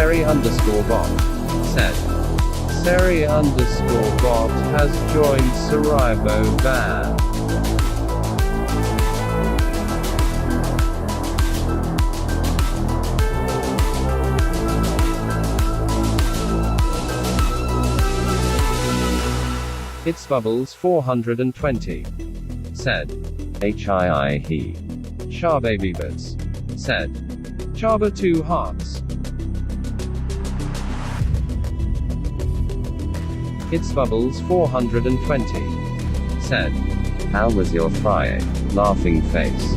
Seri_bot said. Seri_bot has joined Saribo ban. It's Bubbles 420 said. HII he. Sharbabybits said. Chaba 2 hearts. It's Bubbles 420 said. How was your Friday? Laughing face.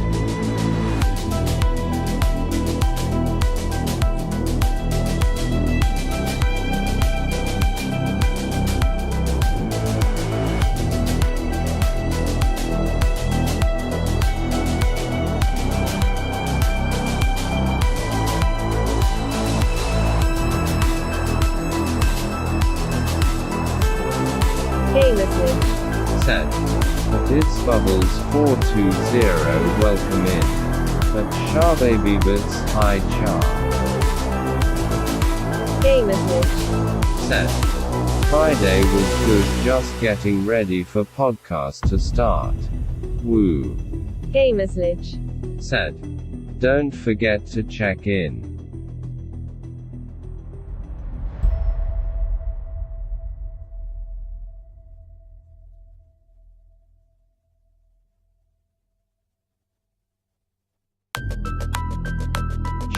Said. It's Bubbles 420 welcome in. But Sharbabybits hi char. Said. Friday was good, just getting ready for podcast to start. Woo. Said. Don't forget to check in.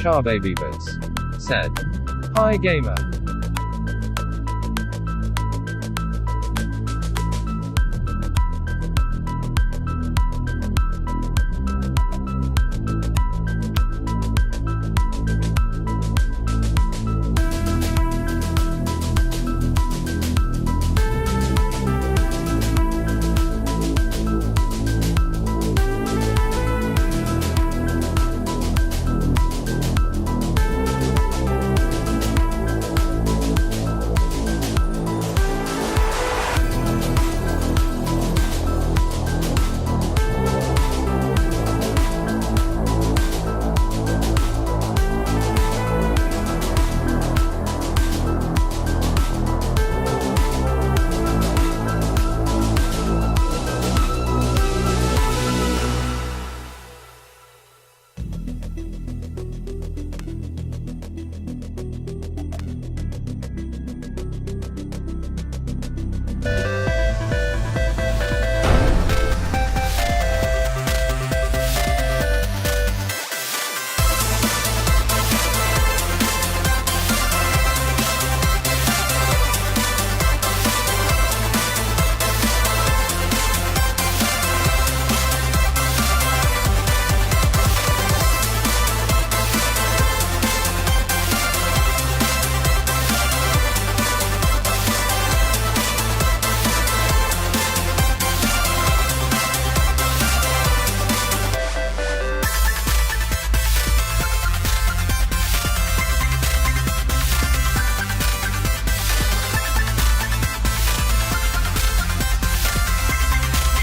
Sharbabybits said. Hi gamer.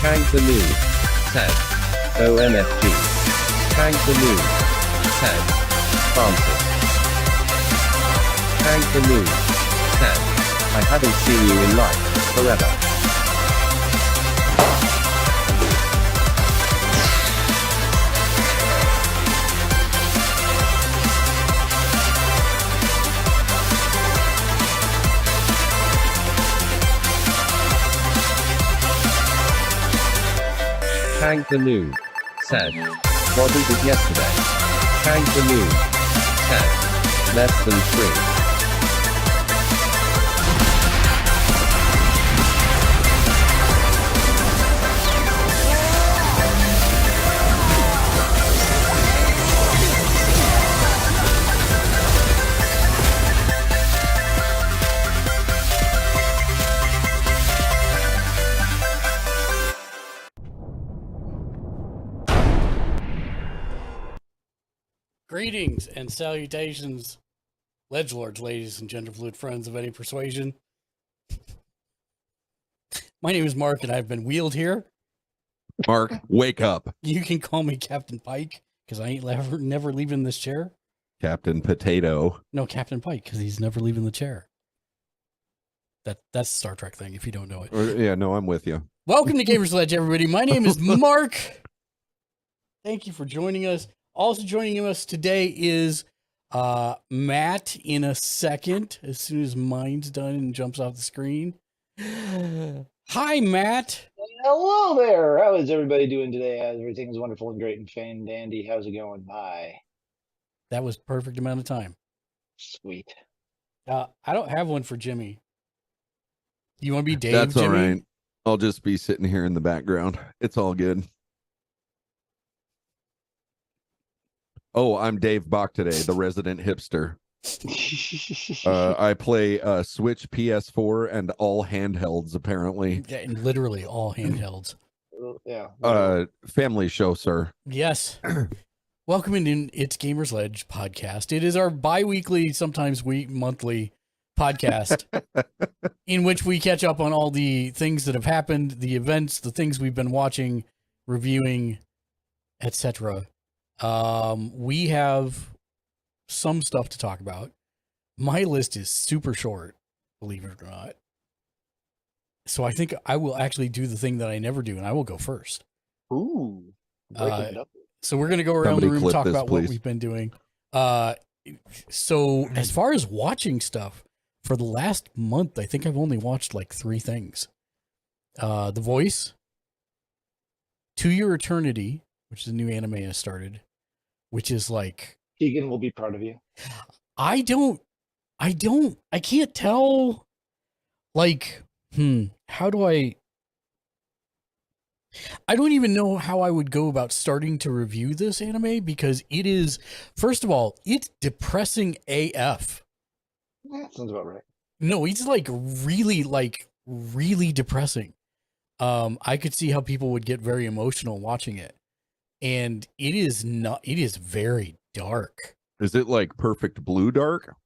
Shank the Noob said. OMFG. Shank the Noob said. Francis. Shank the Noob said. I haven't seen you in life forever. Shank the Noob said. Wasn't it yesterday? Shank the Noob said. Less than 3. Greetings and salutations, ledgelords, ladies and gender fluid friends of any persuasion. My name is Mark, and I've been wheeled here. Mark, wake up. You can call me Captain Pike, because I ain't never leaving this chair. Captain Potato. No, Captain Pike, because he's never leaving the chair. That's a Star Trek thing, if you don't know it. Yeah, no, I'm with you. Welcome to Gamers Ledge, everybody. My name is Mark. Thank you for joining us. Also joining us today is Matt in a second, as soon as mine's done and jumps off the screen. Hi, Matt. Hello there. How is everybody doing today? Everything's wonderful and great and fan dandy. How's it going? Hi. That was perfect amount of time. Sweet. I don't have one for Jimmy. You want to be Dave, That's Jimmy? all right. I'll just be sitting here in the background. It's all good. Oh, I'm Dave Bach today, the resident hipster. I play Switch, PS4, and all handhelds, apparently. Yeah, and literally all handhelds. Yeah. Family show, sir. Yes. Welcome in It's Gamers Ledge podcast. It is our bi-weekly, sometimes monthly podcast in which we catch up on all the things that have happened, the events, the things we've been watching, reviewing, etc. We have some stuff to talk about. My list is super short, believe it or not. So I think I will actually do the thing that I never do, and I will go first. Ooh. Breaking it up. So we're going to go around the room and clip talk this, about please. what we've been doing. So as far as watching stuff, for the last month, I think I've only watched like 3 things. The Voice, To Your Eternity, which is a new anime I started, which is like... Keegan will be proud of you. I can't tell, like, how do I don't even know how I would go about starting to review this anime, because it is, first of all, it's depressing AF. That sounds about right. No, it's really depressing. I could see how people would get very emotional watching it. And it is very dark. Is it like Perfect Blue Dark?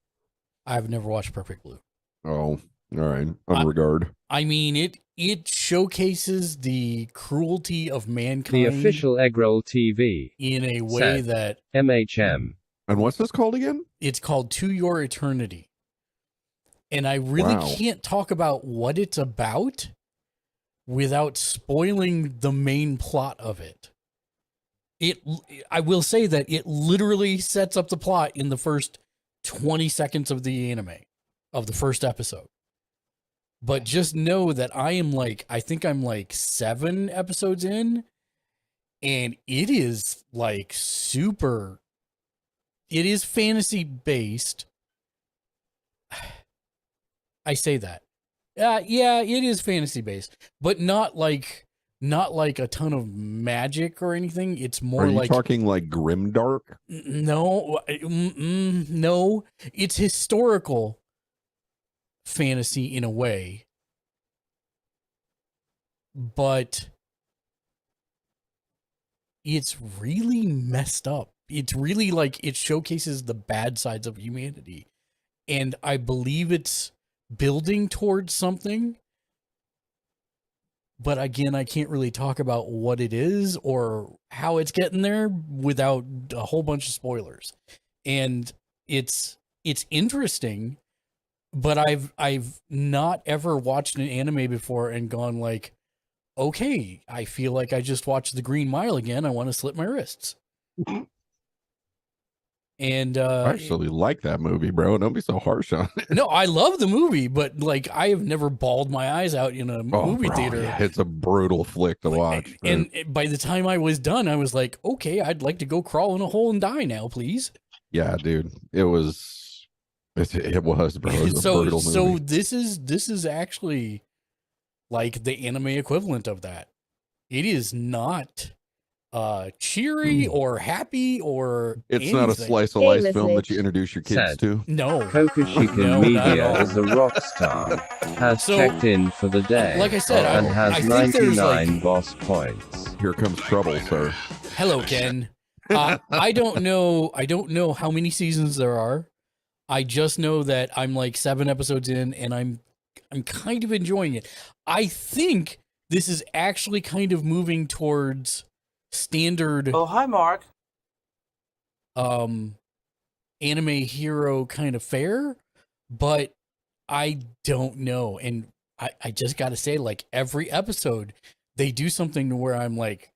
I've never watched Perfect Blue. Oh, all right. On regard. I mean, it showcases the cruelty of mankind. The official Eggroll TV. In a way Set. that MHM. And what's this called again? it's called To Your Eternity. And I really Wow. can't talk about what it's about without spoiling the main plot of it. I will say that it literally sets up the plot in the first 20 seconds of the anime, of the first episode. But just know that I think I'm like 7 episodes in, and it is like it is fantasy based. I say that. Yeah, it is fantasy based, but not like a ton of magic or anything. It's more Are you like talking like grimdark? no, no. It's historical fantasy in a way, but it's really messed up. It's really like it showcases the bad sides of humanity, and I believe it's building towards something. But again, I can't really talk about what it is or how it's getting there without a whole bunch of spoilers. And it's interesting, but I've not ever watched an anime before and gone like, okay, I feel like I just watched The Green Mile again. I want to slit my wrists. And I actually like that movie, bro. Don't be so harsh on it. no, I love the movie, but like I have never bawled my eyes out in a movie bro, theater. yeah, it's a brutal flick to watch. And by the time I was done, I was like, okay, I'd like to go crawl in a hole and die now, please. Yeah, dude. It was, bro. It was a brutal movie. So this is actually like the anime equivalent of that. It is not cheery or happy or It's anything. not a slice of life film that you introduce your kids Sad. to. No. Kokushikan No, not at Media all. is a rock star. Has So, checked in for the day. like I said, and I has think there's 99 like, boss points. Here comes trouble, sir. hello, Ken. I don't know how many seasons there are. I just know that I'm like 7 episodes in, and I'm kind of enjoying it. I think this is actually kind of moving towards standard Oh, hi, Mark. anime hero kind of fare, but I don't know. And I just got to say, like, every episode, they do something to where I'm like,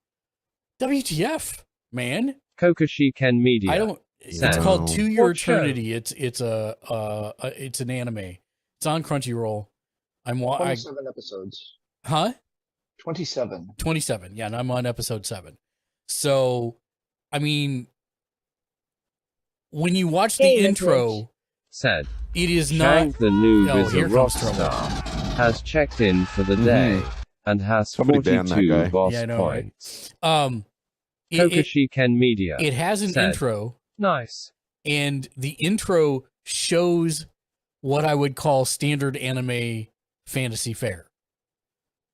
WTF, man. Kokoshi Ken Media. I don't. It's Sad. called To Your What show? Eternity. It's an anime. It's on Crunchyroll. 27 episodes. Huh? 27. 27. Yeah, and I'm on episode 7. So, I mean, when you watch the Hey, intro, Said. it is not. Shank the noob Oh, is a here rock comes trouble. star. Has checked in for the day and has Somebody ban that 42 guy. boss Yeah, I know, right? points. It Kokoshi Ken Media. has an Said. intro, Nice. and the intro shows what I would call standard anime fantasy fare.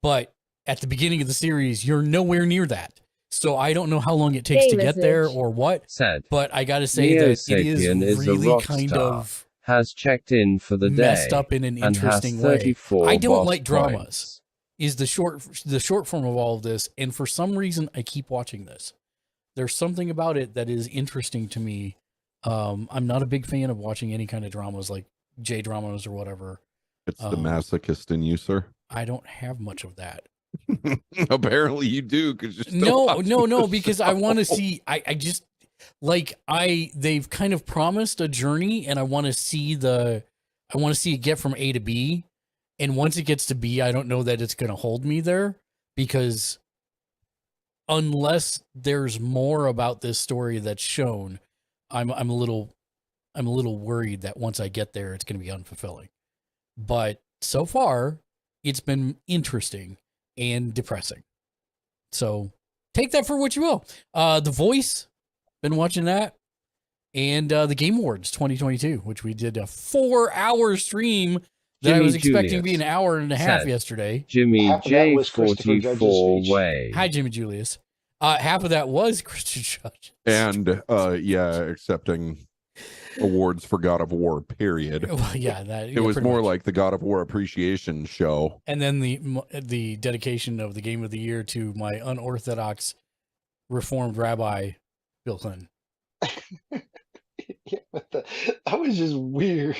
But at the beginning of the series, you're nowhere near that. So I don't know how long it takes Hey, to get there message. or what. Said. But I got to say Neo that it Sapien is is a really rock kind star. of Has checked in for the day messed up in an and has interesting way. 34 I don't boss like dramas. points. Is the short form of all of this, and for some reason I keep watching this. There's something about it that is interesting to me. I'm not a big fan of watching any kind of dramas like J dramas or whatever. It's the masochist in you, sir. I don't have much of that. Apparently you do, because you're still No, because I want to see. I just like they've kind of promised a journey, and I want to see it get from A to B. And once it gets to B, I don't know that it's going to hold me there, because unless there's more about this story that's shown, I'm a little worried that once I get there, it's going to be unfulfilling. But so far, it's been interesting and depressing. So take that for what you will. The Voice, been watching that, and the Game Awards 2022, which we did a 4-hour stream that I Jimmy was expecting to Julius be an hour and a half said. yesterday. Jimmy Half of that was Christopher Judge's J44 speech. way. Hi, Jimmy Julius. Half of that was Christian Judge. and accepting awards for God of War, period. Well, yeah, that It was more like the God of War appreciation show. and then the dedication of the Game of the Year to my unorthodox Reformed Rabbi Bill Clinton. Yeah, but that was just weird.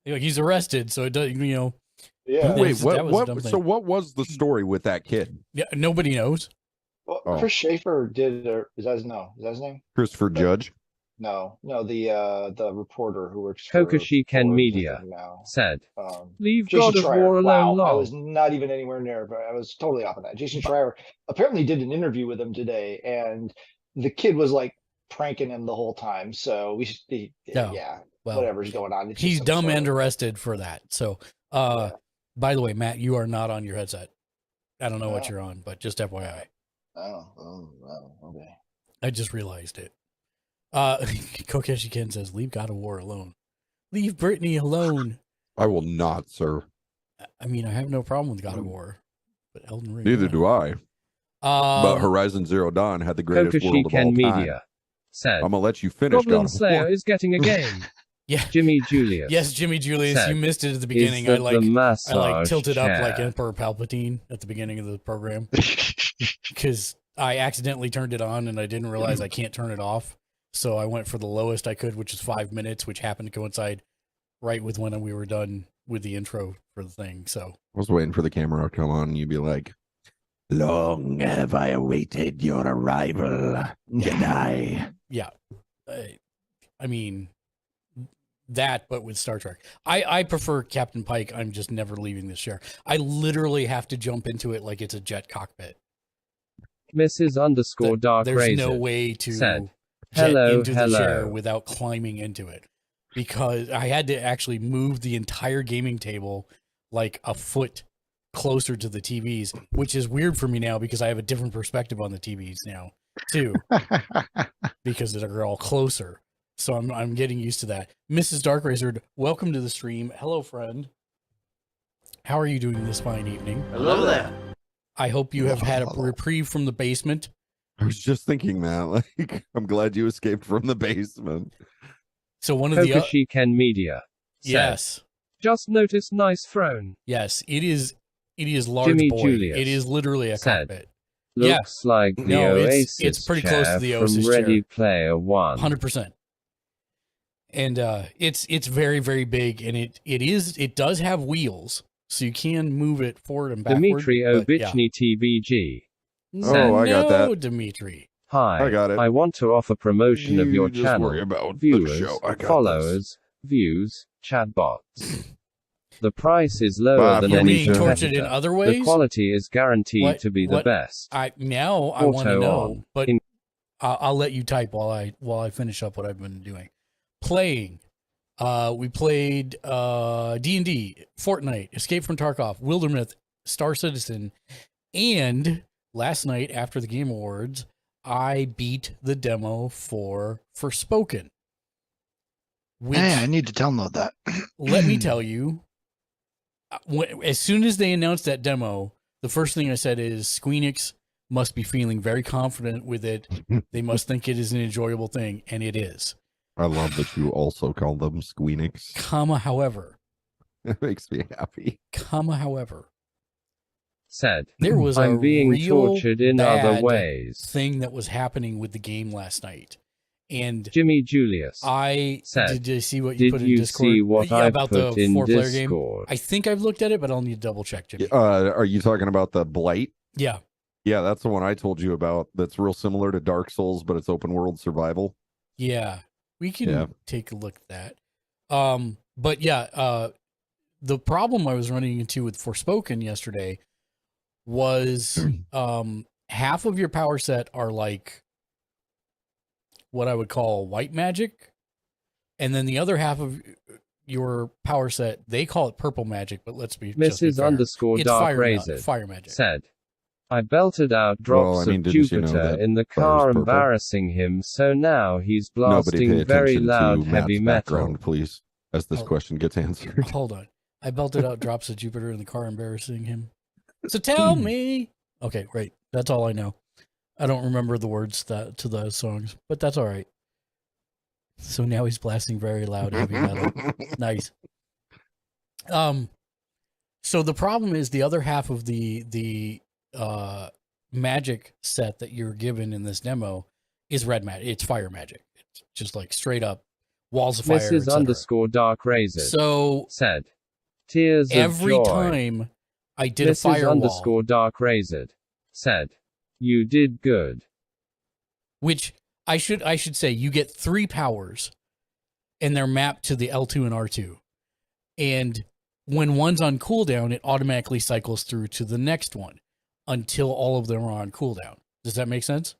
Like, he's arrested, so it does. Yeah. Wait, that was a dumb what? thing. So what was the story with that kid, Yeah, nobody knows. Well, Oh. Chris Schaefer did, or is that his name? Christopher Judge? No, the reporter who works for Kokoshi Ken for Media something now. said. Um, Leave Jason God of Schreier. War alone, Wow, I lol. was not even anywhere near, but I was totally off on that. Jason Schreier apparently did an interview with him today, and the kid was like pranking him the whole time. So yeah, Well, whatever's going on. It's he's just dumb absurd. and arrested for that. So, by the way, Matt, you are not on your headset. I don't know what you're on, but just FYI. Oh, okay. I just realized it. Kokeshi Ken says, leave God of War alone. Leave Brittany alone. I will not, sir. I mean, I have no problem with God of War, but Elden Ring. Neither do I. But Um, Horizon Zero Dawn had the greatest Kokoshi world of all Ken time. Media said. I'm gonna let you finish. Goblin God of Slayer War. is getting a game. yeah. Jimmy Julius. Yes, Jimmy Julius, said, you missed it at the Is beginning. that the I massage tilted up like chair? Emperor Palpatine at the beginning of the program because I accidentally turned it on and I didn't realize I can't turn it off. So I went for the lowest I could, which is 5 minutes, which happened to coincide right with when we were done with the intro for the thing. So I was waiting for the camera to come on and you'd be like, long have I awaited your arrival, Jedi. yeah, I mean that, but with Star Trek, I prefer Captain Pike. I'm just never leaving this chair. I literally have to jump into it like it's a jet cockpit. Mrs. Dark There's Razor no way to said, jet hello, into the chair hello. without climbing into it, because I had to actually move the entire gaming table like a foot closer to the TVs, which is weird for me now because I have a different perspective on the TVs now too, because they're all closer. So I'm getting used to that. Mrs. Dark Razor, welcome to the stream. Hello, friend. How are you doing this fine evening? Hello there. I hope you have had a reprieve from the basement. I was just thinking that. Like, I'm glad you escaped from the basement. So one of the Kokoshi Ken Media said, yes. just noticed nice throne. Yes, it is large Jimmy boy. Julius It is literally a said, cockpit. Looks like the No, Oasis it's pretty close to chair the Oasis from Ready chair. Player One. 100%. And it's very, very big, and it does have wheels, so you can move it forward and backward. Dimitri but yeah. Obichny TVG. Oh, I got that. No, Dimitri. Hi, I got it. I want to offer promotion of your just channel, worry about viewers, the show. I got followers, views, chatbots. The price is lower Bye, than You're any being tortured in competitor. other The ways. quality is guaranteed What- to be the what- best. I want to Auto know, on. but I'll let you type while I finish up what I've been doing. Playing. We played D&D, Fortnite, Escape from Tarkov, Wildermyth, Star Citizen, and last night after the Game Awards, I beat the demo for Forspoken. Which, Man, I need to download that. let me tell you, as soon as they announced that demo, the first thing I said is Squeenix must be feeling very confident with it. They must think it is an enjoyable thing, and it is. I love that you also call them Squeenix. However, It makes me happy. however, Said, there was a I'm being real tortured in bad other ways. thing that was happening with the game last night. And Jimmy Julius. I said, did you see what you Did put in you Discord? see what Yeah, I about put the in 4-player game. Discord? I think I've looked at it, but I'll need to double check, Jimmy. Are you talking about the Blight? Yeah. Yeah, that's the one I told you about. That's real similar to Dark Souls, but it's open world survival. Yeah. We can take a look at that. But yeah, the problem I was running into with Forspoken yesterday was half of your power set are like what I would call white magic, and then the other half of your power set, they call it purple magic, but let's be just be Mrs. fair. underscore It's Dark fire, Razor fire magic. said, I belted out drops Well, I mean, of didn't you know Jupiter that in the fire's car, purple? embarrassing him, so now he's Nobody pay blasting very attention loud to heavy Matt's metal. background, please, as this Oh. question gets answered. Hold on. I belted out drops of Jupiter in the car, embarrassing him. So tell me. Okay, great. That's all I know. I don't remember the words to those songs, but that's all right. So now he's blasting very loud heavy metal. Nice. So the problem is the other half of the magic set that you're given in this demo is red magic. It's fire magic. It's just like straight up walls of fire. Mrs. etc. underscore Dark Razor So said, tears every of joy. time I did Mrs. a firewall, underscore Dark Razor said, you did good. which I should say you get 3 powers, and they're mapped to the L2 and R2, and when one's on cooldown, it automatically cycles through to the next one until all of them are on cooldown. Does that make sense?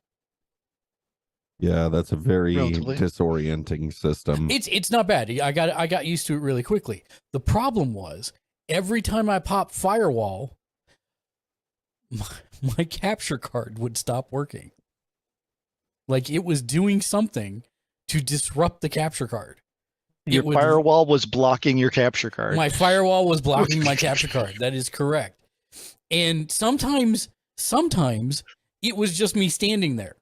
Yeah, that's a very Relatively. disorienting system. It's not bad. I got used to it really quickly. The problem was every time I popped firewall, my capture card would stop working. Like it was doing something to disrupt the capture card. Your It would- firewall was blocking your capture card. My firewall was blocking my capture card. That is correct. And sometimes it was just me standing there.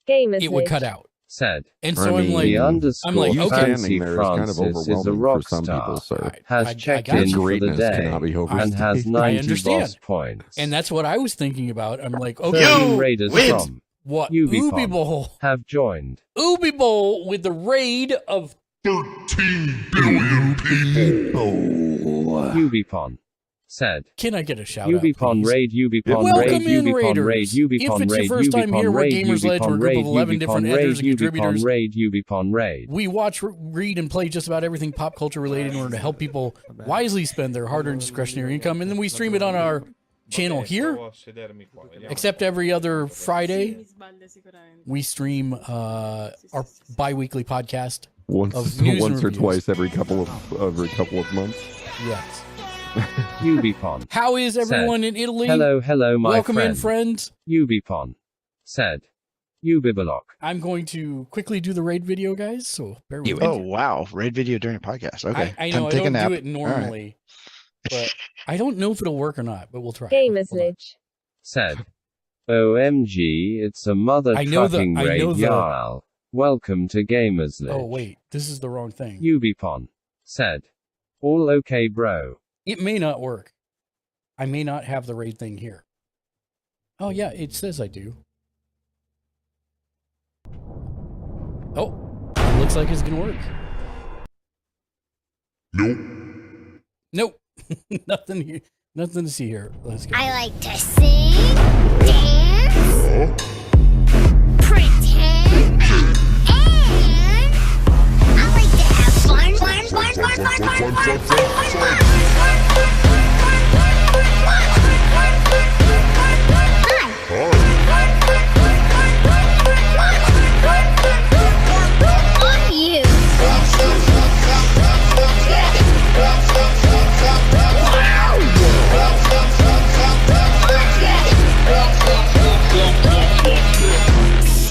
Gamers It would List. cut out. Said, And I so I'm mean, like, the you underscore like, you okay. fancy standing there is kind of Francis is a overwhelming rock for some star. people, sir. Has I checked got in you. for the Greatness day cannot be and overstated. has 90 understand. boss points. and that's what I was thinking about. I'm like, 13 okay, raiders win. from what Ubi Ubi Pond. Bowl? have joined. Ubi Bowl with the raid of 13 billion people. Ubipon said, Can I get a shout out? Ubipon please? raid, Ubipon Welcome raid, in, Ubipon Raiders. raid, Ubipon If it's your raid, first time here, Ubipon we're raid, Gamers Ledge. We're a Ubipon group raid, of 11 different Ubipon editors raid, and contributors. Ubipon raid, Ubipon raid. We watch, read, and play just about everything pop culture related in order to help people wisely spend their hard-earned discretionary income, and then we stream it on our channel here. Except every other Friday, we stream our bi-weekly podcast. Once Of news and or reviews. twice every couple of months. Yes. Ubipon How is everyone in Italy? hello, my Welcome friend. in, friends. Ubipon said, Ubibalok. I'm going to quickly do the raid video, guys. So bear with me. Oh wow, raid video during a podcast. Okay, I Time know I to take a don't nap. do it normally, but I don't know if it'll work or not. But we'll try. Gamers Hold on. List. Said, OMG, it's a mother I know the- trucking I raid, know the- Jarl. Welcome to Gamers List. Oh wait, this is the wrong thing. Ubipon said, all okay, bro. It may not work. I may not have the raid thing here. Oh yeah, it says I do. Oh, looks like it's gonna work. Nope. Nope. Nothing here. Nothing to see here. Let's go. I like to sing, dance, pretend, and I like to have Hi. You.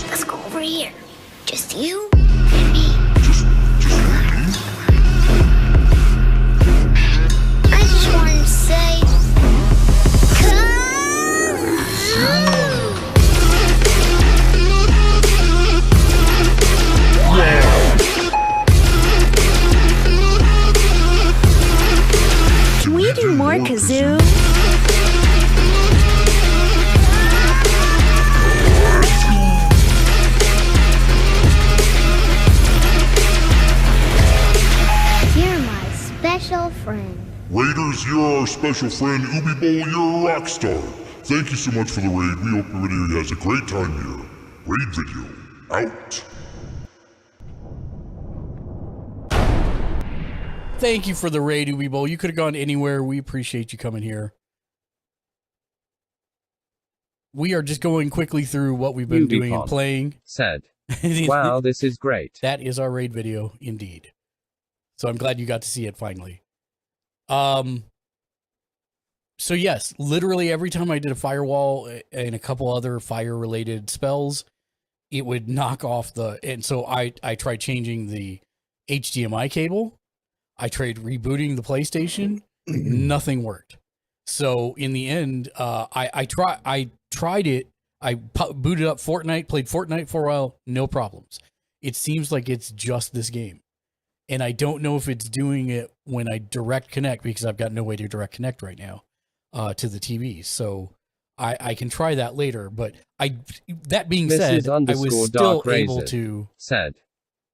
Let's go over here. Just you and me. I just wanted to say, can we do more kazoo? You're my special friend. Raiders, you're our special friend. Ubi Bowl, you're a rock star. Thank you so much for the raid. We hope everybody has a great time here. Raid video out. Thank you for the raid, Ubi Bowl. You could have gone anywhere. We appreciate you coming here. We are just going quickly through what we've been doing and playing. Said, wow, this is great. That is our raid video, indeed. So I'm glad you got to see it finally. So yes, literally every time I did a firewall and a couple other fire-related spells, it would knock off the... And so I tried changing the HDMI cable. I tried rebooting the PlayStation. Nothing worked. So in the end, I tried it. I booted up Fortnite, played Fortnite for a while, no problems. It seems like it's just this game. And I don't know if it's doing it when I direct connect, because I've got no way to direct connect right now to the TV. So I can try that later. But that being said, I was still able to... Said,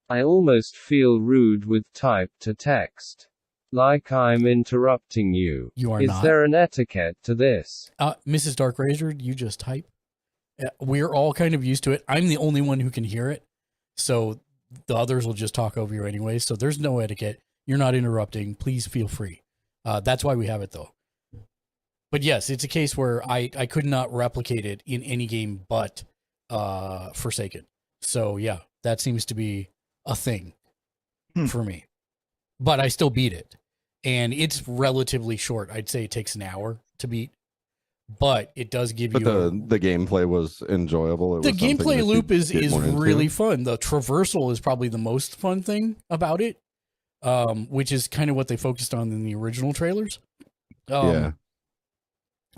I almost feel rude with type to text. Like I'm interrupting you. You are not. Is there an etiquette to this? Mrs. Dark Razor, you just type. We're all kind of used to it. I'm the only one who can hear it. So the others will just talk over you anyway. So there's no etiquette. You're not interrupting. Please feel free. That's why we have it, though. But yes, it's a case where I could not replicate it in any game but Forsaken. So yeah, that seems to be a thing for me. But I still beat it. And it's relatively short. I'd say it takes an hour to beat. But it does give you... But the gameplay was enjoyable. The gameplay loop is really fun. The traversal is probably the most fun thing about it, which is kind of what they focused on in the original trailers. Yeah.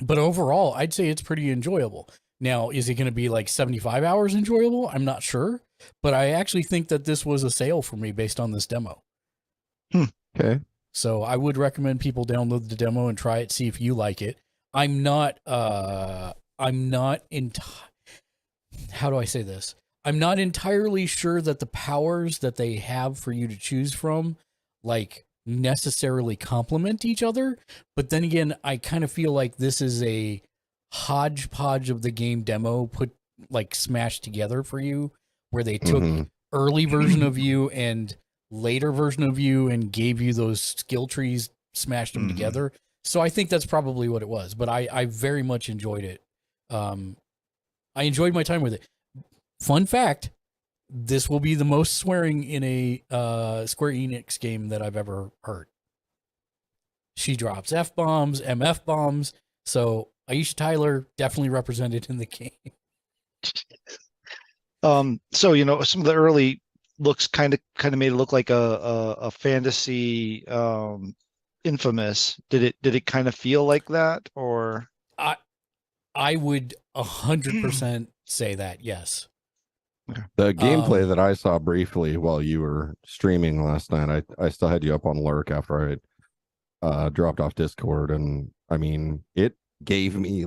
But overall, I'd say it's pretty enjoyable. Now, is it going to be like 75 hours enjoyable? I'm not sure. But I actually think that this was a sale for me based on this demo. Okay. So I would recommend people download the demo and try it, see if you like it. I'm not how do I say this? I'm not entirely sure that the powers that they have for you to choose from, like, necessarily complement each other. But then again, I kind of feel like this is a hodgepodge of the game demo smashed together for you, where they took early version of you and later version of you and gave you those skill trees, smashed them together. So I think that's probably what it was, but I very much enjoyed it. I enjoyed my time with it. Fun fact, this will be the most swearing in a Square Enix game that I've ever heard. She drops F-bombs, MF-bombs, so Aisha Tyler definitely represented in the game. So, some of the early looks kind of made it look like a fantasy Infamous. Did it kind of feel like that, or? I would 100% say that, yes. The gameplay that I saw briefly while you were streaming last night, I still had you up on lurk after I dropped off Discord, and I mean, it gave me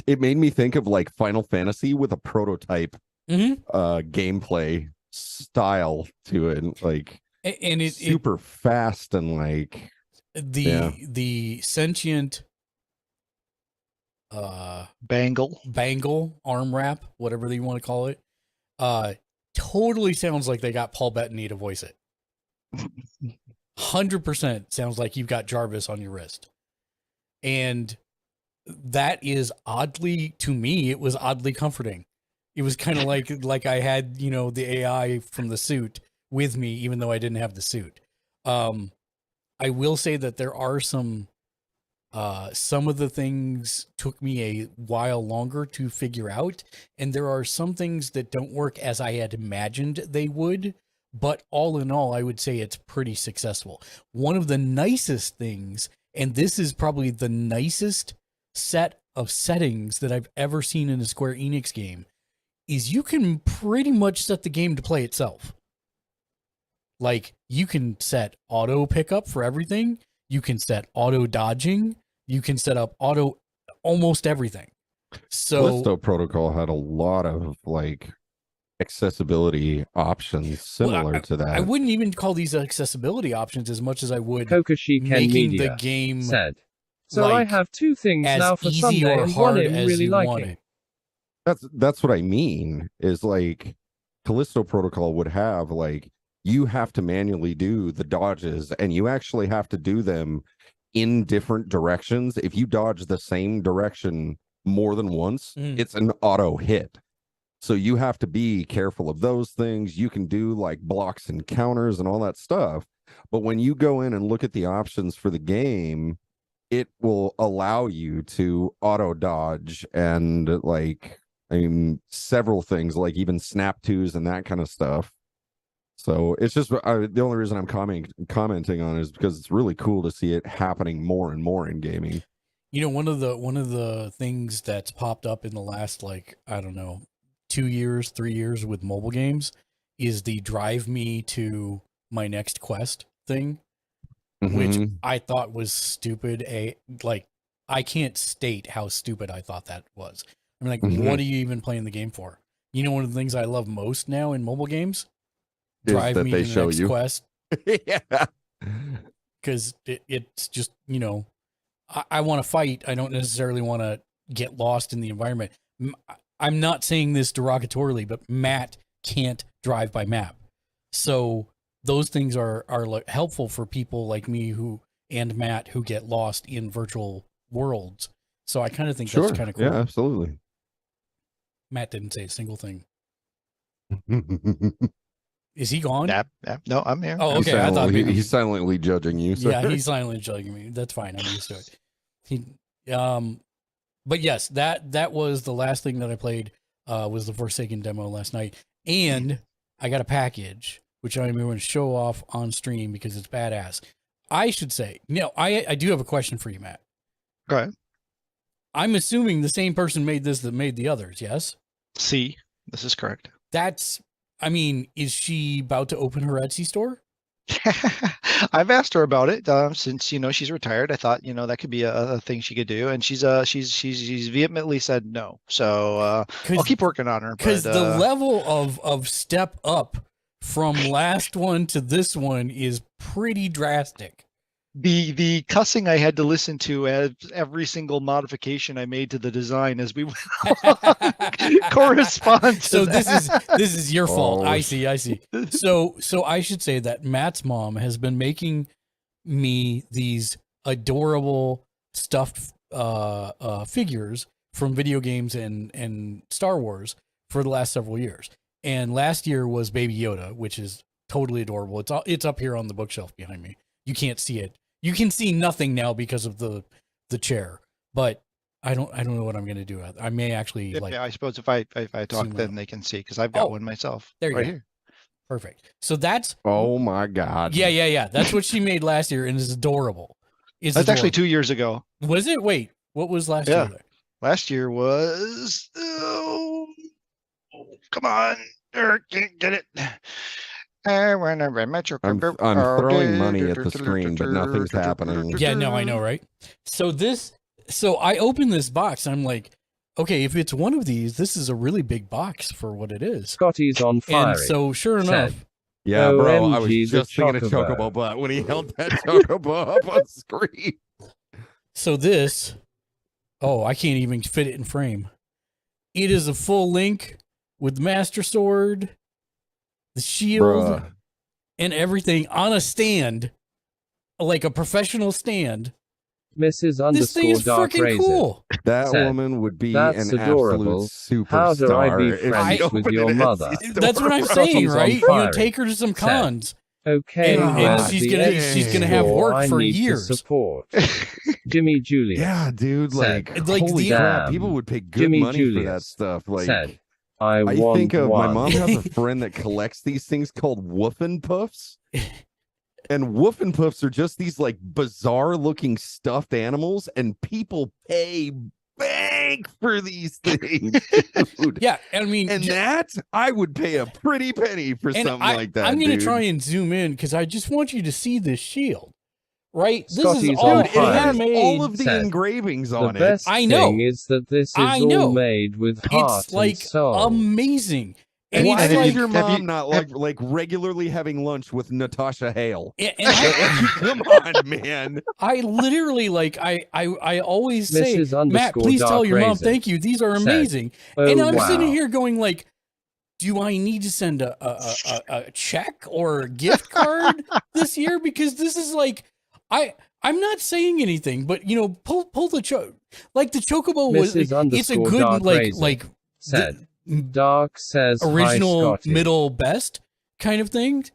it made me think of like Final Fantasy with a prototype gameplay style to it, like and it super fast and like the sentient bangle arm wrap, whatever you want to call it, totally sounds like they got Paul Bettany to voice it. 100% sounds like you've got Jarvis on your wrist. And that is oddly, to me, it was oddly comforting. It was kind of like I had, you know, the AI from the suit with me, even though I didn't have the suit. I will say that there are some of the things took me a while longer to figure out, and there are some things that don't work as I had imagined they would, but all in all, I would say it's pretty successful. One of the nicest things, and this is probably the nicest set of settings that I've ever seen in a Square Enix game, is you can pretty much set the game to play itself. Like, you can set auto pickup for everything. You can set auto dodging. You can set up auto almost everything. So Callisto Protocol had a lot of like accessibility options similar to that. I wouldn't even call these accessibility options as much as I would Kokoshi Ken making Media the game said. So like, I have two things as now for easy Sunday or and one hard I'm as really you want liking. it. That's what I mean, is like Callisto Protocol would have like, you have to manually do the dodges, and you actually have to do them in different directions. If you dodge the same direction more than once, it's an auto hit. So you have to be careful of those things. You can do like blocks and counters and all that stuff. But when you go in and look at the options for the game, it will allow you to auto dodge and like, I mean, several things, like even snap twos and that kind of stuff. So it's just the only reason I'm commenting on it is because it's really cool to see it happening more and more in gaming. You know, one of the things that's popped up in the last, like, I don't know, 2 years, 3 years with mobile games is the drive me to my next quest thing, which I thought was stupid. Like, I can't state how stupid I thought that was. I'm like, what are you even playing the game for? You know, one of the things I love most now in mobile games? Drive me to the next quest. Yeah. Because it's just, you know, I want to fight. I don't necessarily want to get lost in the environment. I'm not saying this derogatorily, but Matt can't drive by map. So those things are helpful for people like me and Matt who get lost in virtual worlds. So I kind of think that's kind of cool. Yeah, absolutely. Matt didn't say a single thing. Is he gone? No, I'm here. Oh, okay. I thought maybe he's silently judging you. So. Yeah, he's silently judging me. That's fine. I'm used to it. But yes, that was the last thing that I played. Was the Forsaken demo last night, and I got a package which I'm going to show off on stream because it's badass. I should say, I do have a question for you, Matt. Go ahead. I'm assuming the same person made this that made the others. Yes. See, this is correct. Is she about to open her Etsy store? I've asked her about it since she's retired. I thought that could be a thing she could do, and she's vehemently said no. So I'll keep working on her. Because the level of step up from last one to this one is pretty drastic. The cussing I had to listen to as every single modification I made to the design as we went along corresponds. So this is your fault. I see. So I should say that Matt's mom has been making me these adorable stuffed figures from video games and Star Wars for the last several years. And last year was Baby Yoda, which is totally adorable. It's up here on the bookshelf behind me. You can't see it. You can see nothing now because of the chair, but I don't know what I'm going to do. I may actually I suppose if I talk, then they can see because I've got one myself. There you go. Here. Perfect. So that's oh my god. Yeah. That's what she made last year, and it's adorable. That's actually 2 years ago. Was it? Wait, what was last year? Last year was come on, get it. I'm throwing money at the screen, but nothing's happening. Yeah, no, I know, right? So I opened this box. And I'm like, okay, if it's one of these, this is a really big box for what it is. Scotty's on fire. And so, sure enough, Yeah, bro. I was OMG, the just thinking of Chocobo. Chocobo butt when he held that Chocobo up on screen. so this, I can't even fit it in frame. It is a full link with the Master Sword, the shield, Bruh. and everything on a stand, like a professional stand. Mrs. This thing is Dark freaking Razor. cool. That Said, woman would be "That's an adorable. absolute superstar. How do I be if she friends with opened your an mother?" Etsy store, That's what I'm bro. saying, She's on right? You fire. take her to some cons. Okay, And where's she's the gonna- Etsy she's gonna have store work I for need to years. support. Jimmy Julius. Yeah, dude. Said, Like holy crap, damn, people would pay good Jimmy money for that Julius stuff. Like said, I I want think of one. my mom has a friend that collects these things called Woofin Puffs. And Woofin Puffs are just these like bizarre looking stuffed animals, and people pay bank for these things. Dude. Yeah, I mean, And that I would pay a pretty penny for and something like that. I'm going to dude. try and zoom in because I just want you to see this shield. Right? This Scotty's is on all Dude, it has handmade. all of the Said, engravings The on it. best I know. thing is that this is I know. all made with heart It's like and soul. amazing. And Why it's is like, your have mom you- not like regularly having lunch with Natasha Hale? and I, Come on, man. I literally like I always say, Mrs. Matt, please Dark tell your mom Razor thank you. These are said, amazing. Oh, and I'm wow. sitting here going like, do I need to send a check or a gift card this year? Because this is like I'm not saying anything, but pull the like the Chocobo was Mrs. it's a good Dark Razor like said, Dark says, "Hi, original Scotty." middle best kind of thing,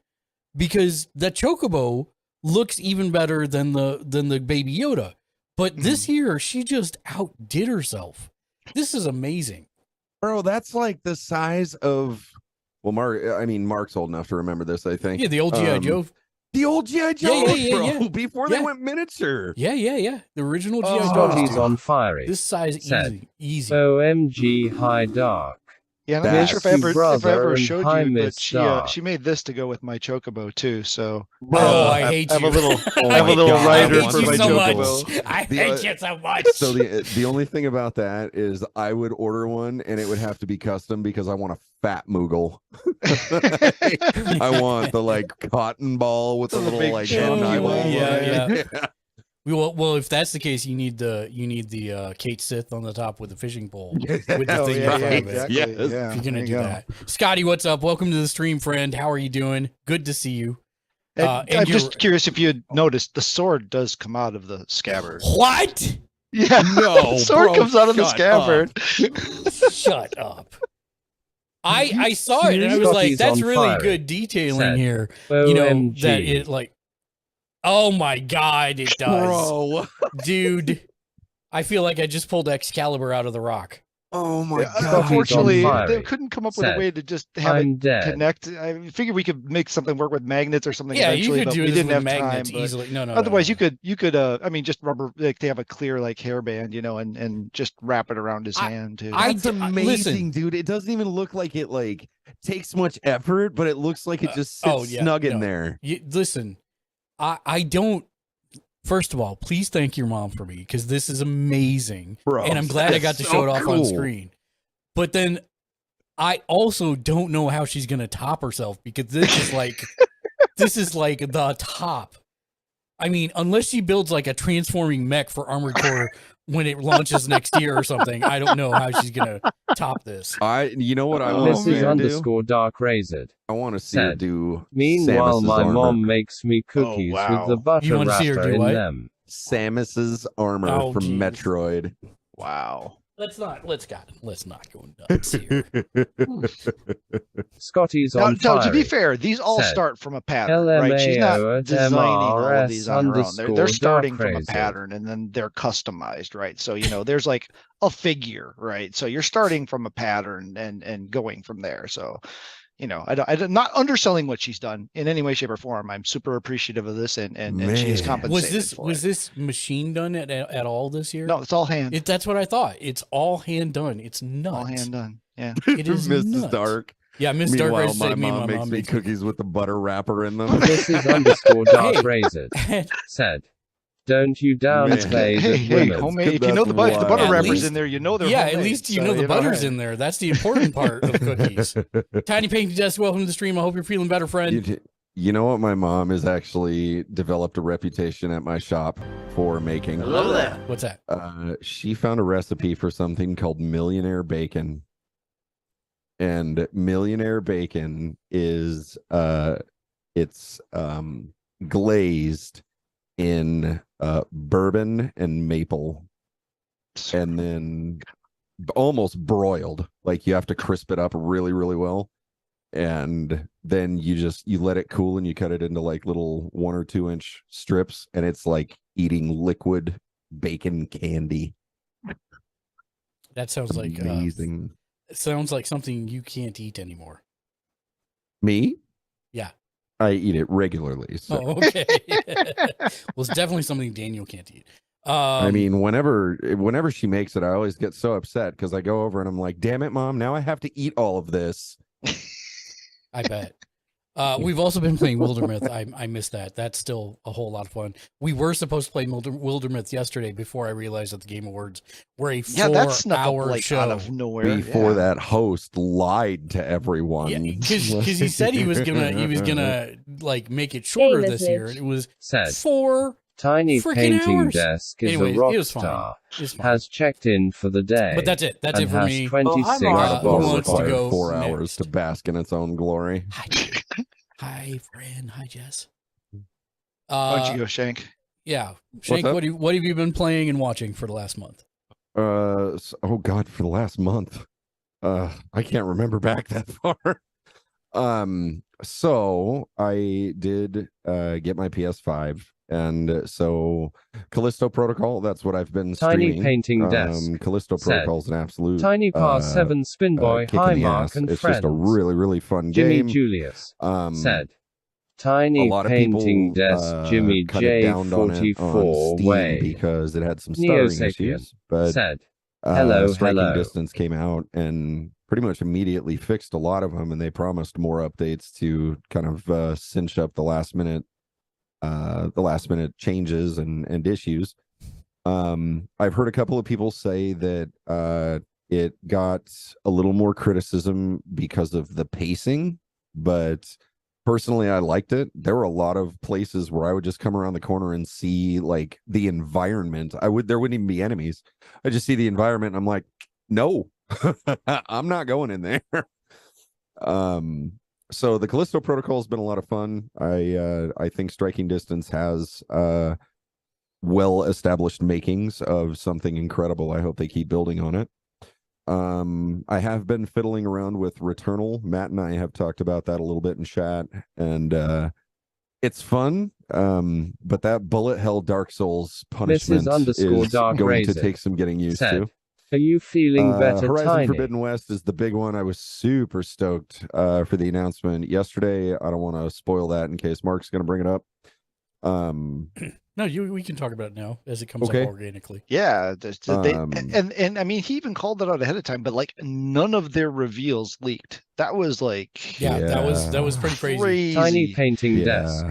because the Chocobo looks even better than the Baby Yoda. But this year she just outdid herself. This is amazing. Bro, that's like the size of Mark's old enough to remember this, I think. Yeah, the old G.I. Joe. The old G.I. Joe, Yeah. bro, before they Yeah. went miniature. Yeah. The original G.I. Joe. Scotty's on fiery. This size Said, easy. OMG High Dark. Yeah, I'm not sure if I That's ever, your if I ever brother showed and hi, you, Miss but she made this to go with my Chocobo too. So Oh, I hate I have you. a little, Oh I have my a little God, rider I hate for you my so Chocobo. much. I The, hate you so much. So the only thing about that is I would order one and it would have to be custom because I want a fat Moogle. I want the like cotton ball with the The little big like chunky head one. eyeball. Yeah. Well, if that's the case, you need the Kate Sith on the top with the fishing pole with the Oh, thing yeah, in front yeah, of it. exactly. Yes. Yeah, If you're there gonna you do go. that, Scotty, what's up? Welcome to the stream, friend. How are you doing? Good to see you. And And I'm you're- just curious if you had noticed the sword does come out of the scabbard. What? Yeah, No, the sword bro, comes out of the shut scabbard. Shut up. I saw it and I was like, Scotty's that's on really fire. good detailing Said, here. OMG. That it like, oh my God, it does. Bro. Dude. I feel like I just pulled Excalibur out of the rock. Oh my Yeah, god. unfortunately, on fire. they couldn't come up with a Said, way to just have I'm it dead. connect. I figured we could make something work with magnets or something Yeah, eventually, you could but do we this didn't with have magnets time. But easily. No. otherwise, no. you could, just rubber, like they have a clear like hairband, and just wrap it around his hand too. That's amazing, listen. dude. It doesn't even look like it like takes much effort, but it looks like it just sits snug in there. Listen, I don't. First of all, please thank your mom for me because this is amazing, Bro, and I'm glad I that's got to so show it off on cool. screen. But then I also don't know how she's gonna top herself because this is like the top. I mean, unless she builds like a transforming mech for Armored Core when it launches next year or something, I don't know how she's gonna top this. You know what I want to see her do? Mrs. Dark Razor. I want to see her Said, do. Meanwhile, Samus's my armor. mom makes me cookies wow. with the butter You wanna see her wrapper do in what? them. Samus's armor Oh, from geez. Metroid. Wow. Let's not go nuts here. Scotty's Now, on now, to be fire. fair, these all Said, start from a pattern, right? She's not LMAO at designing all of MRS these on her own. They're underscore starting Dark from a Razor. pattern and then they're customized, right? So, there's like a figure, right? So you're starting from a pattern and going from there. So, I'm not underselling what she's done in any way, shape, or form. I'm super appreciative of this, and she is Man. compensated. Was this machine done at all this year? No, it's all hand. That's what I thought. It's all hand done. It's nuts. all hand done. Yeah. It is Mrs. nuts. Dark. Yeah, Miss Dark Meanwhile, Race my said me and mom my makes mom me makes cookies with the butter wrapper in them. This is underscore Dark Hey. Razor. Said, Don't you downplay Hey, that women. homemade. If you know the butter At wrapper's least- in there, you know they're Yeah, homemade. at least you So, know the butter's hey. in there. That's the important part of cookies. Tiny Painting Desk, welcome to the stream. I hope you're feeling better, friend. You know what? My mom has actually developed a reputation at my shop for making. I love that. What's that? She found a recipe for something called Millionaire Bacon. And Millionaire Bacon is it's glazed in bourbon and maple, and then almost broiled. Like you have to crisp it up really, really well. And then you let it cool and you cut it into like little 1 or 2 inch strips, and it's like eating liquid bacon candy. That sounds like amazing. it sounds like something you can't eat anymore. Me? Yeah. I eat it regularly. So. Oh, okay. Well, it's definitely something Daniel can't eat. I mean, whenever she makes it, I always get so upset because I go over and I'm like, damn it, Mom, now I have to eat all of this. I bet. We've also been playing Wildermyth. I missed that. That's still a whole lot of fun. We were supposed to play Wildermyth yesterday before I realized that the Game Awards were a 4-hour show. Out of nowhere. Before that host lied to everyone. Yeah, because he said he was gonna like make it shorter this year. It was Said 4 Tiny freaking Painting hours. Desk is Anyways, a rock it was fine. star. It was fine. Has checked in for the day. But that's it. That's and it for has me. 26 Who wants to bottles. go 4 next? hours to bask in its own glory. Hi, friend. Hi, Jess. Why don't you go, Shank? Yeah, Shank. up? What have you been playing and watching for the last month? Oh God, for the last month. I can't remember back that far. So I did get my PS5, and so Callisto Protocol, that's what I've been Tiny streaming. Painting Desk Callisto said, Protocol's an absolute Tiny Par 7 Spin Boy, kick Hi in the Mark ass. and It's friends. just a really, really fun Jimmy game. Julius A said, Tiny lot of Painting people Desk Jimmy kind of downed on it on J44 Steam Way because it had some stuttering Neosapien issues, but said, hello, Striking hello. Distance came out and pretty much immediately fixed a lot of them, and they promised more updates to kind of cinch up the last minute changes and issues. I've heard a couple of people say that it got a little more criticism because of the pacing, but personally I liked it. There were a lot of places where I would just come around the corner and see like the environment. There wouldn't even be enemies. I just see the environment and I'm like, no, I'm not going in there. So the Callisto Protocol has been a lot of fun. I think Striking Distance has well-established makings of something incredible. I hope they keep building on it. I have been fiddling around with Returnal. Matt and I have talked about that a little bit in chat, and it's fun. But that bullet hell Dark Souls punishment is Dark going Razor to take some getting used to. Are you feeling better, Horizon Tiny? Forbidden West is the big one. I was super stoked for the announcement yesterday. I don't want to spoil that in case Mark's going to bring it up. No, we can talk about it now as it comes Okay. up organically. Yeah, and I mean, he even called it out ahead of time, but like none of their reveals leaked. That was like, Yeah, that was pretty crazy. Tiny Painting Desk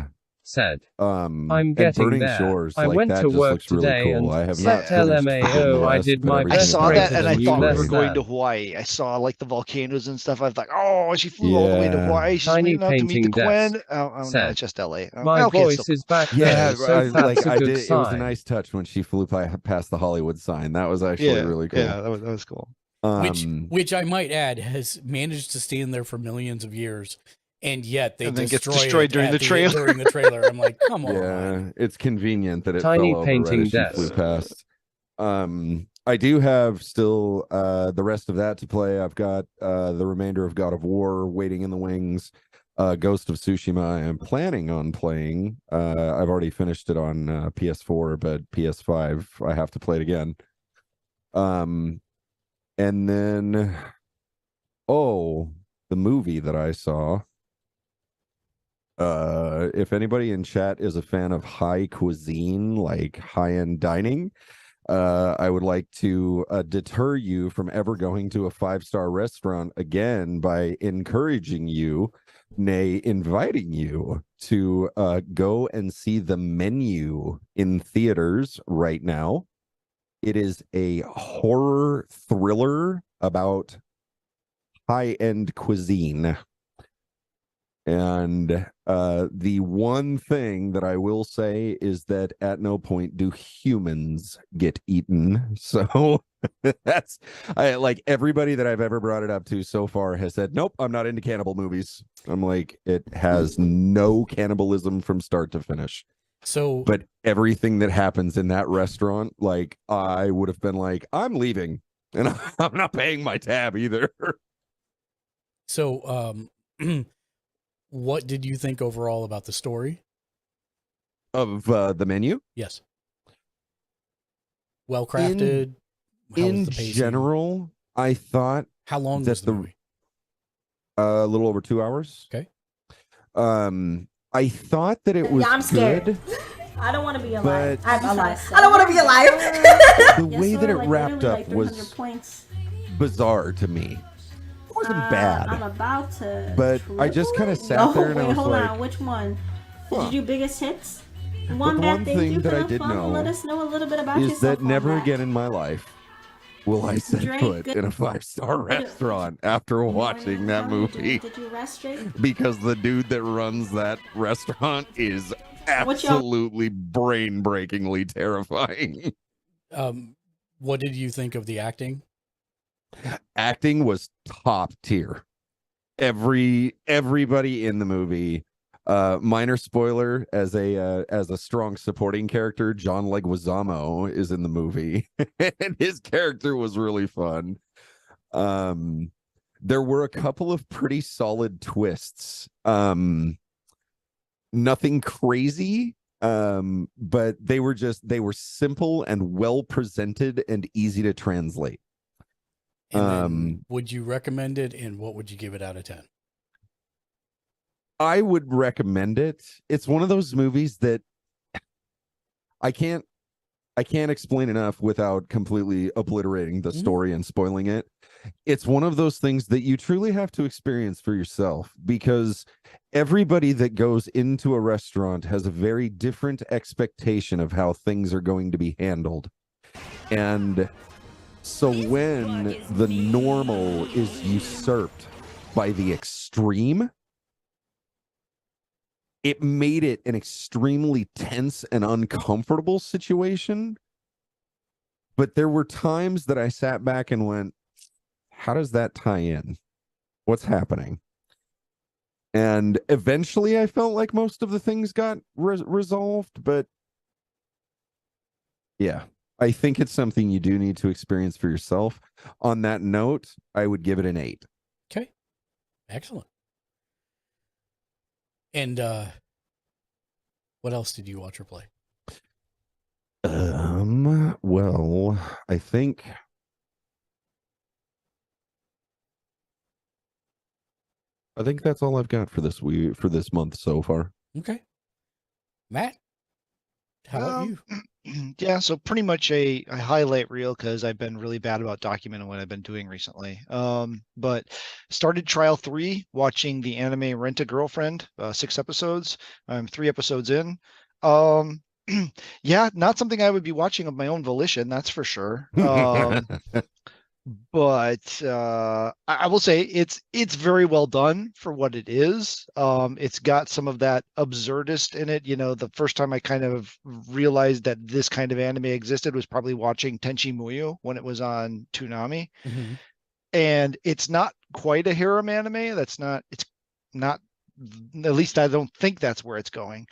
said, I'm getting Burning there. Shores, I like, went that to just work looks really today cool. and I have set not finished LMAO. Forbidden I West, did but my everything I best. saw great. that and I You thought we less were going than. to Hawaii. I saw like the volcanoes and stuff. I was like, oh, she flew all the way to Yeah. Hawaii. She's Tiny leaving out to meet Painting the Quinn. Desk Oh no, said, it's just LA. My Okay, voice so is back Yeah, there, so that's a good did. sign. It was a nice touch when she flew past the Hollywood sign. That was actually really cool. Yeah, that was cool. Which I might add has managed to stand there for millions of years, and yet they And then gets destroy destroyed it during the trailer. During the trailer, I'm like, come on. Yeah, it's convenient that it Tiny fell over Painting right as she Desk flew past. I do have still the rest of that to play. I've got the remainder of God of War waiting in the wings. Ghost of Tsushima I am planning on playing. I've already finished it on PS4, but PS5 I have to play it again. And then the movie that I saw. If anybody in chat is a fan of high cuisine, like high-end dining, I would like to deter you from ever going to a 5-star restaurant again by encouraging you, nay, inviting you to go and see The Menu in theaters right now. It is a horror thriller about high-end cuisine. And the one thing that I will say is that at no point do humans get eaten. So that's like everybody that I've ever brought it up to so far has said, nope, I'm not into cannibal movies. I'm like, it has no cannibalism from start to finish. So, but everything that happens in that restaurant, like I would have been like, I'm leaving and I'm not paying my tab either. So, what did you think overall about the story of The Menu? Yes. Well crafted. In general, I thought. How long was the movie? A little over 2 hours. Okay. I thought that it was I'm scared. good. I don't want to be alive. But I'm alive. I don't want to be alive. The way that it wrapped up was bizarre to me. It wasn't bad. I'm about to. But I just kind of sat there and I was hold like, on. Which one? Did you do biggest hits? But One the bad one thing thing you that I could did know let us know a little bit about is yourself. that never again in my life will I set Drake, foot good- in a 5-star restaurant after watching that movie. Did you rest, Drake? Because the dude that runs that restaurant is absolutely brain-breakingly terrifying. What did you think of the acting? Acting was top tier. Everybody in the movie. Minor spoiler, as a strong supporting character, John Leguizamo is in the movie, and his character was really fun. There were a couple of pretty solid twists. Nothing crazy, but they were simple and well presented and easy to translate. And then would you recommend it, and what would you give it out of 10? I would recommend it. It's one of those movies that I can't explain enough without completely obliterating the story and spoiling it. It's one of those things that you truly have to experience for yourself, because everybody that goes into a restaurant has a very different expectation of how things are going to be handled. And so when the normal is usurped by the extreme, it made it an extremely tense and uncomfortable situation. But there were times that I sat back and went, how does that tie in? What's happening? And eventually I felt like most of the things got resolved. But yeah, I think it's something you do need to experience for yourself. On that note, I would give it an 8. Okay. Excellent. And what else did you watch or play? Well, I think that's all I've got for this month so far. Okay. Matt, how about you? Yeah, so pretty much a highlight reel, because I've been really bad about documenting what I've been doing recently. But started trial 3, watching the anime Rent a Girlfriend, 6 episodes. I'm 3 episodes in. Yeah, not something I would be watching of my own volition, that's for sure. But I will say it's very well done for what it is. It's got some of that absurdist in it. You know, the first time I kind of realized that this kind of anime existed was probably watching Tenchi Muyo when it was on Toonami. Mm-hmm. And it's not quite a harem anime. It's not, at least I don't think that's where it's going,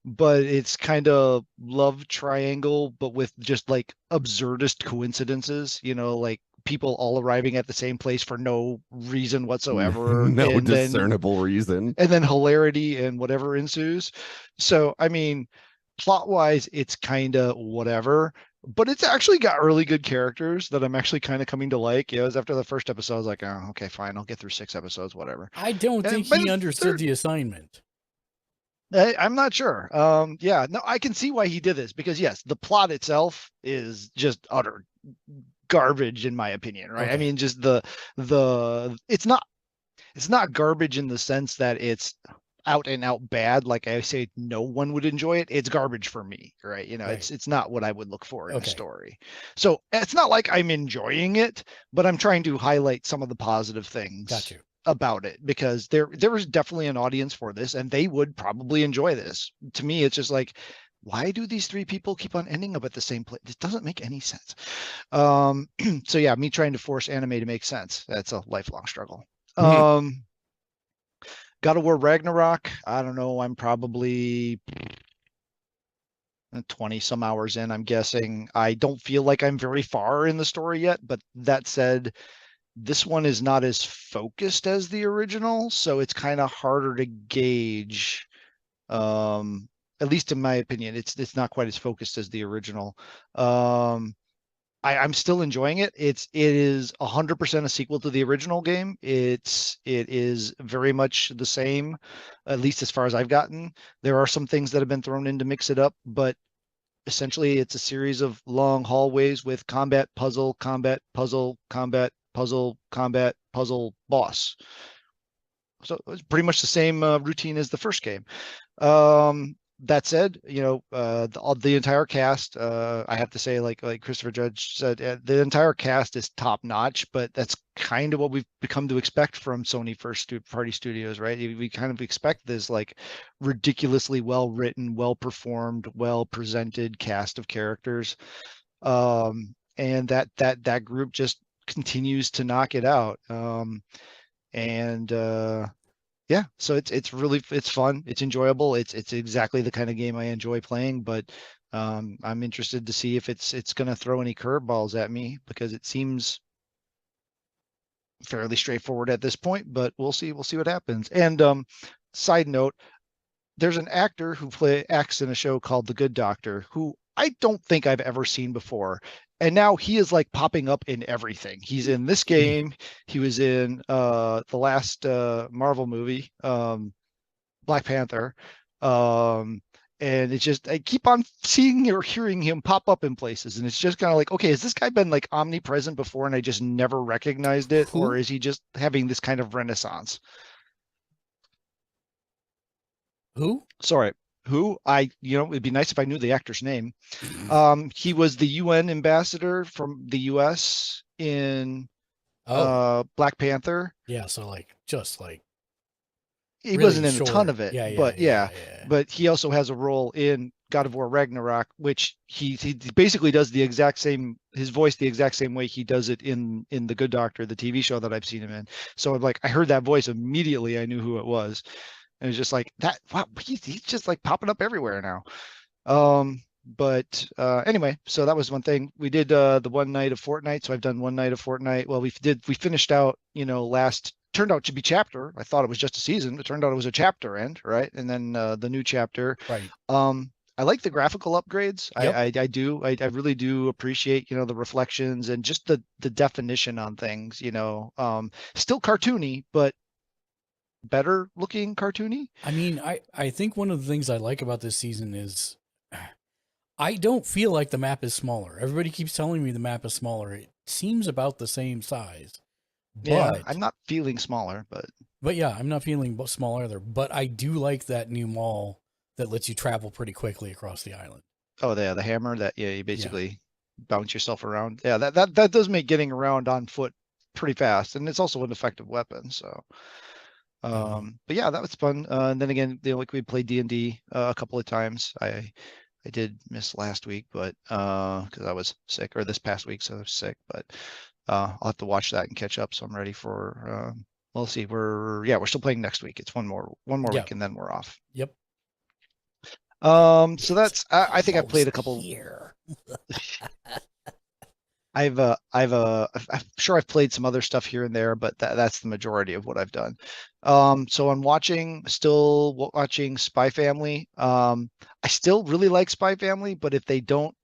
but it's kind of love triangle, but with just like absurdist coincidences, you know, like people all arriving at the same place for no reason whatsoever. No discernible reason. And then hilarity and whatever ensues. So, I mean, plot wise, it's kind of whatever, but it's actually got really good characters that I'm actually kind of coming to like. You know, after the first episode, I was like, oh, okay, fine. I'll get through 6 episodes, whatever. I don't think he understood the assignment. I'm not sure. Yeah, no, I can see why he did this because yes, the plot itself is just utter garbage in my opinion, right? I Okay. mean, just it's not garbage in the sense that it's out and out bad. Like I say, no one would enjoy it. It's garbage for me, right? You know, Right. it's not what I would look for in a Okay. story. So it's not like I'm enjoying it, but I'm trying to highlight some of the positive things Got you. about it because there was definitely an audience for this and they would probably enjoy this. To me, it's just like, why do these three people keep on ending up at the same place? It doesn't make any sense. So yeah, me trying to force anime to make sense. That's a lifelong struggle. God of War Ragnarok. I don't know. I'm probably 20 some hours in, I'm guessing. I don't feel like I'm very far in the story yet, but that said, this one is not as focused as the original, so it's kind of harder to gauge. At least in my opinion, it's not quite as focused as the original. I'm still enjoying it. It is 100% a sequel to the original game. It is very much the same, at least as far as I've gotten. There are some things that have been thrown in to mix it up, but essentially it's a series of long hallways with combat, puzzle, combat, puzzle, combat, puzzle, combat, puzzle, boss. So it's pretty much the same routine as the first game. That said, you know, the entire cast, I have to say, like Christopher Judge said, the entire cast is top notch, but that's kind of what we've become to expect from Sony first party studios, right? We kind of expect this like ridiculously well written, well performed, well presented cast of characters. And that group just continues to knock it out. And yeah, so it's fun, it's enjoyable, it's exactly the kind of game I enjoy playing, but I'm interested to see if it's going to throw any curveballs at me because it seems fairly straightforward at this point, but we'll see what happens. And side note, there's an actor who acts in a show called The Good Doctor who I don't think I've ever seen before. And now he is like popping up in everything. He's in this game. He was in the last Marvel movie, Black Panther. And it's just I keep on seeing or hearing him pop up in places, and it's just kind of like, okay, has this guy been like omnipresent before and I just never recognized it, or is he just having this kind of renaissance? Who? Sorry, who? It'd be nice if I knew the actor's name. He was the UN ambassador from the US in Black Panther. Yeah, so like just like he really wasn't in short. a ton of it, but but he also has a role in God of War Ragnarok, which he basically does the exact same, his voice the exact same way he does it in The Good Doctor, the TV show that I've seen him in. So I'm like, I heard that voice immediately, I knew who it was. And it's just like that. Wow, he's just like popping up everywhere now. But anyway, so that was one thing. We did the one night of Fortnite. So I've done one night of Fortnite. Well, we finished out, turned out to be chapter. I thought it was just a season. It turned out it was a chapter end, right? And then the new chapter. Right. I like the graphical upgrades. Yep. I do. I really do appreciate, the reflections and just the definition on things, still cartoony, but better looking cartoony. I mean, I think one of the things I like about this season is I don't feel like the map is smaller. Everybody keeps telling me the map is smaller. It seems about the same size. Yeah, But I'm not feeling smaller, but yeah, I'm not feeling smaller either. But I do like that new mall that lets you travel pretty quickly across the island. Oh, the hammer that you basically bounce yourself around. Yeah, that does make getting around on foot pretty fast, and it's also an effective weapon. So, but yeah, that was fun. And then again, like we played D&D a couple of times. I did miss last week, but because I was sick, or this past week, so I was sick. But I'll have to watch that and catch up. So I'm ready for. We'll see. We're still playing next week. It's one more week, and then we're off. Yep. So that's. I think I've played a couple. Here. I'm sure I've played some other stuff here and there, but that's the majority of what I've done. So I'm still watching Spy Family. I still really like Spy Family, but if they don't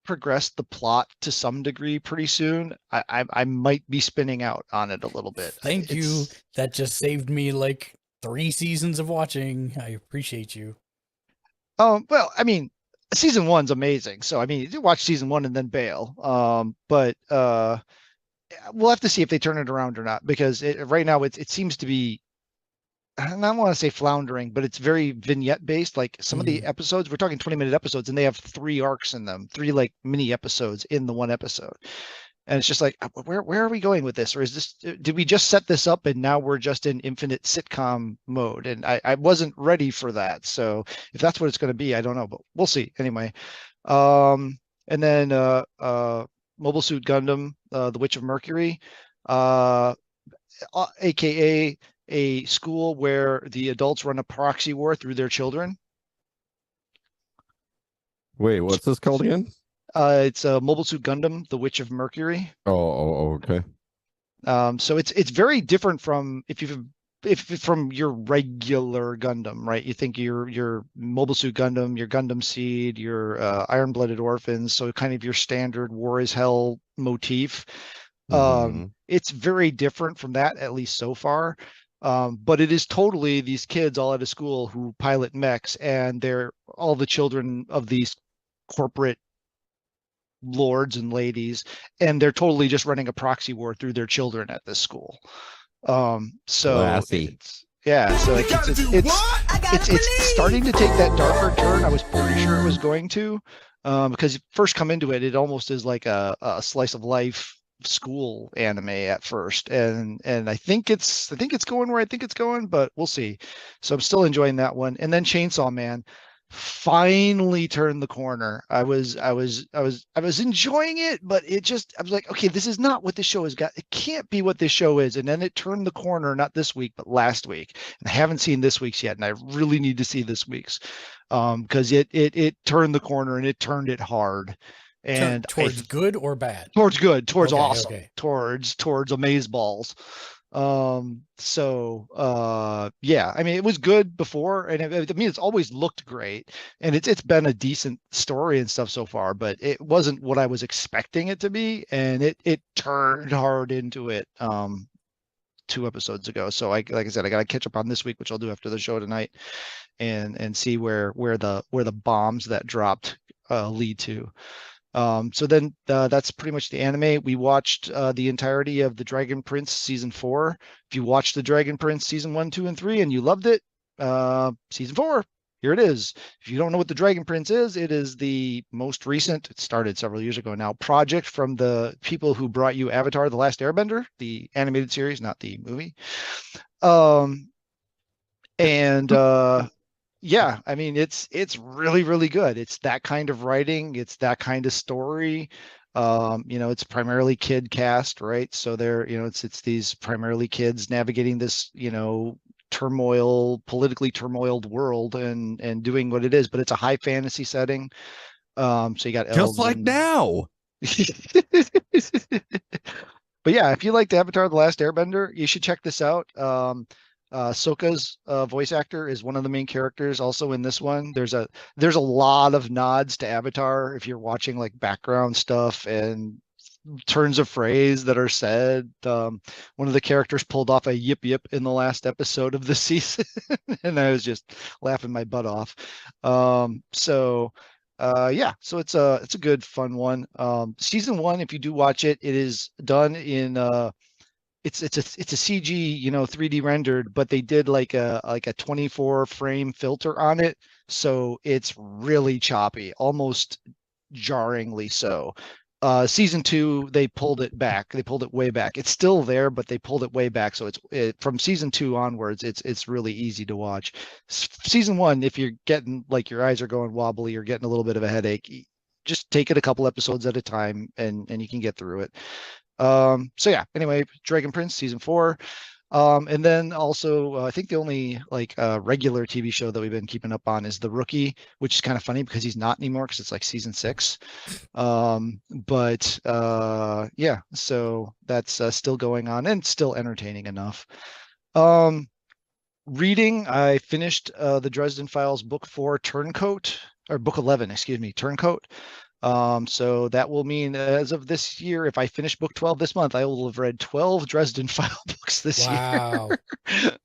progress the plot to some degree pretty soon, I might be spinning out on it a little bit. Thank you. That just saved me like 3 seasons of watching. I appreciate you. Well, I mean, season one's amazing. So I mean, you watch season one and then bail. But we'll have to see if they turn it around or not, because right now it seems to be, I don't want to say floundering, but it's very vignette based. Like some of the episodes, we're talking 20-minute episodes, and they have 3 arcs in them, 3 like mini episodes in the one episode. And it's just like, where are we going with this? Or is this, did we just set this up and now we're just in infinite sitcom mode? And I wasn't ready for that. So if that's what it's going to be, I don't know, but we'll see anyway. And then Mobile Suit Gundam, The Witch of Mercury, aka a school where the adults run a proxy war through their children. Wait, what's this called again? It's a Mobile Suit Gundam, The Witch of Mercury. Okay. So it's very different from if from your regular Gundam, right? You think your Mobile Suit Gundam, your Gundam Seed, your Iron-Blooded Orphans, so kind of your standard War is Hell motif. It's very different from that, at least so far. But it is totally these kids all out of school who pilot mechs, and they're all the children of these corporate lords and ladies, and they're totally just running a proxy war through their children at this school. So classy. So it's starting to take that darker turn. I was pretty sure it was going to, because you first come into it, it almost is like a slice of life school anime at first, and I think it's going where I think it's going, but we'll see. So I'm still enjoying that one. And then Chainsaw Man finally turned the corner. I was enjoying it, but I was like, okay, this is not what this show has got. It can't be what this show is. And then it turned the corner, not this week, but last week. And I haven't seen this week's yet, and I really need to see this week's, because it turned the corner, and it turned it hard. And towards good or bad? Towards good, towards okay, awesome, okay. towards amazeballs. Yeah, I mean, it was good before, and I mean, it's always looked great, and it's been a decent story and stuff so far, but it wasn't what I was expecting it to be, and it turned hard into it 2 episodes ago. So like I said, I got to catch up on this week, which I'll do after the show tonight, and see where the bombs that dropped lead to. So then that's pretty much the anime. We watched the entirety of the Dragon Prince season 4. If you watched the Dragon Prince season 1, 2, and 3 and you loved it, season 4, here it is. If you don't know what the Dragon Prince is, it is the most recent, it started several years ago now, project from the people who brought you Avatar: The Last Airbender, the animated series, not the movie. Yeah, I mean, it's really, really good. It's that kind of writing. It's that kind of story. It's primarily kid cast, right? So they're, it's these primarily kids navigating this, politically turmoiled world and doing what it is, but it's a high fantasy setting. So you got elves just like now. But yeah, if you liked Avatar: The Last Airbender, you should check this out. Sokka's voice actor is one of the main characters also in this one. There's a lot of nods to Avatar if you're watching like background stuff and turns of phrase that are said. One of the characters pulled off a yip yip in the last episode of the season, and I was just laughing my butt off. So it's a good fun one. Season 1, if you do watch it, it is done in it's a CG, 3D rendered, but they did like a 24 frame filter on it, so it's really choppy, almost jarringly so. Season 2, they pulled it back. They pulled it way back. It's still there, but they pulled it way back. So from season 2 onwards, it's really easy to watch. Season 1, if you're getting like your eyes are going wobbly or getting a little bit of a headache, just take it a couple episodes at a time, and you can get through it. So yeah, anyway, Dragon Prince season 4. And then also, I think the only regular TV show that we've been keeping up on is The Rookie, which is kind of funny because he's not anymore because it's like season 6. Yeah, so that's still going on and still entertaining enough. Reading, I finished the Dresden Files book 4 Turncoat, or book 11, excuse me, Turncoat. So that will mean as of this year, if I finish book 12 this month, I will have read 12 Dresden File books this Wow. year.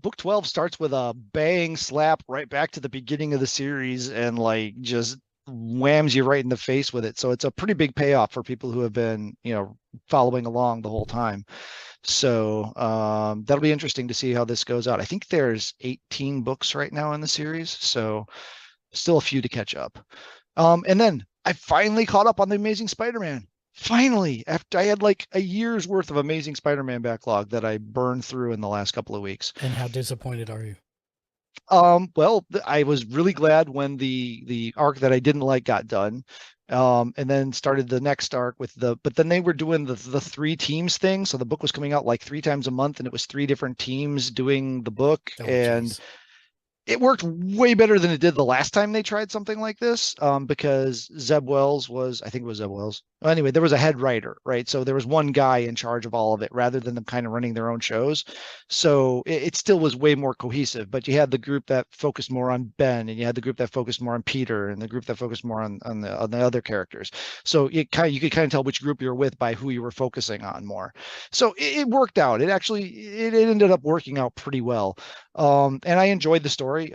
Book 12 starts with a bang slap right back to the beginning of the series and like just whams you right in the face with it. So it's a pretty big payoff for people who have been, following along the whole time. So that'll be interesting to see how this goes out. I think there's 18 books right now in the series, so still a few to catch up. And then I finally caught up on the Amazing Spider-Man. Finally, after I had like a year's worth of Amazing Spider-Man backlog that I burned through in the last couple of weeks. And how disappointed are you? Well, I was really glad when the arc that I didn't like got done. And then started the next arc but then they were doing the 3 teams thing. So the book was coming out like 3 times a month and it was 3 different teams doing the book. Geez. It worked way better than it did the last time they tried something like this, because Zeb Wells I think it was Zeb Wells. Well, anyway, there was a head writer, right? So there was one guy in charge of all of it rather than them kind of running their own shows. So it still was way more cohesive, but you had the group that focused more on Ben, and you had the group that focused more on Peter, and the group that focused more on the other characters. So you could kind of tell which group you're with by who you were focusing on more. So it worked out. It ended up working out pretty well. And I enjoyed the story,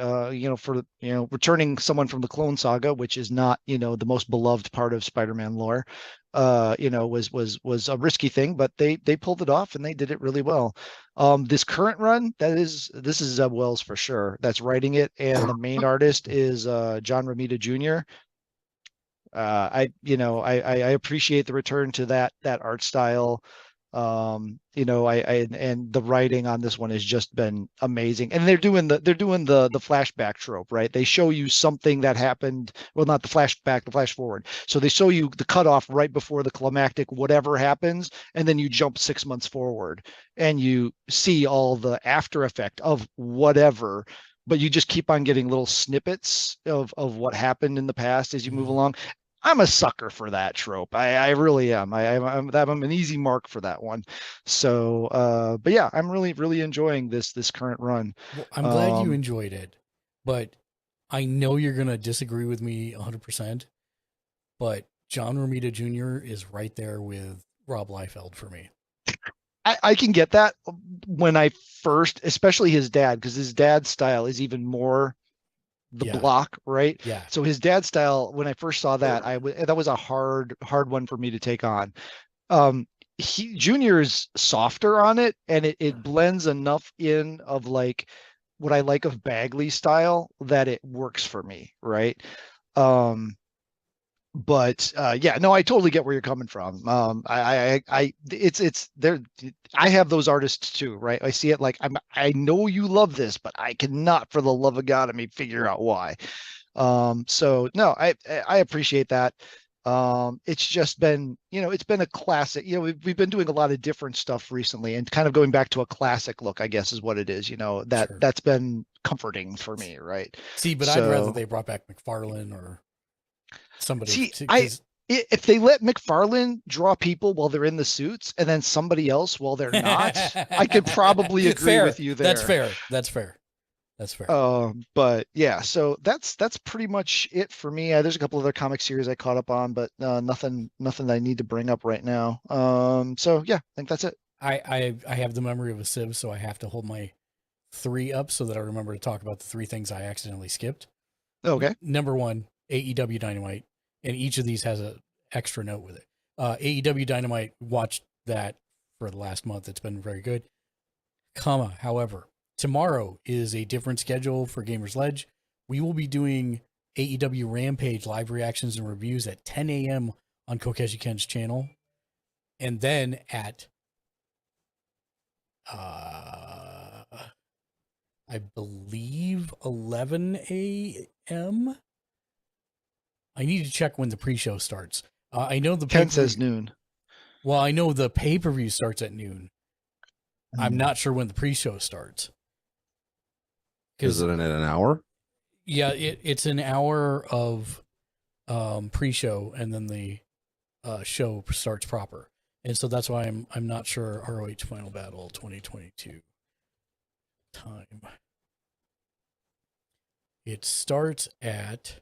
returning someone from the Clone Saga, which is not, the most beloved part of Spider-Man lore, was a risky thing, but they pulled it off and they did it really well. This current run, this is Zeb Wells for sure that's writing it, and the main artist is John Romita Jr. I appreciate the return to that art style. And the writing on this one has just been amazing, and they're doing the flashback trope, right? They show you something that happened, well, not the flashback, the flash forward. So they show you the cutoff right before the climactic whatever happens, and then you jump 6 months forward and you see all the after effect of whatever, but you just keep on getting little snippets of what happened in the past as you move along. I'm a sucker for that trope. I really am. I'm an easy mark for that one. So, but yeah, I'm really, really enjoying this current run. Well, I'm glad you enjoyed it, but I know you're going to disagree with me 100%, but John Romita Jr. is right there with Rob Liefeld for me. I can get that when I first, especially his dad, because his dad's style is even more block, right? Yeah. So his dad's style, when I first saw that, that was a hard one for me to take on. Junior is softer on it, and it blends enough in of like what I like of Bagley style that it works for me, right? But yeah, no, I totally get where you're coming from. It's there. I have those artists too, right? I see it like I know you love this, but I cannot, for the love of God, figure out why. So no, I appreciate that. It's just been, it's been a classic. We've been doing a lot of different stuff recently, and kind of going back to a classic look, I guess, is what it is. That's been comforting for me, right? See, but I'd rather they brought back McFarlane or somebody. See, if they let McFarlane draw people while they're in the suits and then somebody else while they're not, I could probably agree with you there. That's fair. But yeah, so that's pretty much it for me. There's a couple other comic series I caught up on, but nothing that I need to bring up right now. So yeah, I think that's it. I have the memory of a sieve, so I have to hold my 3 up so that I remember to talk about the 3 things I accidentally skipped. Okay. Number 1, AEW Dynamite. And each of these has an extra note with it. AEW Dynamite, watched that for the last month. It's been very good. However, tomorrow is a different schedule for Gamers Ledge. We will be doing AEW Rampage live reactions and reviews at 10 a.m. on Kokeshi Ken's channel. And then at, I believe, 11 a.m., I need to check when the pre-show starts. I know the Ken says noon. Well, I know the pay-per-view starts at noon. I'm not sure when the pre-show starts. Is it in an hour? Yeah, it's an hour of pre-show, and then the show starts proper. And so that's why I'm not sure ROH Final Battle 2022 time. It starts at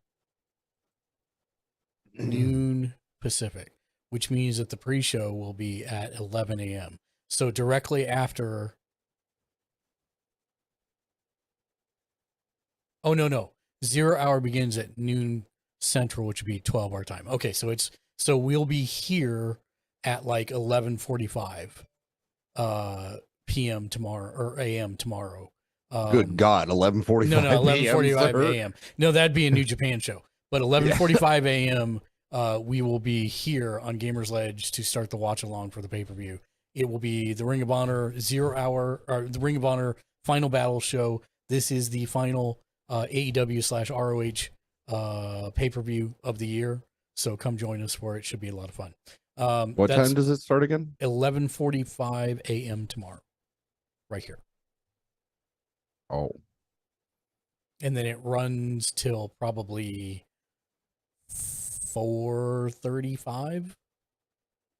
noon Pacific, which means that the pre-show will be at 11 a.m. So directly after. Oh, no. 0 hour begins at noon Central, which would be 12 our time. Okay, so we'll be here at like 11:45 p.m. tomorrow or a.m. tomorrow. Good God, 11:45. No, 11:45 sir? a.m. No, that'd be a New Japan show. But 11:45 a.m. We will be here on Gamers Ledge to start the watch along for the pay-per-view. It will be the Ring of Honor 0 hour or the Ring of Honor Final Battle show. This is the final AEW/ROH pay-per-view of the year. So come join us for it. Should be a lot of fun. What time does it start again? 11:45 a.m. tomorrow, right here. Oh, And then it runs till probably 4:35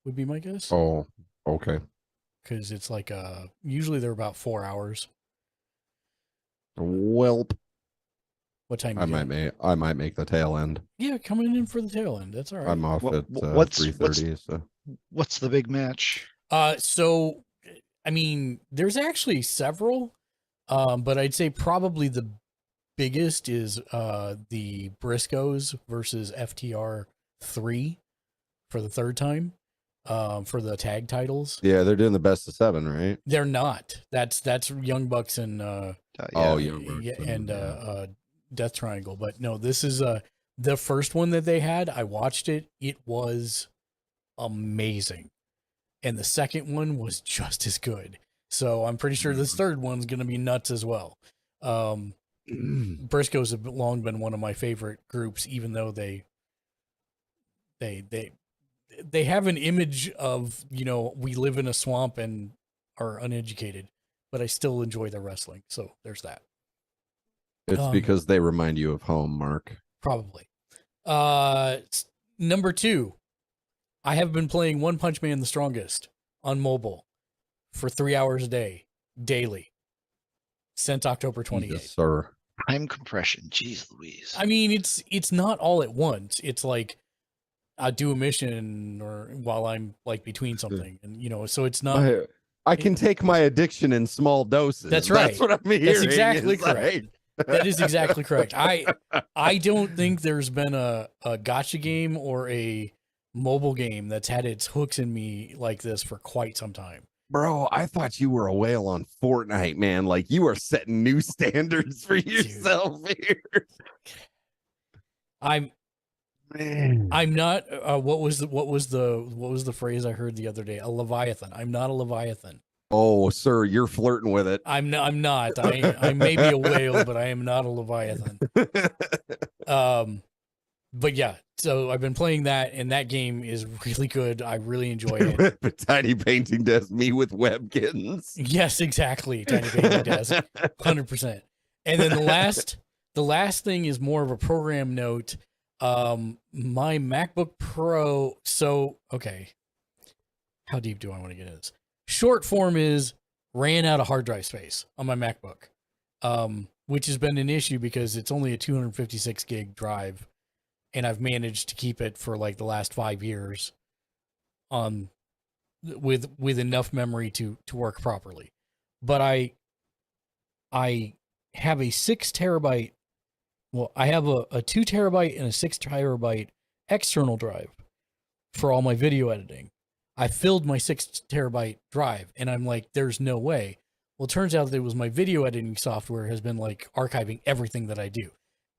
would be my guess. oh, okay. Because it's like usually they're about 4 hours. Welp. What time? I might make the tail end. Yeah, coming in for the tail end. That's all right. I'm off at what's 3:30. So What's the big match? So I mean, there's actually several, but I'd say probably the biggest is the Briscoes versus FTR 3 for the third time for the tag titles. yeah, they're doing the best of 7, right? They're not. That's Young Bucks and Young Bucks and Death Triangle. But no, this is the first one that they had. I watched it. It was amazing. And the second one was just as good. So I'm pretty sure this third one's going to be nuts as well. Briscoes have long been one of my favorite groups, even though they have an image of, we live in a swamp and are uneducated, but I still enjoy their wrestling. So there's that. It's because they remind you of home, Mark. Probably. Number 2, I have been playing One Punch Man the Strongest on mobile for 3 hours a day, daily, since October 28th. Yes, sir. Time compression. Jeez Louise. I mean, it's not all at once. It's like I do a mission or while I'm like between something, and so it's not. I can take my addiction in small doses. That's right. That's what I'm hearing. That's exactly correct. Like... That is exactly correct. I don't think there's been a gacha game or a mobile game that's had its hooks in me like this for quite some time. Bro, I thought you were a whale on Fortnite, man. Like you are setting new standards for yourself here. I'm not. What was the phrase I heard the other day? A Leviathan. I'm not a Leviathan. Oh, sir, you're flirting with it. I'm not. I may be a whale, but I am not a Leviathan. But yeah, so I've been playing that, and that game is really good. I really enjoy it. Tiny painting desk, me with web kittens. Yes, exactly. Tiny painting desk, 100%. And then the last thing is more of a program note. My MacBook Pro. So okay, how deep do I want to get into this? Short form is ran out of hard drive space on my MacBook, which has been an issue because it's only a 256 gig drive. And I've managed to keep it for like the last 5 years with enough memory to work properly. But I have a 6 terabyte. Well, I have a 2 terabyte and a 6 terabyte external drive for all my video editing. I filled my 6 terabyte drive and I'm like, there's no way. Well, it turns out that it was my video editing software has been like archiving everything that I do.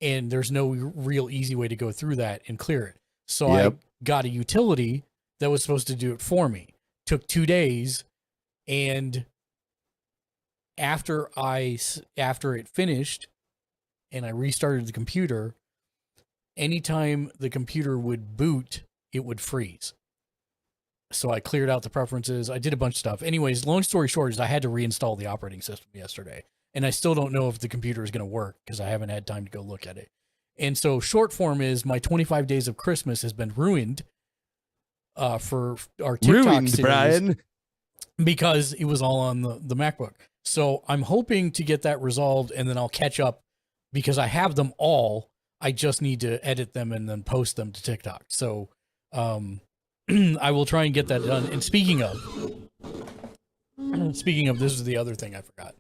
And there's no real easy way to go through that and clear it. So I got a utility that was supposed to do it for me. Took 2 days, and after it finished, and I restarted the computer, anytime the computer would boot, it would freeze. So I cleared out the preferences. I did a bunch of stuff. Anyways, long story short is I had to reinstall the operating system yesterday. And I still don't know if the computer is going to work because I haven't had time to go look at it. And so short form is my 25 days of Christmas has been ruined for our TikTok series, Brian, because it was all on the MacBook. So I'm hoping to get that resolved and then I'll catch up because I have them all I just need to edit them and then post them to TikTok. So I will try and get that done. And speaking of, this is the other thing I forgot.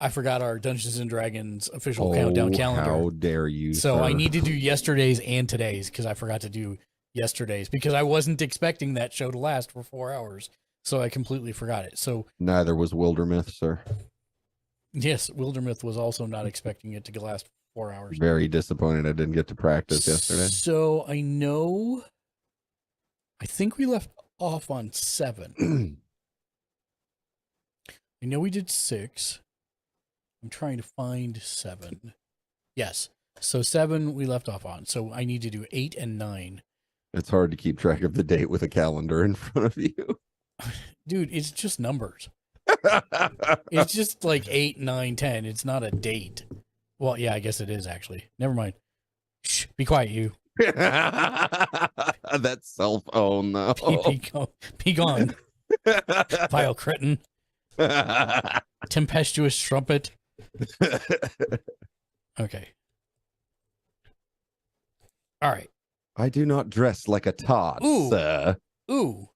I forgot our Dungeons and Dragons official countdown calendar. How dare you? So sir. I need to do yesterday's and today's because I forgot to do yesterday's because I wasn't expecting that show to last for 4 hours. So I completely forgot it. So Neither was Wildermyth, sir. yes, Wildermyth was also not expecting it to last 4 hours. Very disappointed I didn't get to practice yesterday. So I think we left off on 7. I know we did 6. I'm trying to find 7. Yes. So 7 we left off on. So I need to do 8 and 9. It's hard to keep track of the date with a calendar in front of you. Dude, it's just numbers. It's just like 8, 9, 10. It's not a date. Well, yeah, I guess it is actually. Never mind. Shh, be quiet, you. That cell phone, though. Be gone. Vile cretin. Tempestuous trumpet. Okay. All right. I do not dress like a tot, Ooh. sir. Ooh.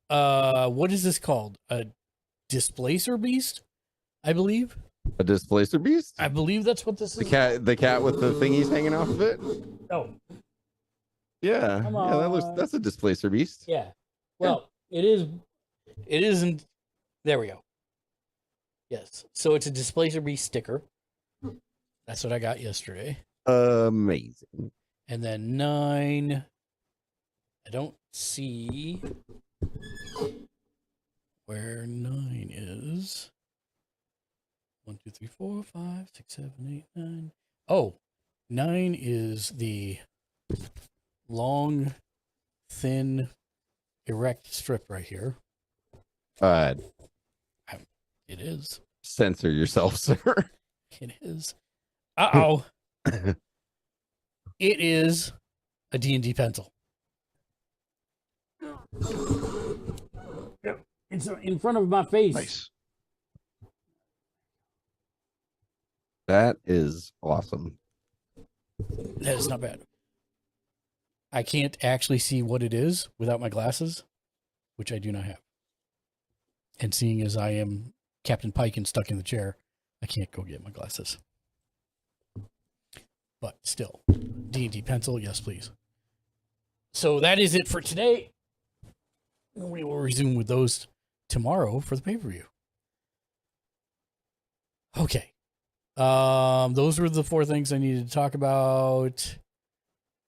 What is this called? A displacer beast? I believe. A displacer beast? I believe that's what this is. The cat with the thingies hanging off of it? Oh. Yeah. Come Yeah, that's a displacer beast. Yeah. Well, it isn't. There we go. Yes. So it's a displacer beast sticker. That's what I got yesterday. Amazing. And then 9. I don't see where 9 is. 1, 2, 3, 4, 5, 6, 7, 8, 9. Oh, 9 is the long, thin, erect strip right here. It is. Censor yourself, sir. It is. Uh-oh. It is a D&D pencil. It's in front of my face. Nice. That is awesome. That is not bad. I can't actually see what it is without my glasses, which I do not have. And seeing as I am Captain Pike and stuck in the chair, I can't go get my glasses. But still, D&D pencil, yes, please. So that is it for today. We will resume with those tomorrow for the pay-per-view. Okay. Those were the 4 things I needed to talk about.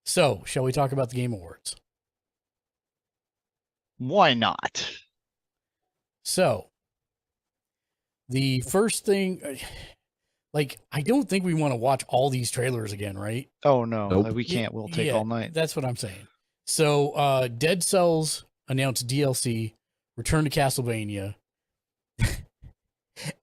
So, shall we talk about the Game Awards? Why not? So, the first thing, like, I don't think we want to watch all these trailers again, right? Oh, no. Nope. We can't. We'll take all night. That's what I'm saying. So, Dead Cells announced DLC, Return to Castlevania.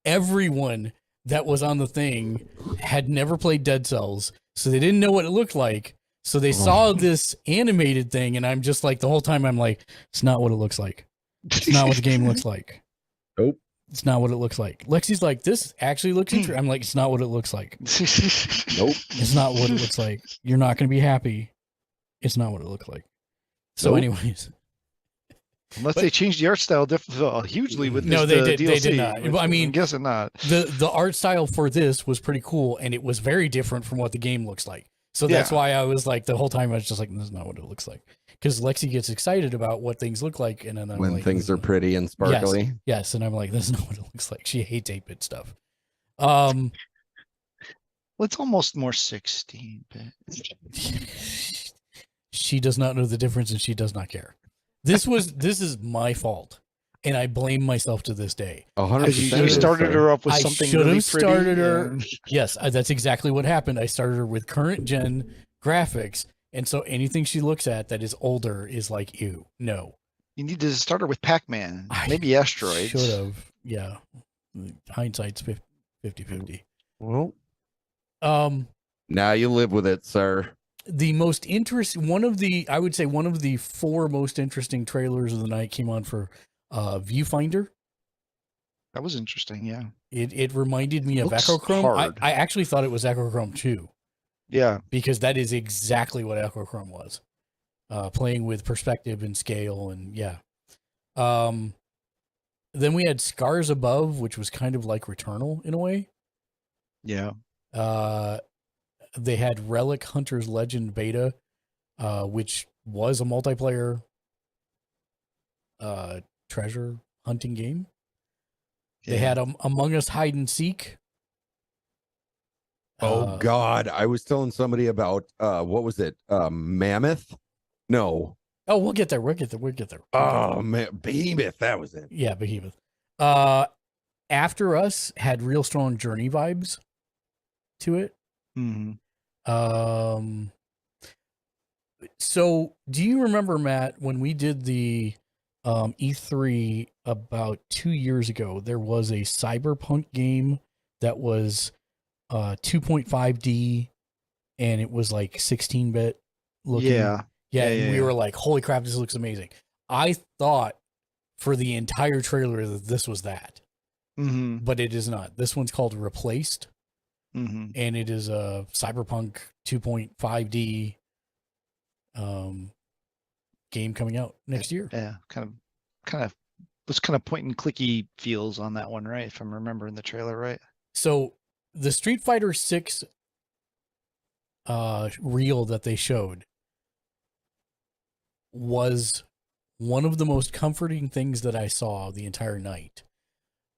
Everyone that was on the thing had never played Dead Cells, so they didn't know what it looked like. So they saw this animated thing, and I'm just like, the whole time I'm like, it's not what it looks like. It's not what the game looks like. Nope. It's not what it looks like. Lexi's like, this actually looks interesting. I'm like, it's not what it looks like. Nope. It's not what it looks like. You're not going to be happy. It's not what it looks like. So, Nope. anyways. Unless they changed the art style hugely with this No, they did. DLC, They did not. which I mean, I'm guessing not. The art style for this was pretty cool, and it was very different from what the game looks like. So that's why I was like, the whole time I was just like, this is not what it looks like. Because Lexi gets excited about what things look like, and then I'm When like, things are pretty and sparkly. Yes, and I'm like, this is not what it looks like. She hates 8-bit stuff. Well, it's almost more 16-bit. She does not know the difference, and she does not care. This is my fault, and I blame myself to this day. 100%. You started her up with I something should really have pretty. started her. Yes, that's exactly what happened. I started her with current gen graphics, and so anything she looks at that is older is like, ew, no. You need to start her with Pac-Man, I maybe Asteroids. Should have, yeah. Hindsight's 50-50. Well, now you live with it, sir. The most interesting, I would say one of the 4 most interesting trailers of the night came on for Viewfinder. That was interesting, yeah. It reminded me of Looks Echochrome. hard. I actually thought it was Echochrome 2. Yeah. because that is exactly what Echochrome was. Playing with perspective and scale, and yeah. Then we had Scars Above, which was kind of like Returnal in a way. Yeah. They had Relic Hunter's Legend beta, which was a multiplayer treasure hunting game. They had Among Us Hide and Seek. Oh God, I was telling somebody about what was it? Mammoth? No. Oh, we'll get there. We'll get there. Oh man, Behemoth, that was it. Yeah, Behemoth. After Us had real strong Journey vibes to it. Mm-hmm. So do you remember, Matt, when we did the E3 about 2 years ago, there was a cyberpunk game that was 2.5D and it was like 16-bit looking. Yeah. And we were like, holy crap, this looks amazing. I thought for the entire trailer that this was that. Mm-hmm. But it is not. This one's called Replaced. Mm-hmm. And it is a cyberpunk 2.5D game coming out next year. Yeah, kind of was kind of point and clicky feels on that one, right? If I'm remembering the trailer right. So the Street Fighter 6 reel that they showed was one of the most comforting things that I saw the entire night,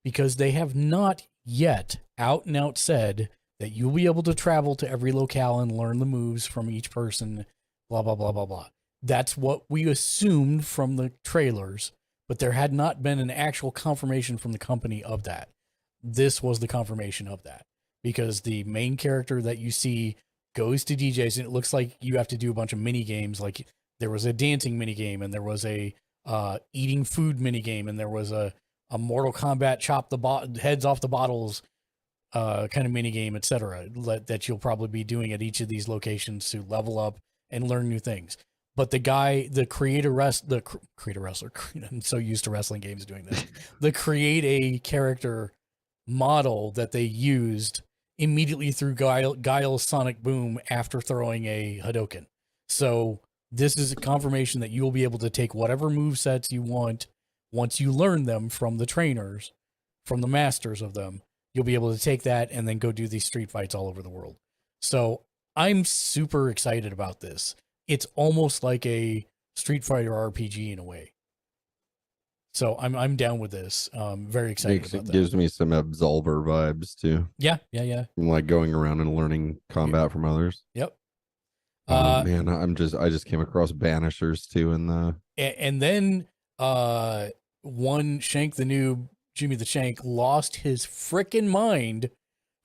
because they have not yet out and out said that you'll be able to travel to every locale and learn the moves from each person, blah, blah, blah, blah, blah. That's what we assumed from the trailers, but there had not been an actual confirmation from the company of that. This was the confirmation of that, because the main character that you see goes to DJs, and it looks like you have to do a bunch of mini games. Like there was a dancing mini game, and there was a eating food mini game, and there was a Mortal Kombat chop the heads off the bottles kind of mini game, etc. That you'll probably be doing at each of these locations to level up and learn new things. But the creator wrestler, I'm so used to wrestling games doing this. The create a character model that they used immediately through Guile's Sonic Boom after throwing a Hadouken. So this is a confirmation that you will be able to take whatever movesets you want once you learn them from the trainers, from the masters of them. You'll be able to take that and then go do these street fights all over the world. So I'm super excited about this. It's almost like a Street Fighter RPG in a way. So I'm down with this. Very excited about that. Gives me some Absolver vibes too. Yeah. Like going around and learning combat from others. Yep. Man, I just came across Banishers too in the. And then one Shank the Noob, Jimmy the Shank, lost his frickin' mind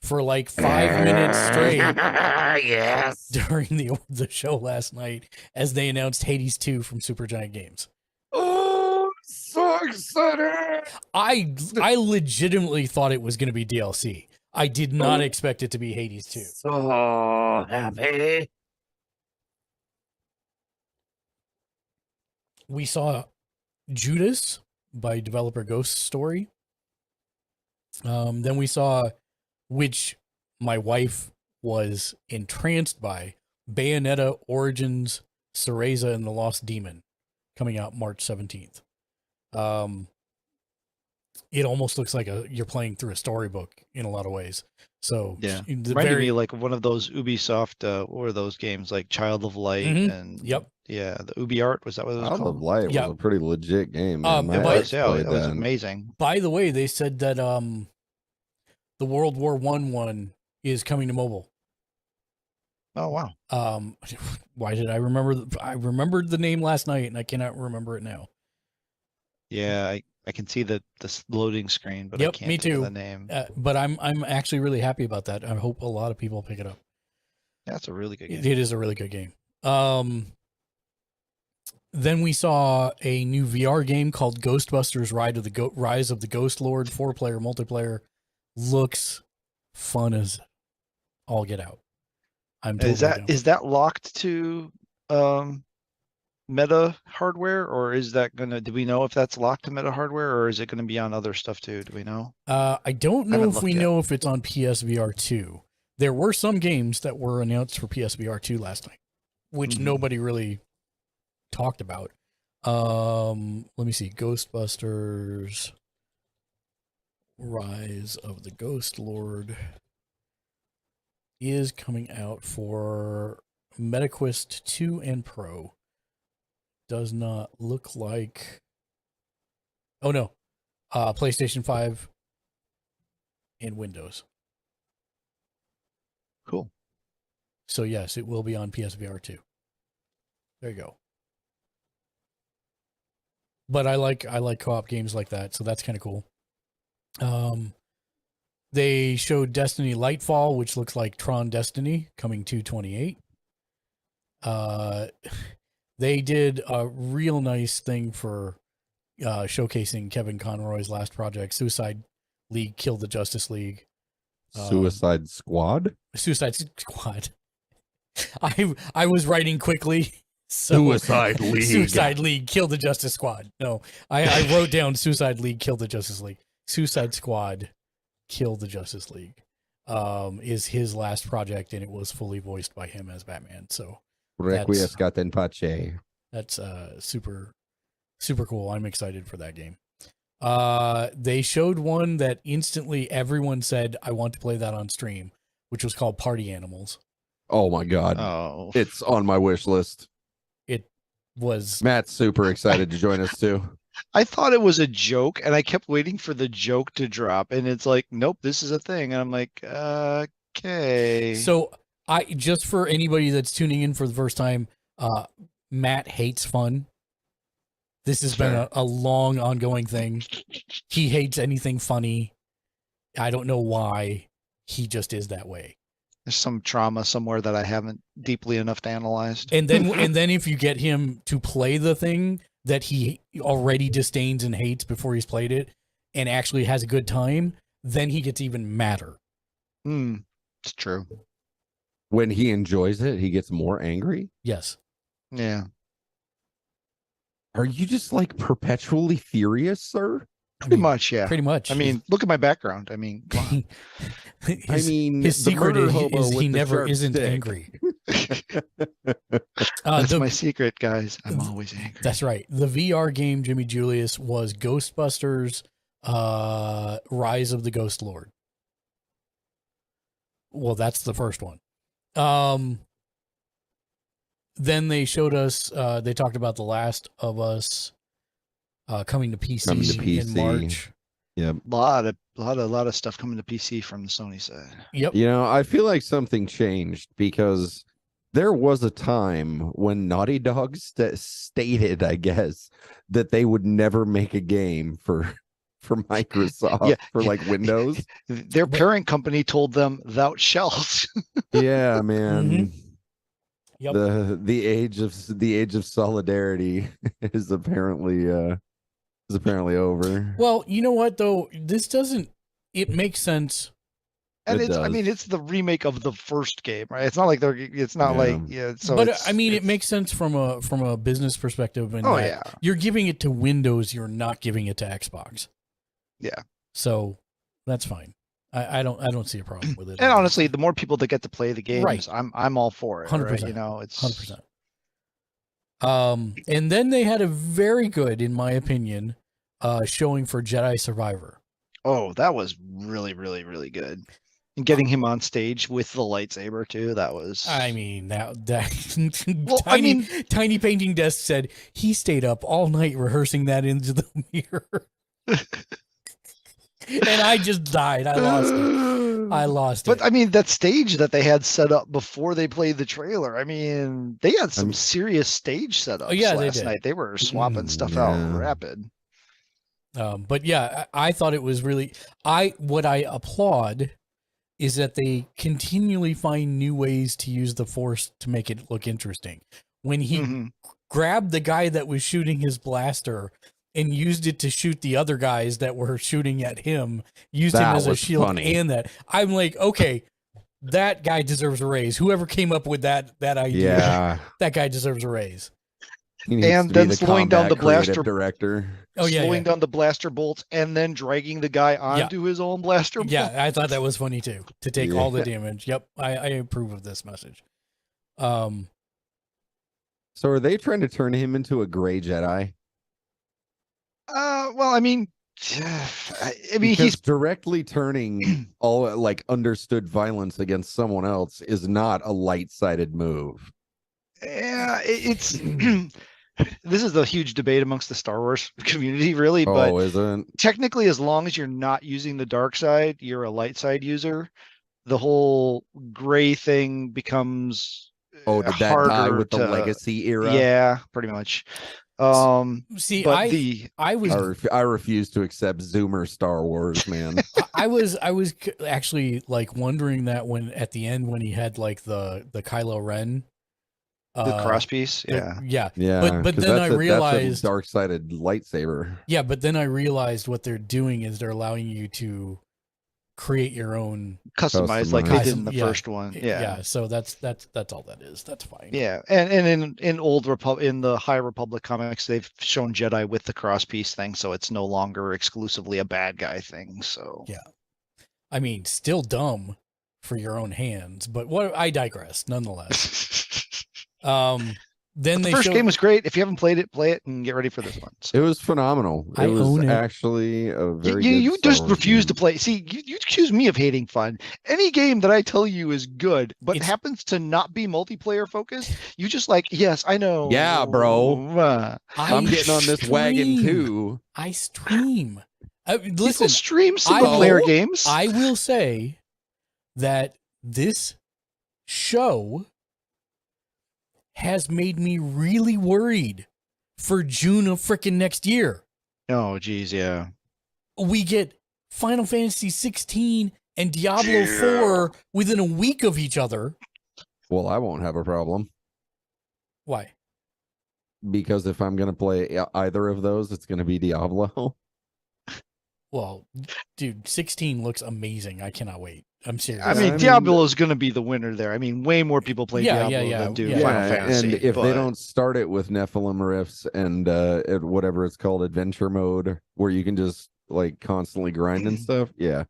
for like 5 minutes straight. Yes. During the show last night, as they announced Hades 2 from Supergiant Games. Oh, so excited! I legitimately thought it was going to be DLC. I did not expect it to be Hades 2. So happy. We saw Judas by developer Ghost Story. Then we saw, which my wife was entranced by, Bayonetta Origins, Cereza and the Lost Demon, coming out March 17th. It almost looks like you're playing through a storybook in a lot of ways. So yeah, reminded me like one of those Ubisoft or those games like Child of Light and yeah, the Ubi Art, was that what it was called? Child of Light was a pretty legit game. It was amazing. By the way, they said that the World War one is coming to mobile. Oh wow. Why did I remember? I remembered the name last night and I cannot remember it now. Yeah, I can see the loading screen, but I can't me think too. of the name. But I'm actually really happy about that. I hope a lot of people pick it up. That's a really good game. It is a really good game. Then we saw a new VR game called Ghostbusters: Rise of the Ghost Lord, 4-player multiplayer. Looks fun as all get out. I'm totally is that locked to Meta hardware, or is that do we know if that's locked to Meta hardware, or is it gonna be on other stuff too? Do we know? I don't know if we know if it's on PSVR 2. there were some games that were announced for PSVR 2 last night, which nobody really talked about. Let me see. Ghostbusters Rise of the Ghost Lord is coming out for MetaQuest 2 and Pro. Does not look like... Oh, no. PlayStation 5 and Windows. Cool. So, yes, it will be on PSVR 2. There you go. But I like co-op games like that, so that's kind of cool. They showed Destiny Lightfall, which looks like Tron Destiny, coming to 28. They did a real nice thing for showcasing Kevin Conroy's last project, Suicide League Kill the Justice League. Suicide Squad? Suicide Squad. I was writing quickly. So, Suicide League. Suicide League Kill the Justice Squad. No, I wrote down Suicide League Kill the Justice League. Suicide Squad Kill the Justice League is his last project, and it was fully voiced by him as Batman. So Requiescat in pace. that's super cool. I'm excited for that game. They showed one that instantly everyone said, I want to play that on stream, which was called Party Animals. Oh my god. Oh, It's on my wish list. It was... Matt's super excited to join us too. I thought it was a joke, and I kept waiting for the joke to drop, and it's like, nope, this is a thing. And I'm like, okay. So just for anybody that's tuning in for the first time, Matt hates fun. This has been a long ongoing thing. He hates anything funny. I don't know why. He just is that way. There's some trauma somewhere that I haven't deeply enough to analyze. And then if you get him to play the thing that he already disdains and hates before he's played it and actually has a good time, then he gets even madder. It's true. When he enjoys it, he gets more angry. Yes. Yeah. Are you just like perpetually furious, sir? Pretty much, yeah. Pretty much. I mean, look at my background. I mean, come on. His the secret murder is hobo with he the never sharp isn't stick. angry. That's my secret, guys. I'm always angry. That's right. The VR game, Jimmy Julius, was Ghostbusters Rise of the Ghost Lord. Well, that's the first one. Then they showed us, they talked about The Last of Us coming to PC in March. Yep. A lot of stuff coming to PC from the Sony side. Yep. You know, I feel like something changed because there was a time when Naughty Dog stated, I guess, that they would never make a game for Microsoft for like Windows. Their parent company told them thou shalt. Yeah, man. Mm-hmm. Yep. The age of solidarity is apparently over. Well, you know what though? It makes sense. And It I does. mean, it's the remake of the first game, right? It's not like so. But I mean, it makes sense from a business perspective. And you're giving it to Windows, you're not giving it to Xbox. Yeah. So that's fine. I don't see a problem with it. And honestly, the more people that get to play the games, Right. I'm all for it. 100%. Right? You know, it's 100%. And then they had a very good, in my opinion, showing for Jedi Survivor. Oh, that was really, really, really good. And getting him on stage with the lightsaber too, that was. I mean, that Well, Tiny Painting Desk said he stayed up all night rehearsing that into the mirror. And I just died. I lost it. But I mean, that stage that they had set up before they played the trailer, I mean, they had some serious stage setups last night. They were swapping stuff out rapid. But yeah, I thought it was really, what I applaud is that they continually find new ways to use the Force to make it look interesting. When he grabbed the guy that was shooting his blaster and used it to shoot the other guys that were shooting at him, used him as a shield, funny. and that, I'm like, okay, that guy deserves a raise. Whoever came up with that idea, that guy deserves a raise. He needs and to be then the slowing down the combat creative blaster, director. Oh yeah, slowing yeah. down the blaster bolts, and then dragging the guy onto his own blaster bolt. Yeah, I thought that was funny too. To take all the Yeah. damage. Yep, I approve of this message. So are they trying to turn him into a gray Jedi? Well, I mean, Because he's directly turning all like understood violence against someone else is not a light-sided move. yeah, it's this is the huge debate amongst the Star Wars community, really. But Oh, isn't? technically, as long as you're not using the dark side, you're a light side user. The whole gray thing becomes Oh, did that die harder with the to, legacy era? yeah, pretty much. see, but I was I refuse to accept Zoomer Star Wars, man. I was actually like wondering that when at the end when he had like the Kylo Ren, the cross piece, yeah. Yeah, But 'cause then I that's a realized dark-sided lightsaber. Yeah, but then I realized what they're doing is they're allowing you to create your own Customized like they did in the Yeah. first one. Yeah. So that's all that is. That's fine. Yeah, and in in the High Republic comics, they've shown Jedi with the cross piece thing, so it's no longer exclusively a bad guy thing. So Yeah. I mean, still dumb for your own hands, but I digress nonetheless. Then the they first showed, game was great. If you haven't played it, play it and get ready for this one. So. It was phenomenal. I It was own it. actually a very You good Star just Wars refuse to game. play. See, you accuse me of hating fun. Any game that I tell you is good, but It's- happens to not be multiplayer focused, you just like, yes, I know. Yeah, bro. I'm getting on this wagon stream. too. I stream. People Listen, stream single player will- games. I will say that this show has made me really worried for June of frickin' next year. Oh, geez, yeah. We get Final Fantasy 16 and Diablo 4 within a week of each other. Well, I won't have a problem Why? because if I'm going to play either of those, it's going to be Diablo. Well, dude, 16 looks amazing. I cannot wait. I'm serious. I mean, Diablo is going to be the winner there. I mean, way more people play Diablo than do Final Fantasy. And if they don't start it with Nephilim Rifts and whatever it's called, adventure mode, where you can just like constantly grind and stuff, yeah,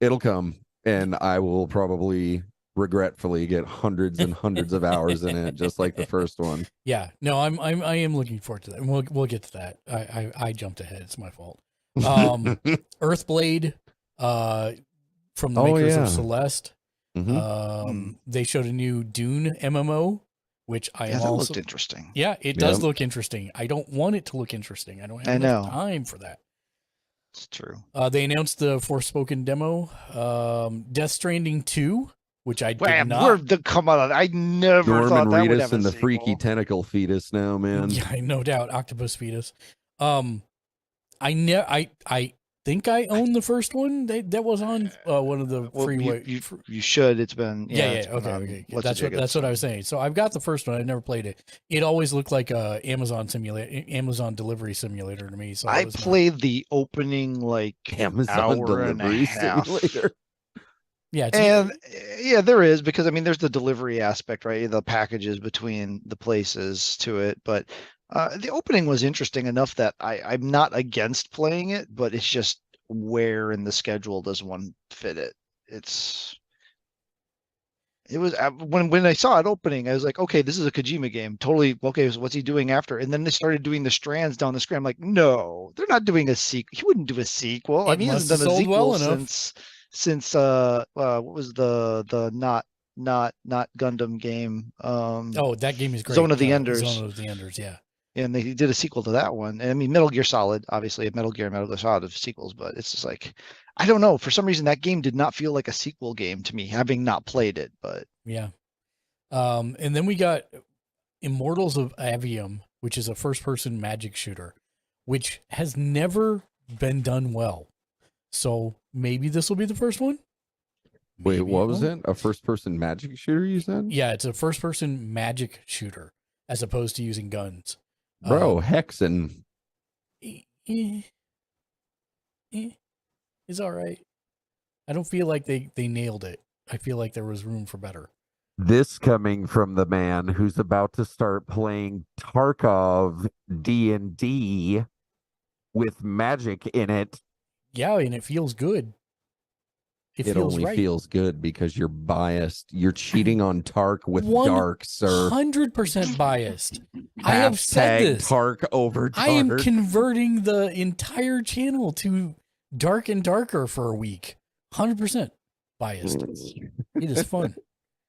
it'll come, and I will probably regretfully get hundreds and hundreds of hours in it, just like the first one. Yeah, no, I am looking forward to that. And we'll get to that. I jumped ahead. It's my fault. Earthblade, from the makers of Celeste. They showed a new Dune MMO, which I am that also looked interesting. Yeah, it does look interesting. I don't want it to look interesting. I don't have enough time for that. It's true. They announced the Forspoken demo, Death Stranding 2, which I did not. Come on, I never Norman thought that would Reedus have a and the sequel. freaky tentacle fetus now, man. Yeah, no doubt, octopus fetus. I think I own the first one. That was on one of the freeway. You should. It's been Okay. That's what I was saying. So I've got the first one. I've never played it. It always looked like a Amazon delivery simulator to me. So I played the opening like Amazon delivery simulator. Yeah, there is, because I mean, there's the delivery aspect, right? The packages between the places to it, but the opening was interesting enough that I'm not against playing it, but it's just where in the schedule does one fit it? It was when I saw it opening, I was like, okay, this is a Kojima game. Totally okay. So what's he doing after? And then they started doing the strands down the screen. I'm like, no, they're not doing a sequel. He wouldn't do a sequel. I mean, he hasn't done a sequel since what was the not Gundam game? That game is great. Zone of the Enders. Zone of the Enders, yeah. And they did a sequel to that one. And I mean, Metal Gear Solid, obviously, Metal Gear Solid have sequels, but it's just like, I don't know. For some reason, that game did not feel like a sequel game to me, having not played it. But yeah. And then we got Immortals of Avium, which is a first-person magic shooter, which has never been done well. So maybe this will be the first one. Wait, what was it? A first-person magic shooter, you said? Yeah, it's a first-person magic shooter as opposed to using guns. Bro, Hexen. It's all right. I don't feel like they nailed it. I feel like there was room for better. This coming from the man who's about to start playing Tarkov D&D with magic in it. Yeah, and it feels good. It feels only right. feels good because you're biased. You're cheating on Tark with 100% Dark, sir. 100% biased. I have said Hashtag this. Tark over Dark. I am converting the entire channel to Dark and Darker for a week. 100% biased. It is fun.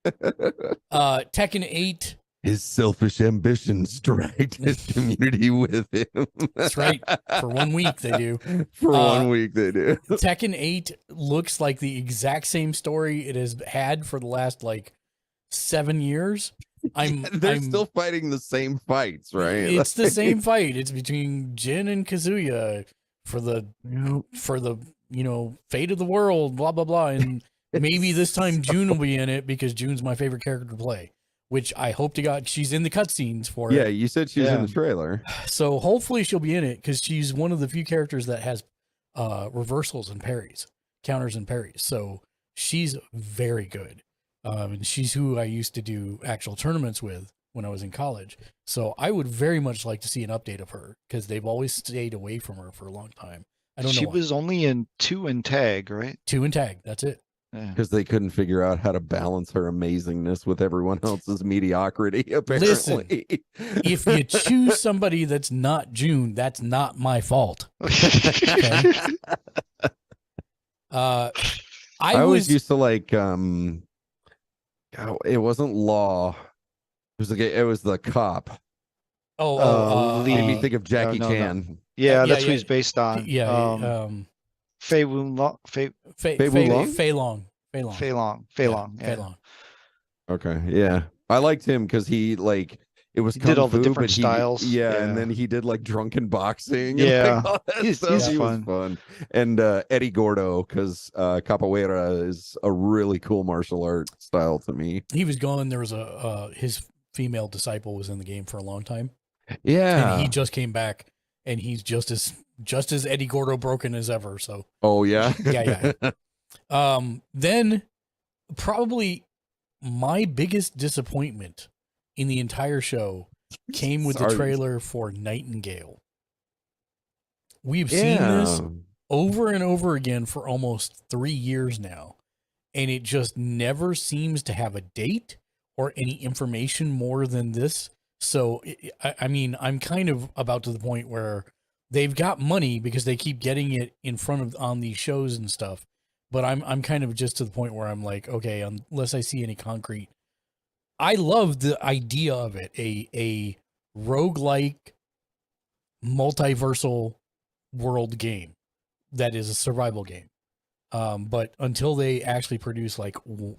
Tekken 8. His selfish ambitions dragged his community with him. That's right. For 1 week they do. For 1 week they do. Tekken 8 looks like the exact same story it has had for the last like 7 years. They're still fighting the same fights, right? It's the same fight. It's between Jin and Kazuya for the fate of the world, blah blah blah. And maybe this time June will be in it because June's my favorite character to play. Which I hope to God she's in the cutscenes for it. Yeah, you said she was in the trailer. So hopefully she'll be in it because she's one of the few characters that has reversals and parries, counters and parries. So she's very good. And she's who I used to do actual tournaments with when I was in college. So I would very much like to see an update of her because they've always stayed away from her for a long time. I don't know. She was only in 2 and tag, right? 2 and tag. That's it. Because they couldn't figure out how to balance her amazingness with everyone else's mediocrity, apparently. Listen, if you choose somebody that's not June, that's not my fault. Okay? I always used to like it wasn't Law. It was the cop. Made me think of Jackie Chan. Yeah, that's who he's based on. Yeah. Fei Long. Okay, yeah, I liked him because he it was he did all the fu, different styles. And then he did like drunken boxing. Yeah, and all that he's stuff. He fun. was fun. And Eddie Gordo, because capoeira is a really cool martial art style to me. He was gone. There was his female disciple was in the game for a long time. Yeah, and he just came back, and he's just as Eddie Gordo broken as ever. So yeah. Then probably my biggest disappointment in the entire show came with the trailer for Nightingale. We've seen this over and over again for almost 3 years now, and it just never seems to have a date or any information more than this. So, I mean, I'm kind of about to the point where they've got money because they keep getting it in front of on these shows and stuff. But I'm kind of just to the point where I'm like, okay, unless I see any concrete. I love the idea of it, a roguelike multiversal world game that is a survival game. But until they actually produce like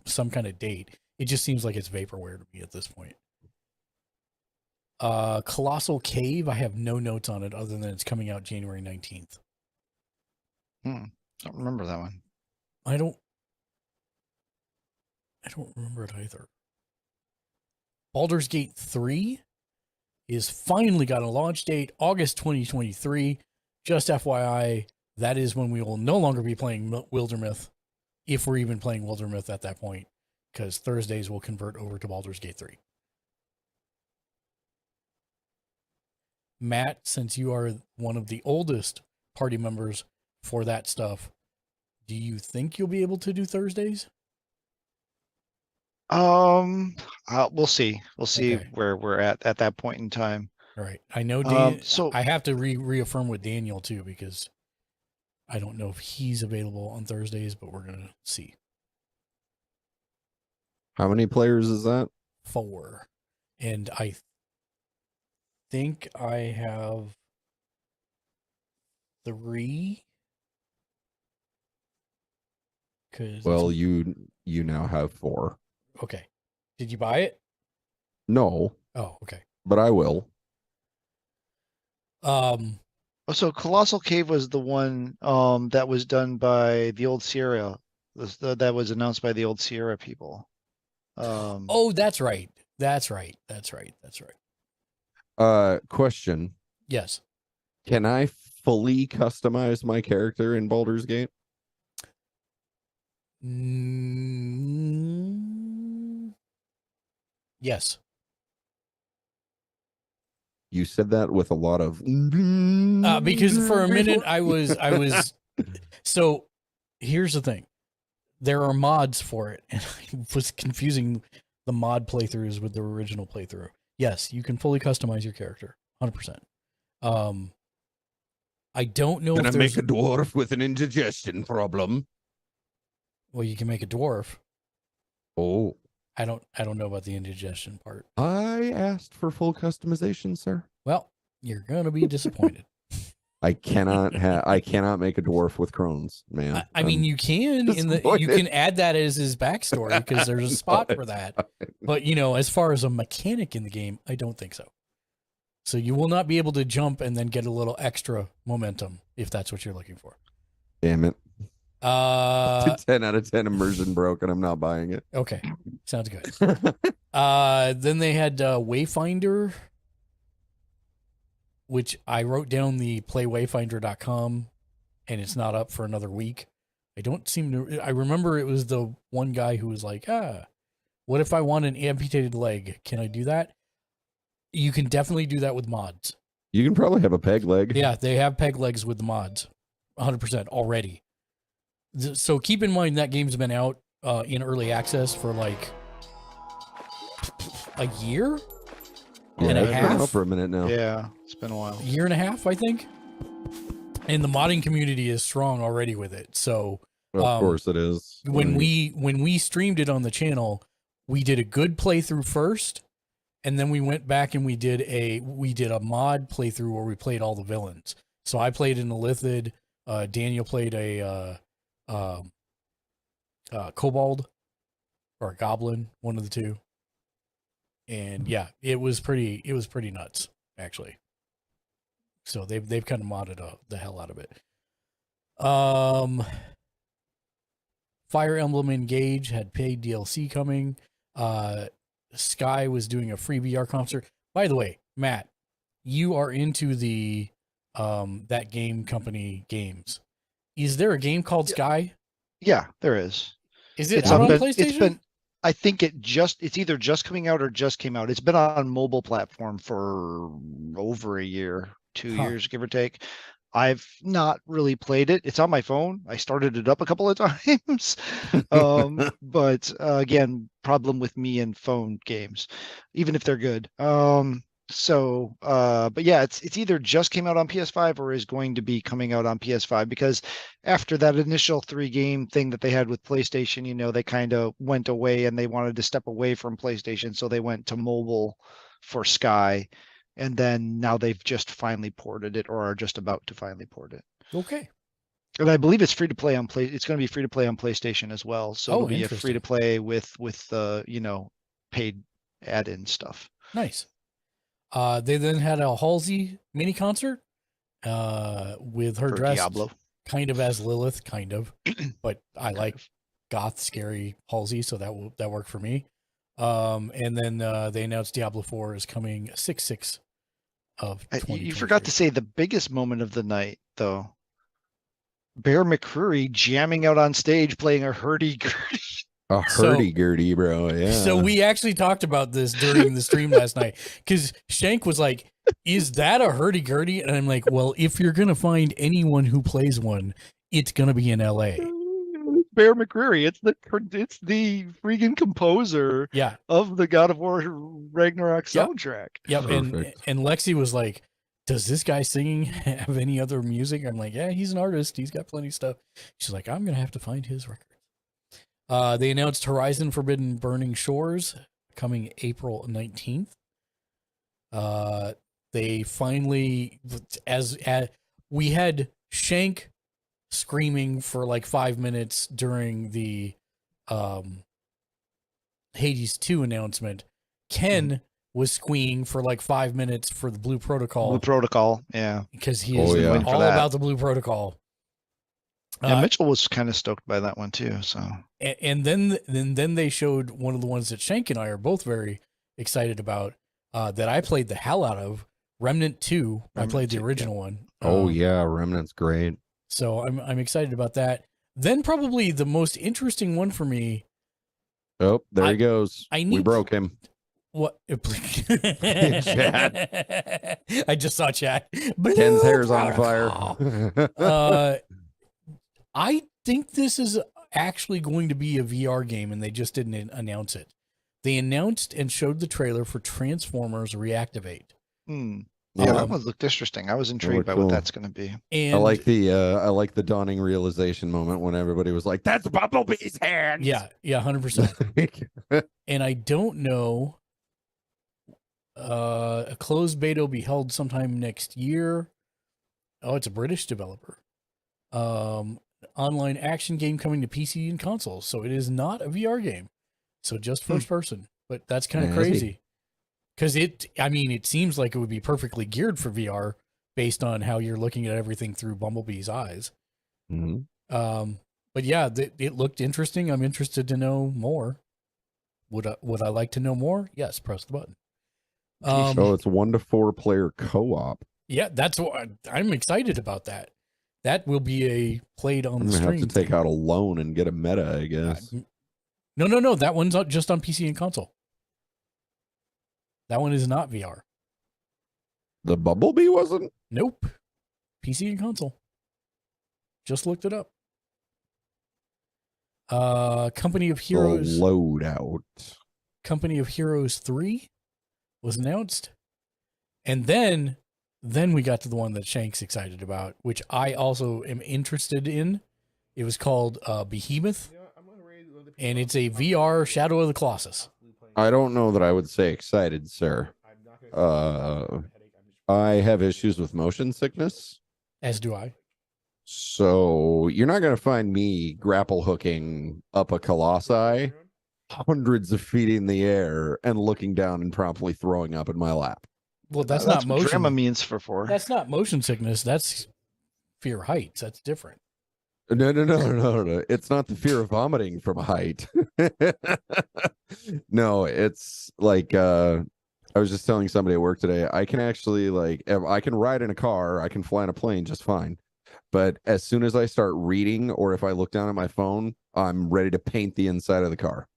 some kind of date, it just seems like it's vaporware to me at this point. Colossal Cave, I have no notes on it other than it's coming out January 19th. Don't remember that one. I don't remember it either. Baldur's Gate 3 is finally got a launch date, August 2023. Just FYI, that is when we will no longer be playing Wildermyth, if we're even playing Wildermyth at that point, because Thursdays will convert over to Baldur's Gate 3. Matt, since you are one of the oldest party members for that stuff, do you think you'll be able to do Thursdays? We'll see. We'll see where we're at that point in time. All right. I know so I have to reaffirm with Daniel too, because I don't know if he's available on Thursdays, but we're going to see. How many players is that? 4. And I think I have 3. Well, you now have 4. Okay. Did you buy it? No. Oh, okay. But I will. So Colossal Cave was the one that was done by the old Sierra. That was announced by the old Sierra people. Oh, that's right. That's right. Question. Yes. Can I fully customize my character in Baldur's Gate? Yes. You said that with a lot of Because for a minute I was so here's the thing. There are mods for it, and I was confusing the mod playthroughs with the original playthrough. Yes, you can fully customize your character, 100%. I don't know Can I if there's... make a dwarf with an indigestion problem? Well, you can make a dwarf. Oh. I don't know about the indigestion part. I asked for full customization, sir. Well, you're gonna be disappointed. I cannot make a dwarf with Crohn's, man. I mean, you can you can add that as his backstory because there's a spot for that. But as far as a mechanic in the game, I don't think so. So you will not be able to jump and then get a little extra momentum if that's what you're looking for. Damn it. 10 out of 10 immersion broken. I'm not buying it. Okay. Sounds good. Then they had Wayfinder, which I wrote down the playwayfinder.com, and it's not up for another week. I remember it was the one guy who was like, what if I want an amputated leg? Can I do that? You can definitely do that with mods. You can probably have a peg leg. Yeah, they have peg legs with the mods, 100% already. So keep in mind that game's been out in early access for like a year and a It's been half. out for a minute now. Yeah, it's been a while. Year and a half, I think. And the modding community is strong already with it. So Of course it is. when we streamed it on the channel, we did a good playthrough first. And then we went back and we did a mod playthrough where we played all the villains. So I played an Illithid, Daniel played a kobold or a goblin, one of the two. And yeah, it was pretty nuts, actually. So they've kind of modded the hell out of it. Fire Emblem Engage had paid DLC coming. Sky was doing a free VR concert. By the way, Matt, you are into the that game company games. Is there a game called Sky? Yeah, there is. Is it out on PlayStation? I think it's either just coming out or just came out. It's been on mobile platform for over a year, 2 years, give or take. I've not really played it. It's on my phone. I started it up a couple of times. But again, problem with me and phone games, even if they're good. But yeah, it's either just came out on PS5 or is going to be coming out on PS5, because after that initial 3-game thing that they had with PlayStation, they kind of went away and they wanted to step away from PlayStation. So they went to mobile for Sky. And then now they've just finally ported it, or are just about to finally port it. Okay. And I believe it's free to play on It's going to be free to play on PlayStation as well. So it'll be a free to play with paid add-in stuff. Nice. They then had a Halsey mini concert with her dressed Diablo. kind of as Lilith, but I like goth, scary Halsey, so that worked for me. And then they announced Diablo 4 is coming 6/6 of 2023. You forgot to say the biggest moment of the night, though. Bear McCreary jamming out on stage playing a hurdy-gurdy. A hurdy-gurdy, bro. Yeah. So we actually talked about this during the stream last night, because Shank was like, is that a hurdy-gurdy? And I'm like, well, if you're going to find anyone who plays one, it's going to be in LA. Bear McCreary. It's the freaking composer of the God of War Ragnarok soundtrack. Yep. And Lexi was like, does this guy singing have any other music? I'm like, yeah, he's an artist. He's got plenty of stuff. She's like, I'm going to have to find his records. They announced Horizon Forbidden Burning Shores coming April 19th. They finally, as we had Shank screaming for like 5 minutes during the Hades 2 announcement. Ken was squeeing for like 5 minutes for the Blue Protocol. Blue Protocol, yeah. Because he is all about the Blue Protocol. Yeah, Mitchell was kind of stoked by that one too. So and then they showed one of the ones that Shank and I are both very excited about, that I played the hell out of, Remnant 2. I played the original one. Oh yeah, Remnant's great. So I'm excited about that. Then probably the most interesting one for me. Oh, there he goes. We broke him. What? Chat. I just saw chat. Ken's hair's on fire. I think this is actually going to be a VR game, and they just didn't announce it. They announced and showed the trailer for Transformers Reactivate. Yeah, that one looked interesting. I was intrigued by cool. what that's going to be. And I like the dawning realization moment when everybody was like, "That's Bumblebee's hand." Yeah, 100%. And I don't know. A closed beta will be held sometime next year. Oh, it's a British developer. Online action game coming to PC and consoles. So it is not a VR game. So just first person. But that's kind of crazy. Because it seems like it would be perfectly geared for VR based on how you're looking at everything through Bumblebee's eyes. Mm-hmm. But yeah, it looked interesting. I'm interested to know more. Would I like to know more? Yes, press the button. So it's 1 to 4 player co-op. Yeah, that's what I'm excited about. That will be a played on the stream. Have to take out a loan and get a meta, I guess. No. That one's just on PC and console. That one is not VR. The Bumblebee wasn't? Nope. PC and console. Just looked it up. Company of Heroes. The loadout. Company of Heroes 3 was announced. And then we got to the one that Shank's excited about, which I also am interested in. It was called Behemoth. And it's a VR Shadow of the Colossus. I don't know that I would say excited, sir. I have issues with motion sickness. As do I. So you're not going to find me grapple hooking up a colossi hundreds of feet in the air and looking down and promptly throwing up in my lap. Well, that's not what motion. Dramamine's for. That's not motion sickness. That's fear of heights. That's different. No. It's not the fear of vomiting from a height. No, it's like I was just telling somebody at work today, I can actually I can ride in a car, I can fly in a plane just fine. But as soon as I start reading or if I look down at my phone, I'm ready to paint the inside of the car.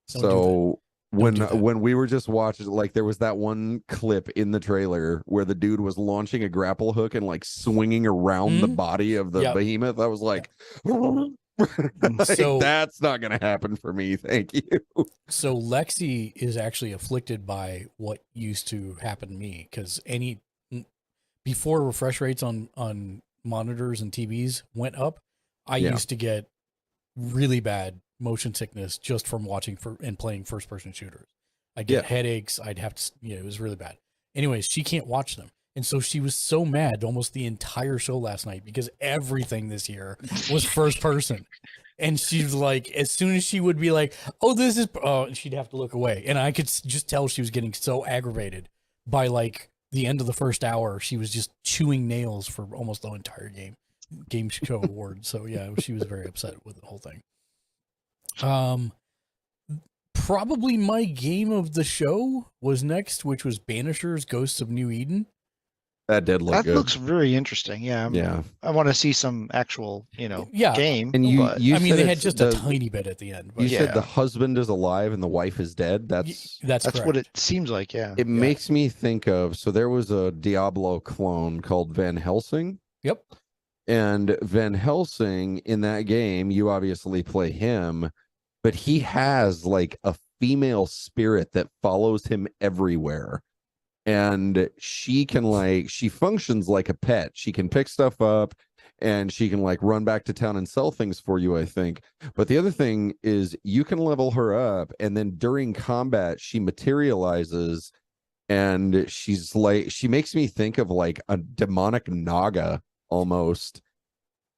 So when we were just watching, there was that one clip in the trailer where the dude was launching a grapple hook and swinging around the body of the behemoth. I was like, so that's not going to happen for me. Thank you. So Lexi is actually afflicted by what used to happen to me because before refresh rates on monitors and TVs went up, I used to get really bad motion sickness just from watching and playing first person shooters. I'd get headaches. I'd have to, it was really bad. Anyways, she can't watch them. And so she was so mad almost the entire show last night because everything this year was first person. And she was like, as soon as she would be like, oh, this is, she'd have to look away. And I could just tell she was getting so aggravated by the end of the first hour. She was just chewing nails for almost the entire game show award. So yeah, she was very upset with the whole thing. Probably my game of the show was next, which was Banishers: Ghosts of New Eden. That did look good. That looks very interesting. Yeah. I want to see some actual, game. And they had just a tiny bit at the end. But you said the husband is alive and the wife is dead. That's what it seems like. Yeah. It makes me think of, so there was a Diablo clone called Van Helsing. Yep. And Van Helsing in that game, you obviously play him, but he has a female spirit that follows him everywhere. And she can she functions like a pet. She can pick stuff up and she can run back to town and sell things for you, I think. But the other thing is you can level her up and then during combat, she materializes and she's she makes me think of a demonic Naga almost.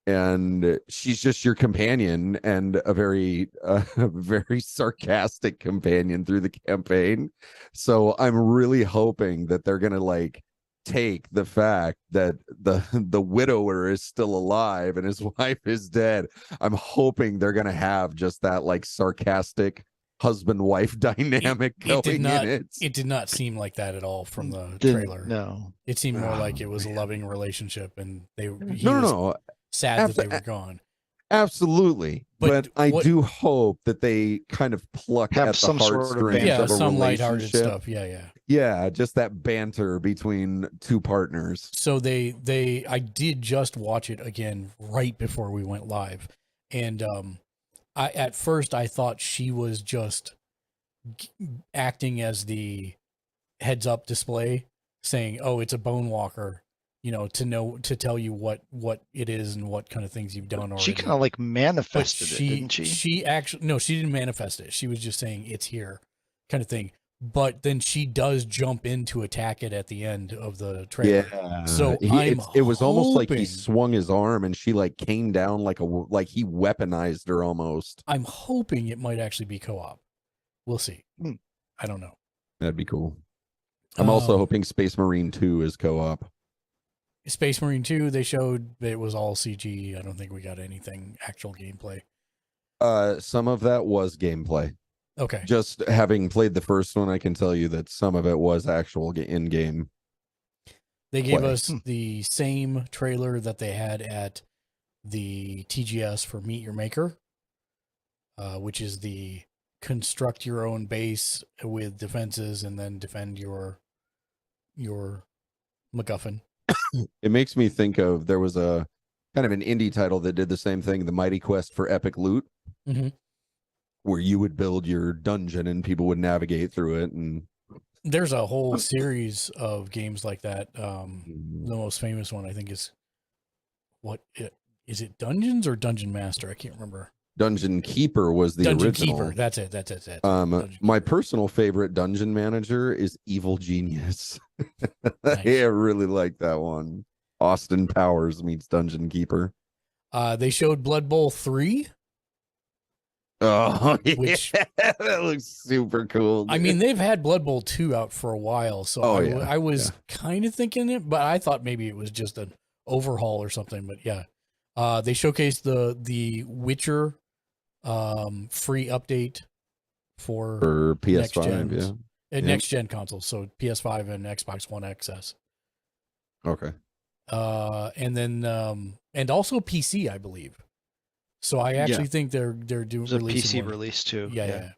And she's just your companion and a very sarcastic companion through the campaign. So I'm really hoping that they're gonna take the fact that the widower is still alive and his wife is dead. I'm hoping they're gonna have just that sarcastic husband-wife dynamic going in it. It did not seem like that at all from the trailer. No, it seemed more like it was a loving relationship, and sad after, that they were gone. Absolutely. But I do hope that they kind of pluck Have at the some sort of heartstrings banter. Yeah, of a some lighthearted relationship. stuff. Yeah. Yeah, just that banter between two partners. So I did just watch it again right before we went live, and at first I thought she was just acting as the heads up display, saying, "Oh, it's a bone walker," to tell you what it is and what kind of things you've done already. She kind of like manifested it, didn't she? She actually, no, she didn't manifest it. She was just saying it's here, kind of thing. But then she does jump in to attack it at the end of the trailer. Yeah. So it was almost like he swung his arm and she like came down like he weaponized her almost. I'm hoping it might actually be co-op. We'll see. I don't know. That'd be cool. I'm also hoping Space Marine 2 is co-op. Space Marine 2, they showed it was all CG. I don't think we got anything actual gameplay. Some of that was gameplay. Okay. Just having played the first one, I can tell you that some of it was actual in-game. They gave us the same trailer that they had at the TGS for Meet Your Maker, which is the construct your own base with defenses and then defend your MacGuffin. It makes me think of, there was a kind of an indie title that did the same thing, the Mighty Quest for Epic Loot, where you would build your dungeon and people would navigate through it. And there's a whole series of games like that. The most famous one, I think, is is it Dungeons or Dungeon Master? I can't remember. Dungeon Keeper was the Dungeon original. Keeper. That's it. My personal favorite dungeon manager is Evil Genius. Nice. I really like that one. Austin Powers meets Dungeon Keeper. They showed Blood Bowl 3. Oh, which that looks super cool. Dude. I mean, they've had Blood Bowl 2 out for a while, so I was kind of thinking it, but I thought maybe it was just an overhaul or something. But yeah, they showcased the Witcher free update for PS5, next gen consoles, so PS5 and Xbox One XS. Okay. And then and also PC, I believe. So I actually think they're doing a PC release too. Yeah.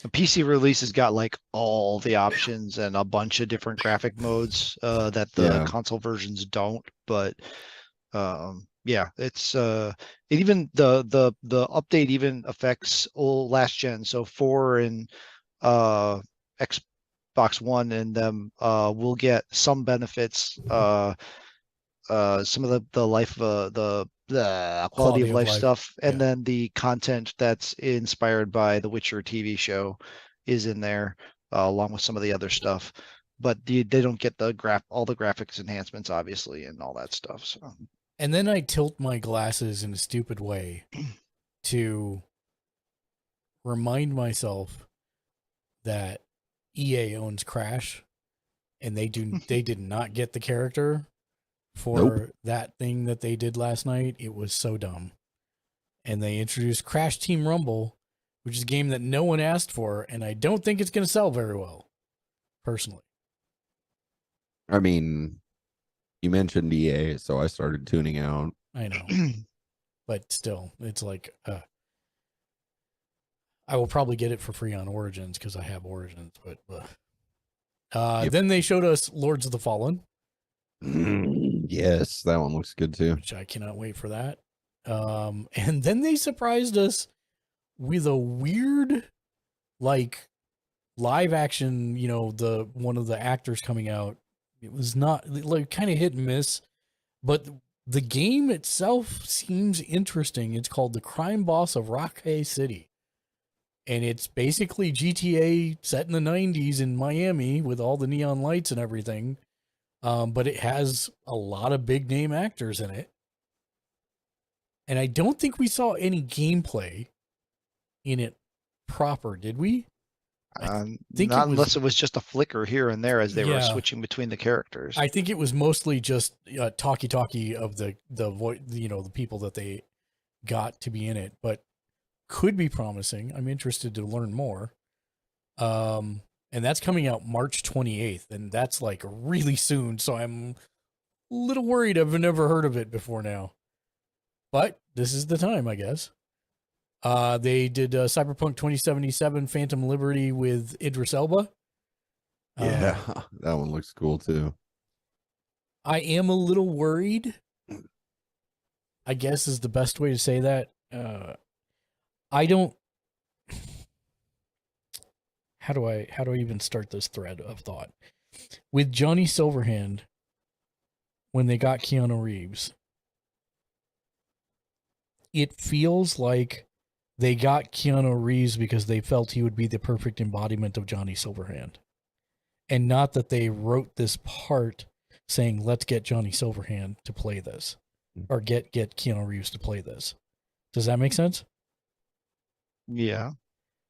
The PC release has got like all the options and a bunch of different graphic modes that the console versions don't. But it's even the update even affects old last gen. So 4 and Xbox One and them will get some benefits. Some of the life the quality of life stuff, and then the content that's inspired by the Witcher TV show is in there, along with some of the other stuff. But they don't get all the graphics enhancements, obviously, and all that stuff. So. And then I tilt my glasses in a stupid way to remind myself that EA owns Crash, and they did not get the character for that thing that they did last night. It was so dumb. And they introduced Crash Team Rumble, which is a game that no one asked for, and I don't think it's going to sell very well, personally. I mean, you mentioned EA, so I started tuning out. I know. But still, it's like, I will probably get it for free on Origins because I have Origins. But then they showed us Lords of the Fallen. Yes, that one looks good too. Which I cannot wait for that. And then they surprised us with a weird, like, live action, one of the actors coming out. It was not, like, kind of hit and miss, but the game itself seems interesting. It's called The Crime Boss of Rockay City. And it's basically GTA set in the 90s in Miami with all the neon lights and everything. But it has a lot of big name actors in it. And I don't think we saw any gameplay in it proper, did we? Not unless it was just a flicker here and there as they were switching between the characters. I think it was mostly just talkie of the people that they got to be in it, but could be promising. I'm interested to learn more. And that's coming out March 28th, and that's like really soon. So I'm a little worried. I've never heard of it before now. But this is the time, I guess. They did Cyberpunk 2077 Phantom Liberty with Idris Elba. Yeah, that one looks cool too. I am a little worried, I guess is the best way to say that. I don't. How do I even start this thread of thought? With Johnny Silverhand, when they got Keanu Reeves, it feels like they got Keanu Reeves because they felt he would be the perfect embodiment of Johnny Silverhand. And not that they wrote this part saying, let's get Johnny Silverhand to play this. Or get Keanu Reeves to play this. Does that make sense? Yeah.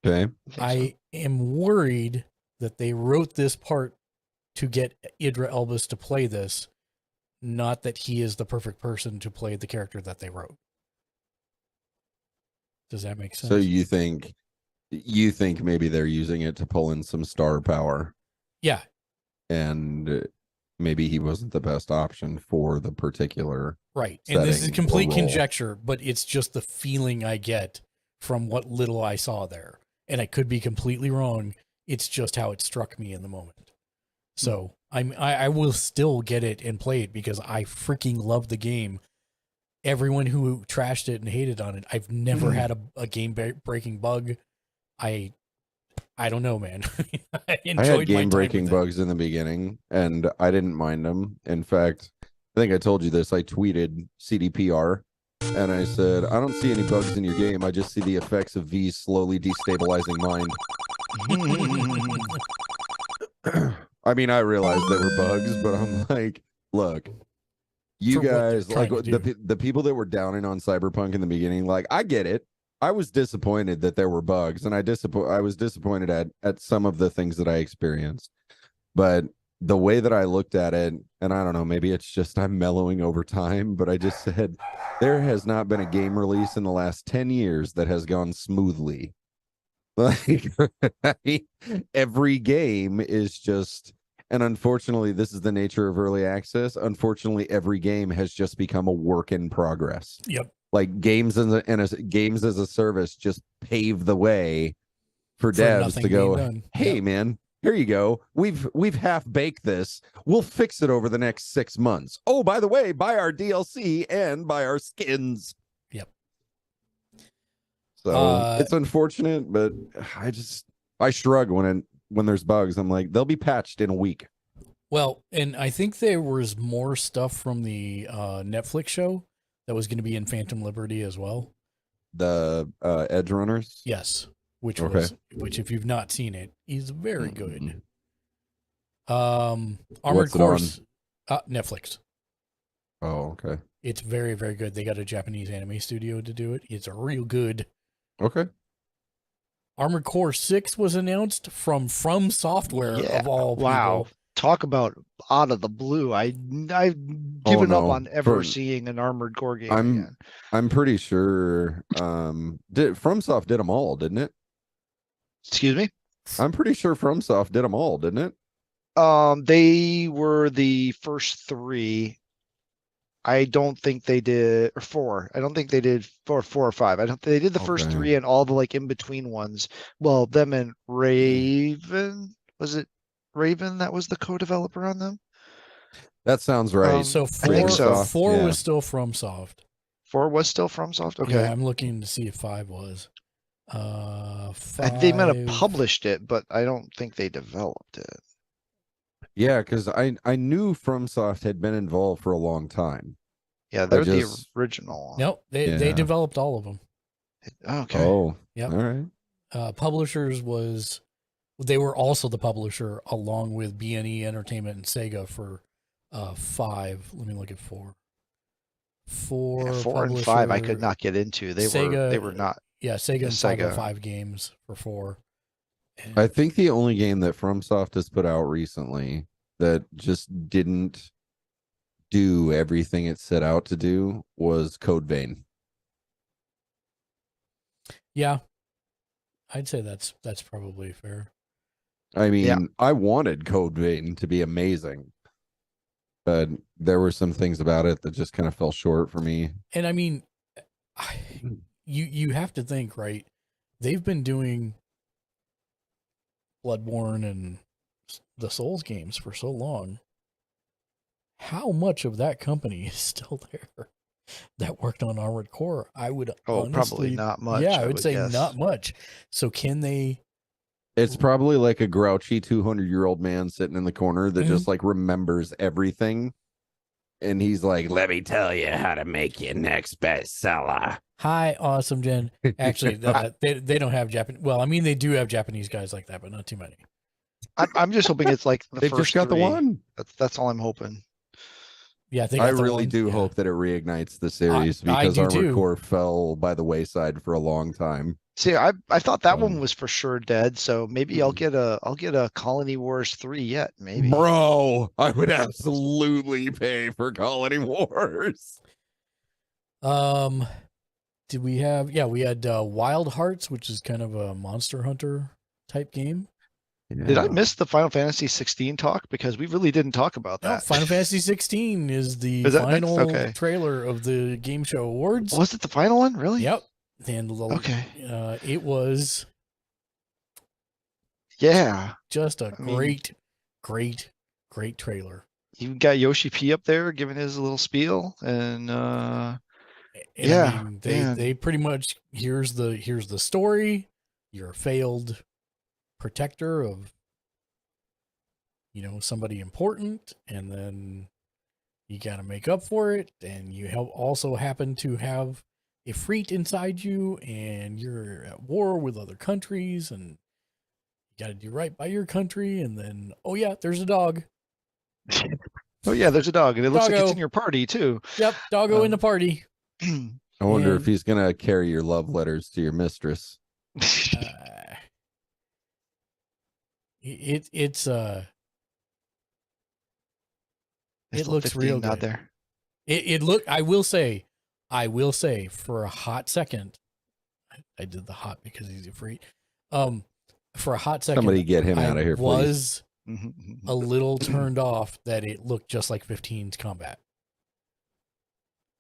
Okay. I am worried that they wrote this part to get Idris Elba to play this, not that he is the perfect person to play the character that they wrote. Does that make sense? So you think maybe they're using it to pull in some star power? Yeah. And maybe he wasn't the best option for the particular right. And this is setting complete or role. conjecture, but it's just the feeling I get from what little I saw there. And I could be completely wrong. It's just how it struck me in the moment. So I will still get it and play it because I freaking love the game. Everyone who trashed it and hated on it, I've never had a game breaking bug. I don't know, man. I had game breaking bugs in the beginning and I didn't mind them. In fact, I think I told you this. I tweeted CDPR and I said, I don't see any bugs in your game. I just see the effects of V's slowly destabilizing mind. I mean, I realized they were bugs, but I'm like, look, you guys, like the people that were downing on Cyberpunk in the beginning, like, I get it. I was disappointed that there were bugs, and I was disappointed at some of the things that I experienced. But the way that I looked at it, and I don't know, maybe it's just I'm mellowing over time, but I just said there has not been a game release in the last 10 years that has gone smoothly. Like every game is just, and unfortunately, this is the nature of early access. Unfortunately, every game has just become a work in progress. Yep. Like games as a service just pave the way for devs to go, hey man, here you go. We've half baked this. We'll fix it over the next 6 months. Oh, by the way, buy our DLC and buy our skins. Yep. So it's unfortunate, but I shrug when there's bugs. I'm like, they'll be patched in a week. Well, and I think there was more stuff from the Netflix show that was going to be in Phantom Liberty as well. The Edge Runners? Yes. Which if you've not seen it, is very good. Armored Core Netflix. Oh, okay. It's very, very good. They got a Japanese anime studio to do it. It's real good. Okay. Armored Core 6 was announced from Software of all people. Wow. Talk about out of the blue. I've given up on ever seeing an Armored Core game again. I'm pretty sure FromSoft did them all, didn't it? Excuse me? I'm pretty sure FromSoft did them all, didn't it? They were the first 3. I don't think they did, or 4. I don't think they did 4 or 5. I don't. They did the first 3 and all the like in between ones. Well, them and Raven. Was it Raven that was the co-developer on them? That sounds right. So 4 was still FromSoft. 4 was still FromSoft. Okay, yeah, I'm looking to see if 5 was. 5... They might have published it, but I don't think they developed it. Yeah, because I knew FromSoft had been involved for a long time. Yeah, they're the original. Nope, they developed all of them. Okay. Oh, yep. All right. Publishers they were also the publisher along with B&E Entertainment and Sega for 5. Let me look at 4. 4 and 5 I could not get into. They were not. Yeah, Sega and 505 games for 4. And I think the only game that FromSoft has put out recently that just didn't do everything it set out to do was Code Vein. Yeah, I'd say that's probably fair. I mean, I wanted Code Vein to be amazing, but there were some things about it that just kind of fell short for me. And I mean, you have to think, right? They've been doing Bloodborne and the Souls games for so long. How much of that company is still there that worked on Armored Core? I would honestly, probably not much. Yeah, I would say guess. not much. So can they? It's probably like a grouchy 200-year-old man sitting in the corner that Mhm. just like remembers everything. And he's like, let me tell you how to make your next bestseller. Hi, awesome, Jen. Actually, they don't have Japanese. Well, I mean, they do have Japanese guys like that, but not too many. I'm just hoping it's like the They first just got the three. one. That's all I'm hoping. Yeah, they I got the really one. do Yeah. hope that it reignites the series I because do Armored too. Core fell by the wayside for a long time. See, I thought that one was for sure dead. So maybe I'll get a Colony Wars 3 yet. Maybe. Bro, I would absolutely pay for Colony Wars. Did we have? Yeah, we had Wild Hearts, which is kind of a Monster Hunter type game. Did I miss the Final Fantasy 16 talk? Because we really didn't talk about No, that. Final Fantasy 16 is the Is that next? final Okay. trailer of the Game Show Awards. Was it the final one? Really? Yep. And Okay. It was Yeah. just a I mean- great trailer. You got Yoshi P up there giving his little spiel, and And yeah, I mean, man. they pretty much here's the story. You're a failed protector of somebody important, and then you got to make up for it, and you also happen to have a Ifrit inside you, and you're at war with other countries, and you got to do right by your country, and then oh yeah, there's a dog. Oh yeah, there's a dog, and it looks like it's Doggo. in your party too. Yep, doggo in the party. I wonder And- if he's gonna carry your love letters to your mistress. It's it It's looks 15 real not good. there. It look. I will say, for a hot second, I did the hot because he's a freak. For a hot second, Somebody get him I out of here, please. was Mhm. a little turned off that it looked just like 15's combat.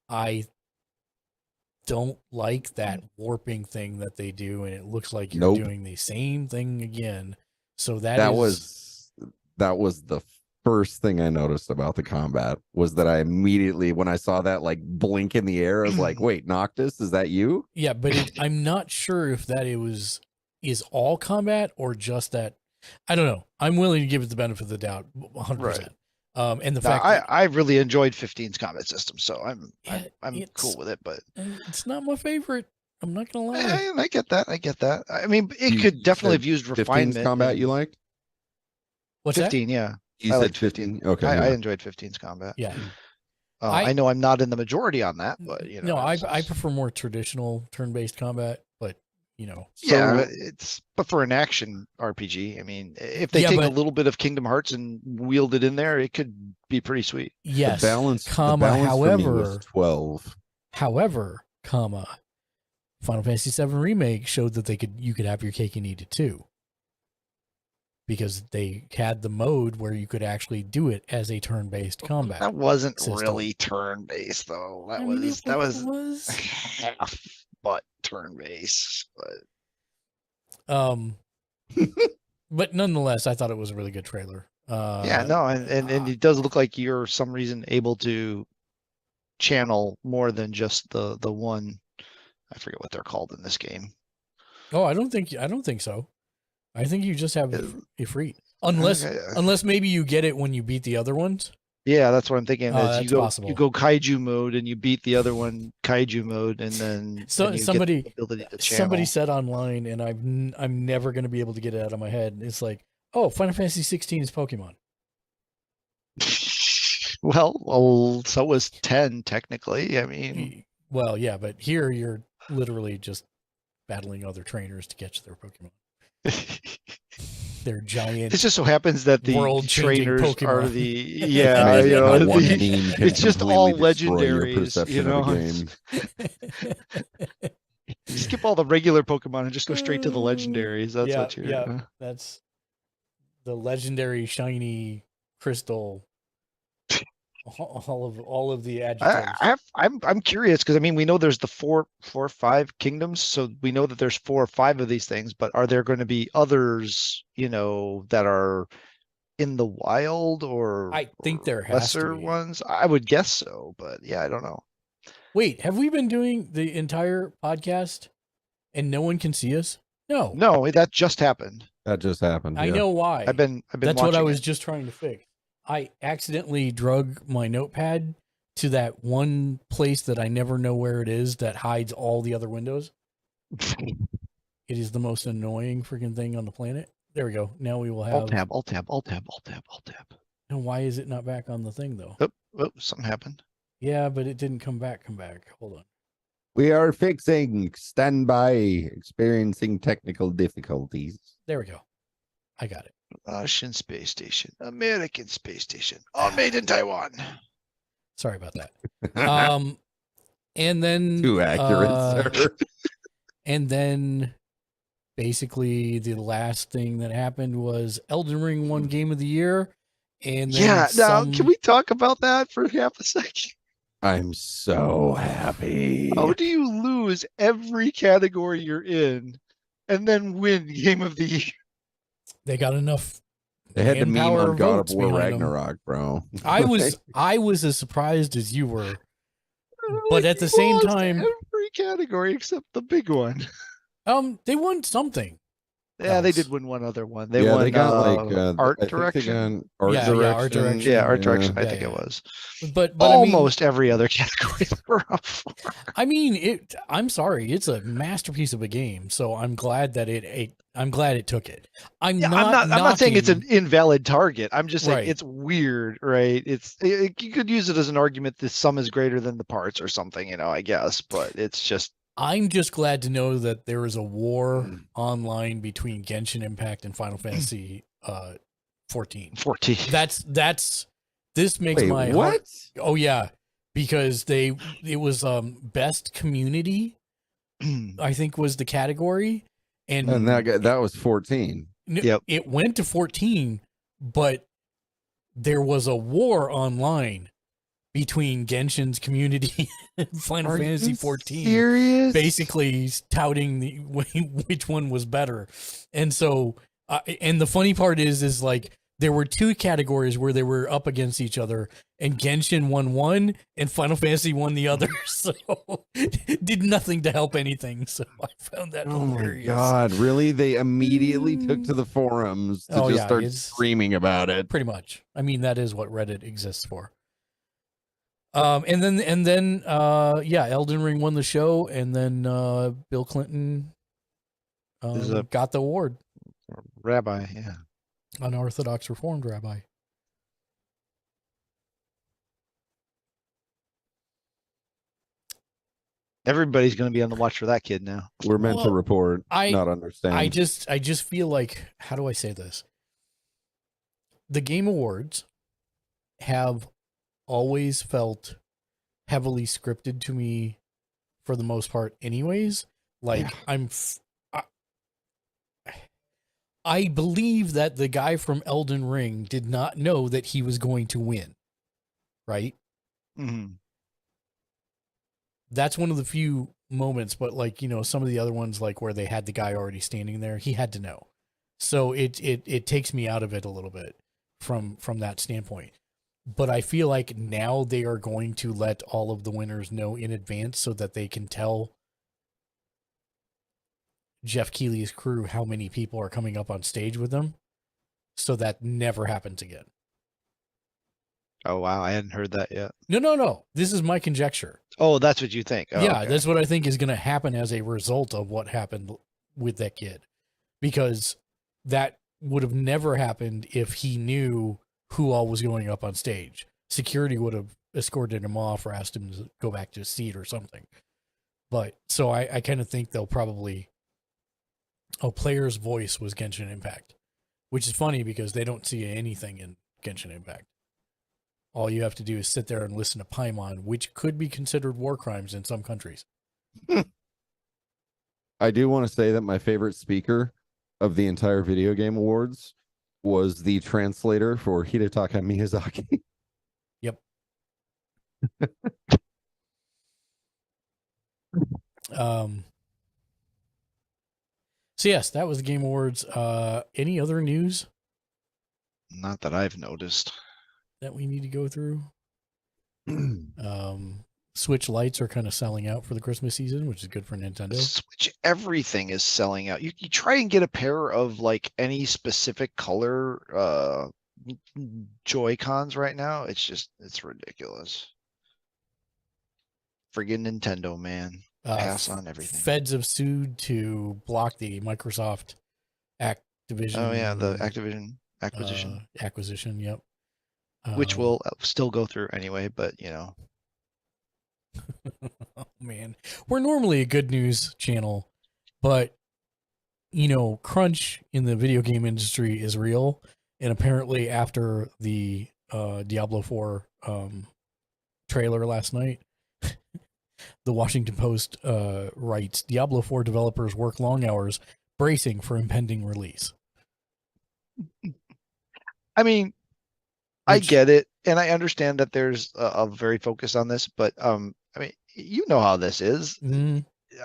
I don't like that warping thing that they do, and it looks like you're Nope. doing the same thing again. So that was the first thing I noticed about the combat was that I immediately, when I saw that like blink in the air, I was like, wait, Noctis, is that you? yeah, but I'm not sure if that is all combat or just that. I don't know. I'm willing to give it the benefit of the doubt, 100%. Right. And the No, fact I really enjoyed 15's combat system, so I'm it's- cool with it. But it's not my favorite. I'm not gonna lie. I get that. I mean, it You could definitely said have used 15's refinement. combat and- you liked? What's 15, yeah. You I said liked 15. Okay. I yeah. enjoyed 15's combat. that? Yeah. I know I'm not in the majority on that, but No, I it's- prefer more traditional turn-based combat, but yeah, but for an action RPG, I mean, if they Yeah, take a but- little bit of Kingdom Hearts and wheeled it in there, it could be pretty sweet. yes. The balance, comma, the balance for me however, was 12. Final Fantasy VII Remake showed that you could have your cake and eat it too. Because they had the mode where you could actually do it as a turn-based combat. That wasn't system. really turn-based though. I mean, That it was half but turn-based. But but nonetheless, I thought it was a really good trailer. yeah, no, and it does look like you're some reason able to channel more than just the one. I forget what they're called in this game. Oh, I don't think so. I think you just have Ifrit. Unless Okay. unless maybe you get it when you beat the other ones. Yeah, that's what I'm thinking. Oh, is that's possible. you go kaiju mode and you beat the other one kaiju mode, and then So then you get somebody the ability to somebody channel. said online, and I'm never going to be able to get it out of my head. It's like, oh, Final Fantasy 16 is Pokemon. Well, so was 10 technically. I mean, Well, yeah, but here you're literally just battling other trainers to catch their Pokemon. They're giant. it just so happens that the World-changing trainers are Pokemon. the yeah, Amazing you how know, one the- meme can it's just completely all destroy your legendaries, you perception know. of a game. You skip all the regular Pokemon and just go straight to the legendaries. That's Yeah, what you're. yeah. That's the legendary shiny crystal all of the adjectives. I'm curious because I mean we know there's the four or five kingdoms, so we know that there's 4 or 5 of these things, but are there going to be others, that are in the wild or I think there has lesser to be. ones? I would guess so, but yeah, I don't know. Wait, have we been doing the entire podcast and no one can see us? No. No, that just happened. That just happened. I yeah. know why. I've been That's what I watching was it. just trying to fix. I accidentally drug my notepad to that one place that I never know where it is that hides all the other windows. It is the most annoying freaking thing on the planet. There we go. Now we will have Alt tab, alt tab, alt tab, alt tab, alt tab. And why is it not back on the thing though? Oh, something happened. Yeah, but it didn't come back. Hold on. We are fixing. Stand by. Experiencing technical difficulties. There we go. I got it. Russian space station, American space station, all made in Taiwan. Sorry about that. And then Too accurate, sir. And then basically the last thing that happened was Elden Ring won Game of the Year. And then now can we talk about that for half a second? I'm so happy. How do you lose every category you're in and then win Game of the Year? They got enough. They had the meme manpower on God of votes War behind 'em. Ragnarok, bro. I was as surprised as you were, but at the same Lost time, every category except the big one. they won something. Yeah, they else. did win one other one. They won they got art I think they direction. got art Yeah, direction. art direction. Yeah, art direction. I Yeah, think yeah. it was. But I mean, Almost every other category they were up for. I mean, I'm sorry, it's a masterpiece of a game. So I'm glad that I'm glad it took it. I'm not saying it's an knocking- invalid target. I'm just saying Right. it's weird, right? You could use it as an argument. The sum is greater than the parts or something, I guess. But it's just. I'm just glad to know that there is a war online between Genshin Impact and Final Fantasy 14. 14. This makes Wait, my what? heart- oh yeah, because it was best community, I think was the category, and that was 14. Yep. It went to 14, but there was a war online between Genshin's community and Final Fantasy 14. Serious? Basically touting which one was better. And so, and the funny part is like there were 2 categories where they were up against each other, and Genshin won one and Final Fantasy won the other. So it did nothing to help anything. So I found that Oh my hilarious. god, really? They immediately took to the forums to Oh, just yeah, start it's- screaming about it. Pretty much. I mean, that is what Reddit exists for. And then Elden Ring won the show, and then Bill Clinton got the award. Rabbi, yeah. Unorthodox Reformed rabbi. Everybody's going to be on the watch for that kid now. We're meant to Well, report, not understand. I just feel like, how do I say this? The Game Awards have always felt heavily scripted to me for the most part anyways. Like I believe that the guy from Elden Ring did not know that he was going to win. Right? Mm-hmm. That's one of the few moments, but like, some of the other ones, like where they had the guy already standing there, he had to know. So it takes me out of it a little bit from that standpoint. But I feel like now they are going to let all of the winners know in advance so that they can tell Jeff Keighley's crew how many people are coming up on stage with them, so that never happens again. Oh, wow. I hadn't heard that yet. No. This is my conjecture. Oh, that's what you think. Oh, Yeah, okay. that's what I think is going to happen as a result of what happened with that kid. Because that would have never happened if he knew who all was going up on stage. Security would have escorted him off or asked him to go back to his seat or something. But so I kind of think they'll probably... Oh, player's voice was Genshin Impact, which is funny because they don't see anything in Genshin Impact. All you have to do is sit there and listen to Paimon, which could be considered war crimes in some countries. I do want to say that my favorite speaker of the entire video game awards was the translator for Hidetaka Miyazaki. Yep. So yes, that was the Game Awards. Any other news Not that I've noticed. that we need to go through? Switch lights are kind of selling out for the Christmas season, which is good for Nintendo. Switch everything is selling out. You try and get a pair of like any specific color Joy-Cons right now. It's ridiculous. Friggin' Nintendo, man. Pass on everything. Feds have sued to block the Microsoft Activision. Oh yeah, the Activision acquisition. Yep. Which will still go through anyway, but Oh, man, we're normally a good news channel, but crunch in the video game industry is real, and apparently after the Diablo 4 trailer last night, the Washington Post writes, Diablo 4 developers work long hours bracing for impending release. I mean, I get it, and I understand that there's a very focus on this, but I mean, you know how this is. Mm-hmm.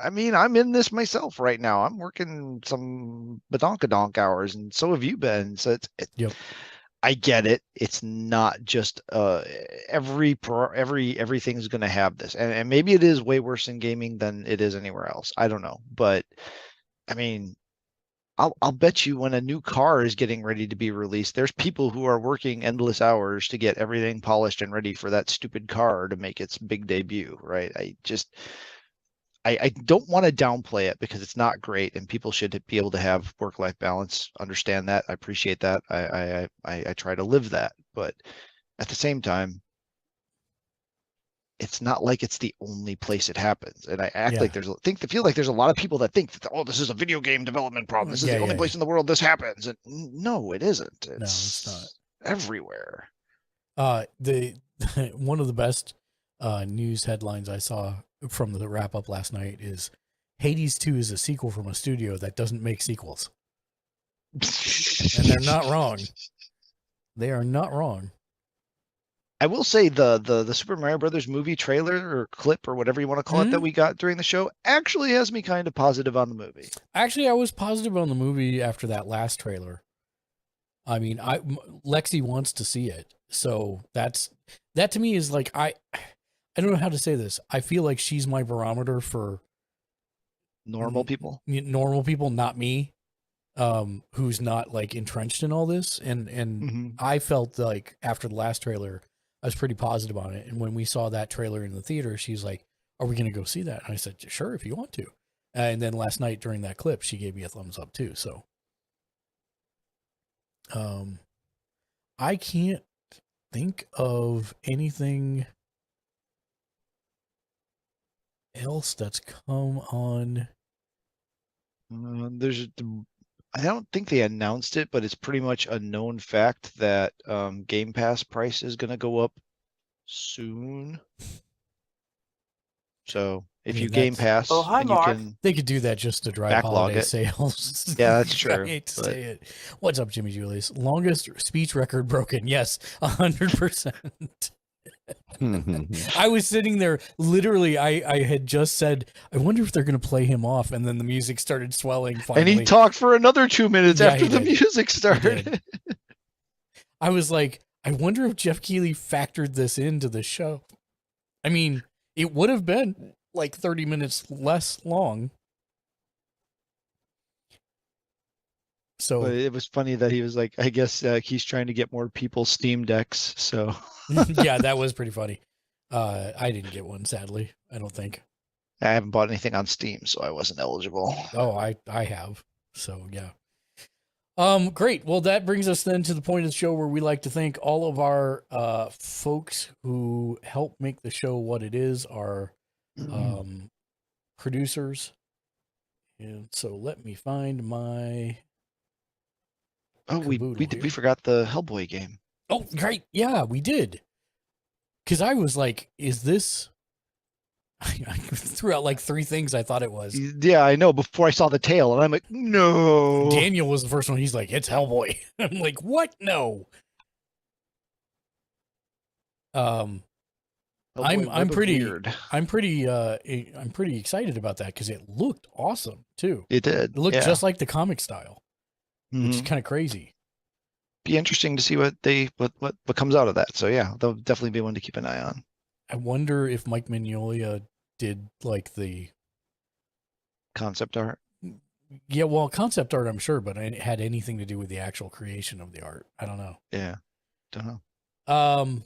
I mean, I'm in this myself right now. I'm working some badonkadonk hours, and so have you been. So Yep. I get it. It's not just everything's going to have this, and maybe it is way worse in gaming than it is anywhere else. I don't know, but I mean, I'll bet you when a new car is getting ready to be released, there's people who are working endless hours to get everything polished and ready for that stupid car to make its big debut, right? I don't want to downplay it because it's not great, and people should be able to have work-life balance. Understand that. I appreciate that. I try to live that, but at the same time, it's not like it's the only place it happens. And I act like feel like there's a lot of people that think that, oh, this is a video game development problem. This is the only place in the world this happens. And no, it isn't. It's not everywhere. The one of the best news headlines I saw from the wrap up last night is Hades 2 is a sequel from a studio that doesn't make sequels. And they're not wrong. They are not wrong. I will say the Super Mario Brothers movie trailer or clip or whatever you want to call it that we got during the show actually has me kind of positive on the movie. Actually, I was positive on the movie after that last trailer. I mean, Lexi wants to see it. So that to me is like, I don't know how to say this. I feel like she's my barometer for normal people, not me, who's not like entrenched in all this. And I felt like after the last trailer, I was pretty positive on it. And when we saw that trailer in the theater, she's like, are we going to go see that? And I said, sure, if you want to. And then last night during that clip, she gave me a thumbs up too. So, I can't think of anything else that's come on. I don't think they announced it, but it's pretty much a known fact that Game Pass price is going to go up soon. So if you Game Pass, they could do that just to drive holiday sales. Yeah, that's true. I hate to say it. What's up, Jimmy Julius? Longest speech record broken. Yes, 100%. I was sitting there, literally, I had just said, I wonder if they're going to play him off, and then the music started swelling finally. And he talked for another 2 minutes after the music started. I was like, I wonder if Jeff Keighley factored this into the show. I mean, it would have been like 30 minutes less long. So but it was funny that he was like, I guess he's trying to get more people Steam Decks. So yeah, that was pretty funny. I didn't get one, sadly. I don't think. I haven't bought anything on Steam, so I wasn't eligible. Oh, I have. So yeah. Great. Well, that brings us then to the point of the show where we like to thank all of our folks who help make the show what it is, our producers. And so let me find my we forgot the Hellboy game. Oh, great. Yeah, we did. Because I was like, is this... I threw out like 3 things I thought it was. Yeah, I know, before I saw the tail, and I'm like, no. Daniel was the first one. He's like, it's Hellboy. I'm like, what? No. Oh, I'm boy, Web of pretty Weird. I'm pretty excited about that because it looked awesome too. It did. It looked yeah. just like the comic style, which is Mhm. kind of crazy. Be interesting to see what comes out of that. So yeah, that'll definitely be one to keep an eye on. I wonder if Mike Mignola did like the Concept art. yeah, well, concept art, I'm sure, but it had anything to do with the actual creation of the art. I don't know. Yeah. Don't know.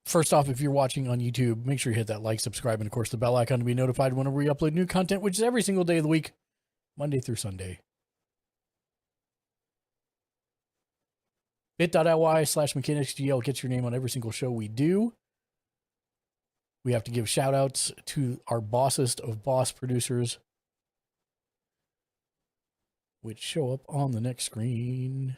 First off, if you're watching on YouTube, make sure you hit that like, subscribe, and of course the bell icon to be notified whenever we upload new content, which is every single day of the week, Monday through Sunday. bit.ly/MechanicsGL gets your name on every single show we do. We have to give shout outs to our bossest of boss producers, which show up on the next screen.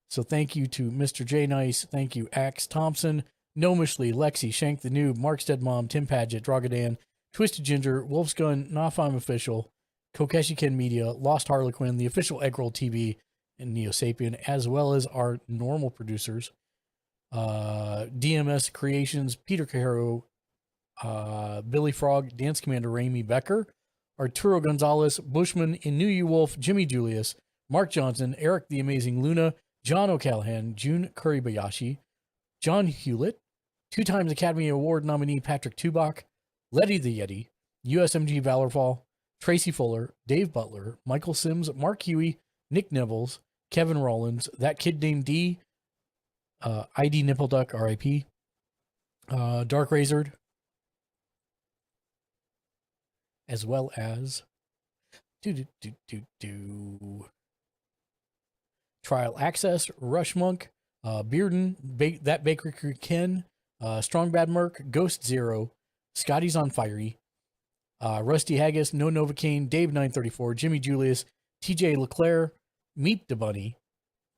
So thank you to Mr. J Nice. Thank you, Axe Thompson, Gnomishly, Lexi, Shank the Noob, Mark's Dead Mom, Tim Paget, Drogadan, Twisted Ginger, Wolf's Gun, Nafam Official, Kokeshi Ken Media, Lost Harlequin, the official Eggroll TV, and Neo Sapien, as well as our normal producers, DMS Creations, Peter Cajero, Billy Frog, Dance Commander Ramey Becker, Arturo Gonzalez, Bushman, Inuyu Wolf, Jimmy Julius, Mark Johnson, Eric the Amazing Luna, John O'Callahan, June Kuribayashi, John Hewlett, 2 times Academy Award nominee Patrick Tubach, Letty the Yeti, USMG Valorfall, Tracy Fuller, Dave Butler, Michael Sims, Mark Huey, Nick Nevels, Kevin Rollins, That Kid Named D, ID Nippleduck, RIP, Dark Razored, as well as Trial Access, Rush Monk, Bearden, That Baker Crew Ken, Strong Bad Merc, Ghost Zero, Scotty's on Fiery, Rusty Haggis, No Novocaine, Dave 934, Jimmy Julius, TJ Leclerc, Meet the Bunny,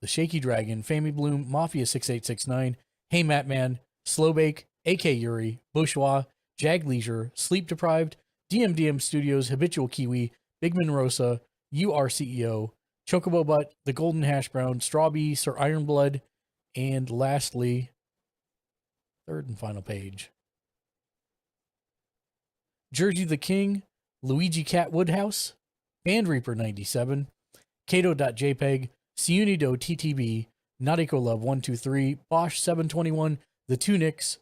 The Shaky Dragon, Family Bloom, Mafia 6869, Hey Matt Man, Slowbake, AK Yuri, Bourgeois, Jag Leisure, Sleep Deprived, DMDM Studios, Habitual Kiwi, Bigman Rosa, URCEO, Chocobo Butt, The Golden Hash Brown, Strawbee, Sir Ironblood, and lastly, third and final page, Jersey the King, Luigi Cat Woodhouse, Band Reaper 97, Kato.jpg, Siunido TTB, Nautico Love 123, Bosch 721, The Two Nicks,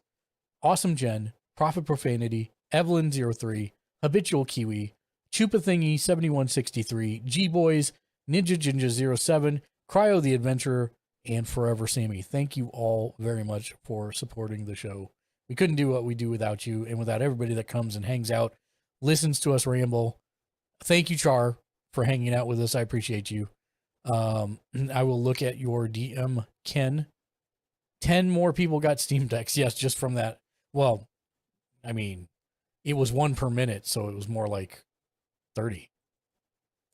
Awesome Jen, Prophet Profanity, Evelyn 03, Habitual Kiwi, Chupa Thingy 7163, G Boys, Ninja Jinja 07, Cryo the Adventurer, and Forever Sammy. Thank you all very much for supporting the show. We couldn't do what we do without you and without everybody that comes and hangs out, listens to us ramble. Thank you, Char, for hanging out with us. I appreciate you. I will look at your DM, Ken. 10 more people got Steam Decks. Yes, just from that. Well, I mean, it was 1 per minute, so it was more like 30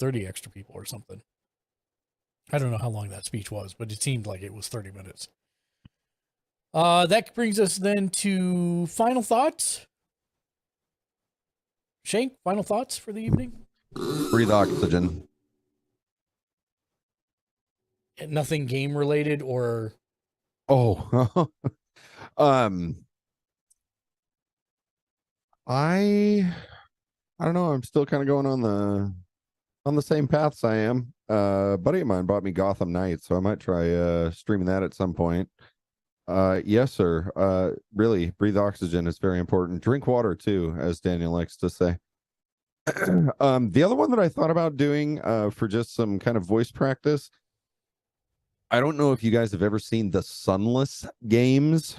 extra people or something. I don't know how long that speech was, but it seemed like it was 30 minutes. That brings us then to final thoughts. Shank, final thoughts for the evening? Breathe oxygen. Nothing game related or I don't know. I'm still kind of going on the same paths I am. A buddy of mine bought me Gotham Knights, so I might try streaming that at some point. Yes, sir. Really, breathe oxygen is very important. Drink water too, as Daniel likes to say. The other one that I thought about doing for just some kind of voice practice, I don't know if you guys have ever seen the Sunless games.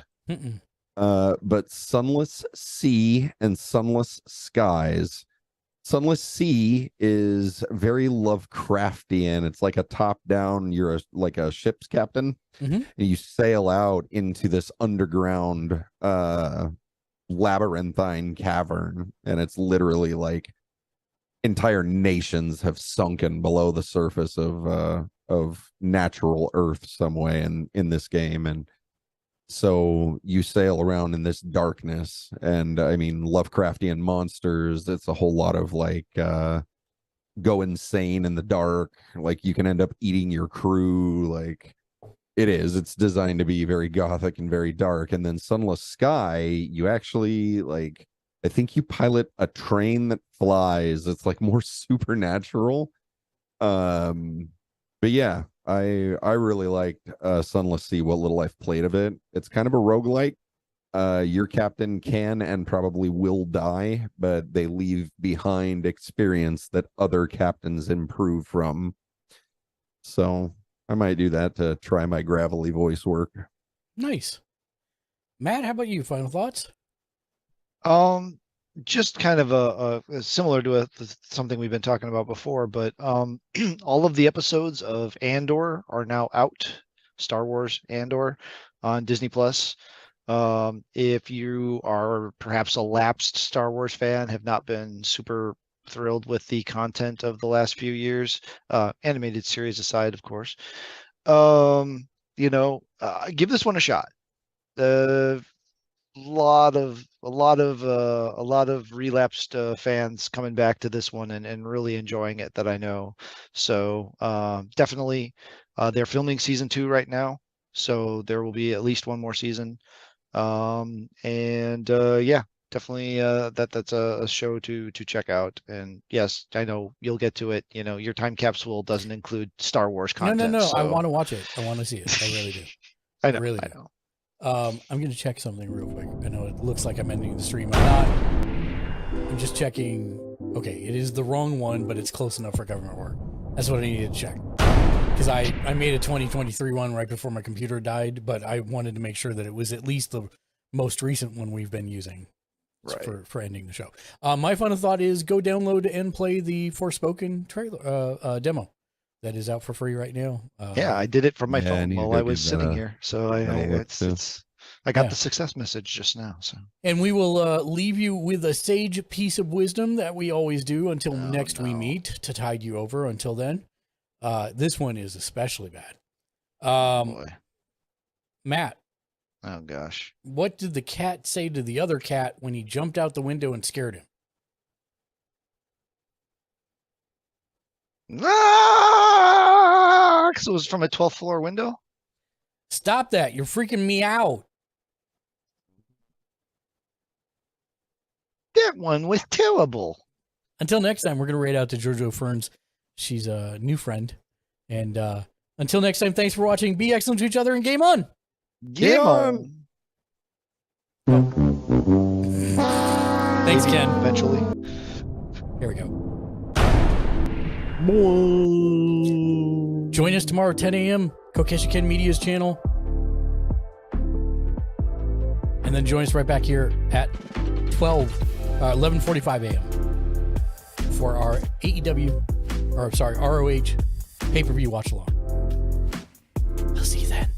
But Sunless Sea and Sunless Skies. Sunless Sea is very Lovecraftian. It's like a top-down, you're like a ship's captain, and you sail out into this underground labyrinthine cavern, and it's literally like entire nations have sunken below the surface of natural Earth some way in this game, and so you sail around in this darkness, and I mean Lovecraftian monsters. It's a whole lot of like go insane in the dark. Like you can end up eating your crew. Like It is. It's designed to be very gothic and very dark. And then Sunless Sky, you actually like, I think you pilot a train that flies. It's like more supernatural. But yeah, I really liked Sunless Sea, what little I've played of it. It's kind of a roguelike. Your captain can and probably will die, but they leave behind experience that other captains improve from. So I might do that to try my gravelly voice work. Nice. Matt, how about you? Final thoughts? Just kind of a similar to something we've been talking about before, but all of the episodes of Andor are now out. Star Wars Andor on Disney Plus. If you are perhaps a lapsed Star Wars fan, have not been super thrilled with the content of the last few years, animated series aside, of course, give this one a shot. A lot of relapsed fans coming back to this one and really enjoying it that I know. So definitely they're filming season 2 right now, so there will be at least one more season. Definitely that's a show to check out. And yes, I know you'll get to it. Your time capsule doesn't include Star Wars content. No. So... I want to watch it. I want to see it. I really do. I know. Really I do. know. I'm going to check something real quick. I know it looks like I'm ending the stream. I'm not. I'm just checking. Okay, it is the wrong one, but it's close enough for government work. That's what I needed to check. Because I made a 2023 one right before my computer died, but I wanted to make sure that it was at least the most recent one we've been using for ending the show. My final thought is go download and play the Forspoken trailer demo. That is out for free right now. Yeah, I did it from my phone while I was sitting here. So I got the success message just now. So, and we will leave you with a sage piece of wisdom that we always do until we meet to tide you over. Until then, this one is especially bad. boy. Matt. Oh gosh. What did the cat say to the other cat when he jumped out the window and scared him? Because it was from a 12th floor window. Stop that. You're freaking me out. That one was terrible. Until next time, we're going to raid out to Jojo Ferns. She's a new friend. And until next time, thanks for watching. Be excellent to each other and game on. Game on. Thanks, Ken. Eventually. Here we go. Join us tomorrow, 10 a.m. Kokeshi Ken Media's channel. And then join us right back here at 11:45 a.m. for our ROH pay-per-view watch along. I'll see you then.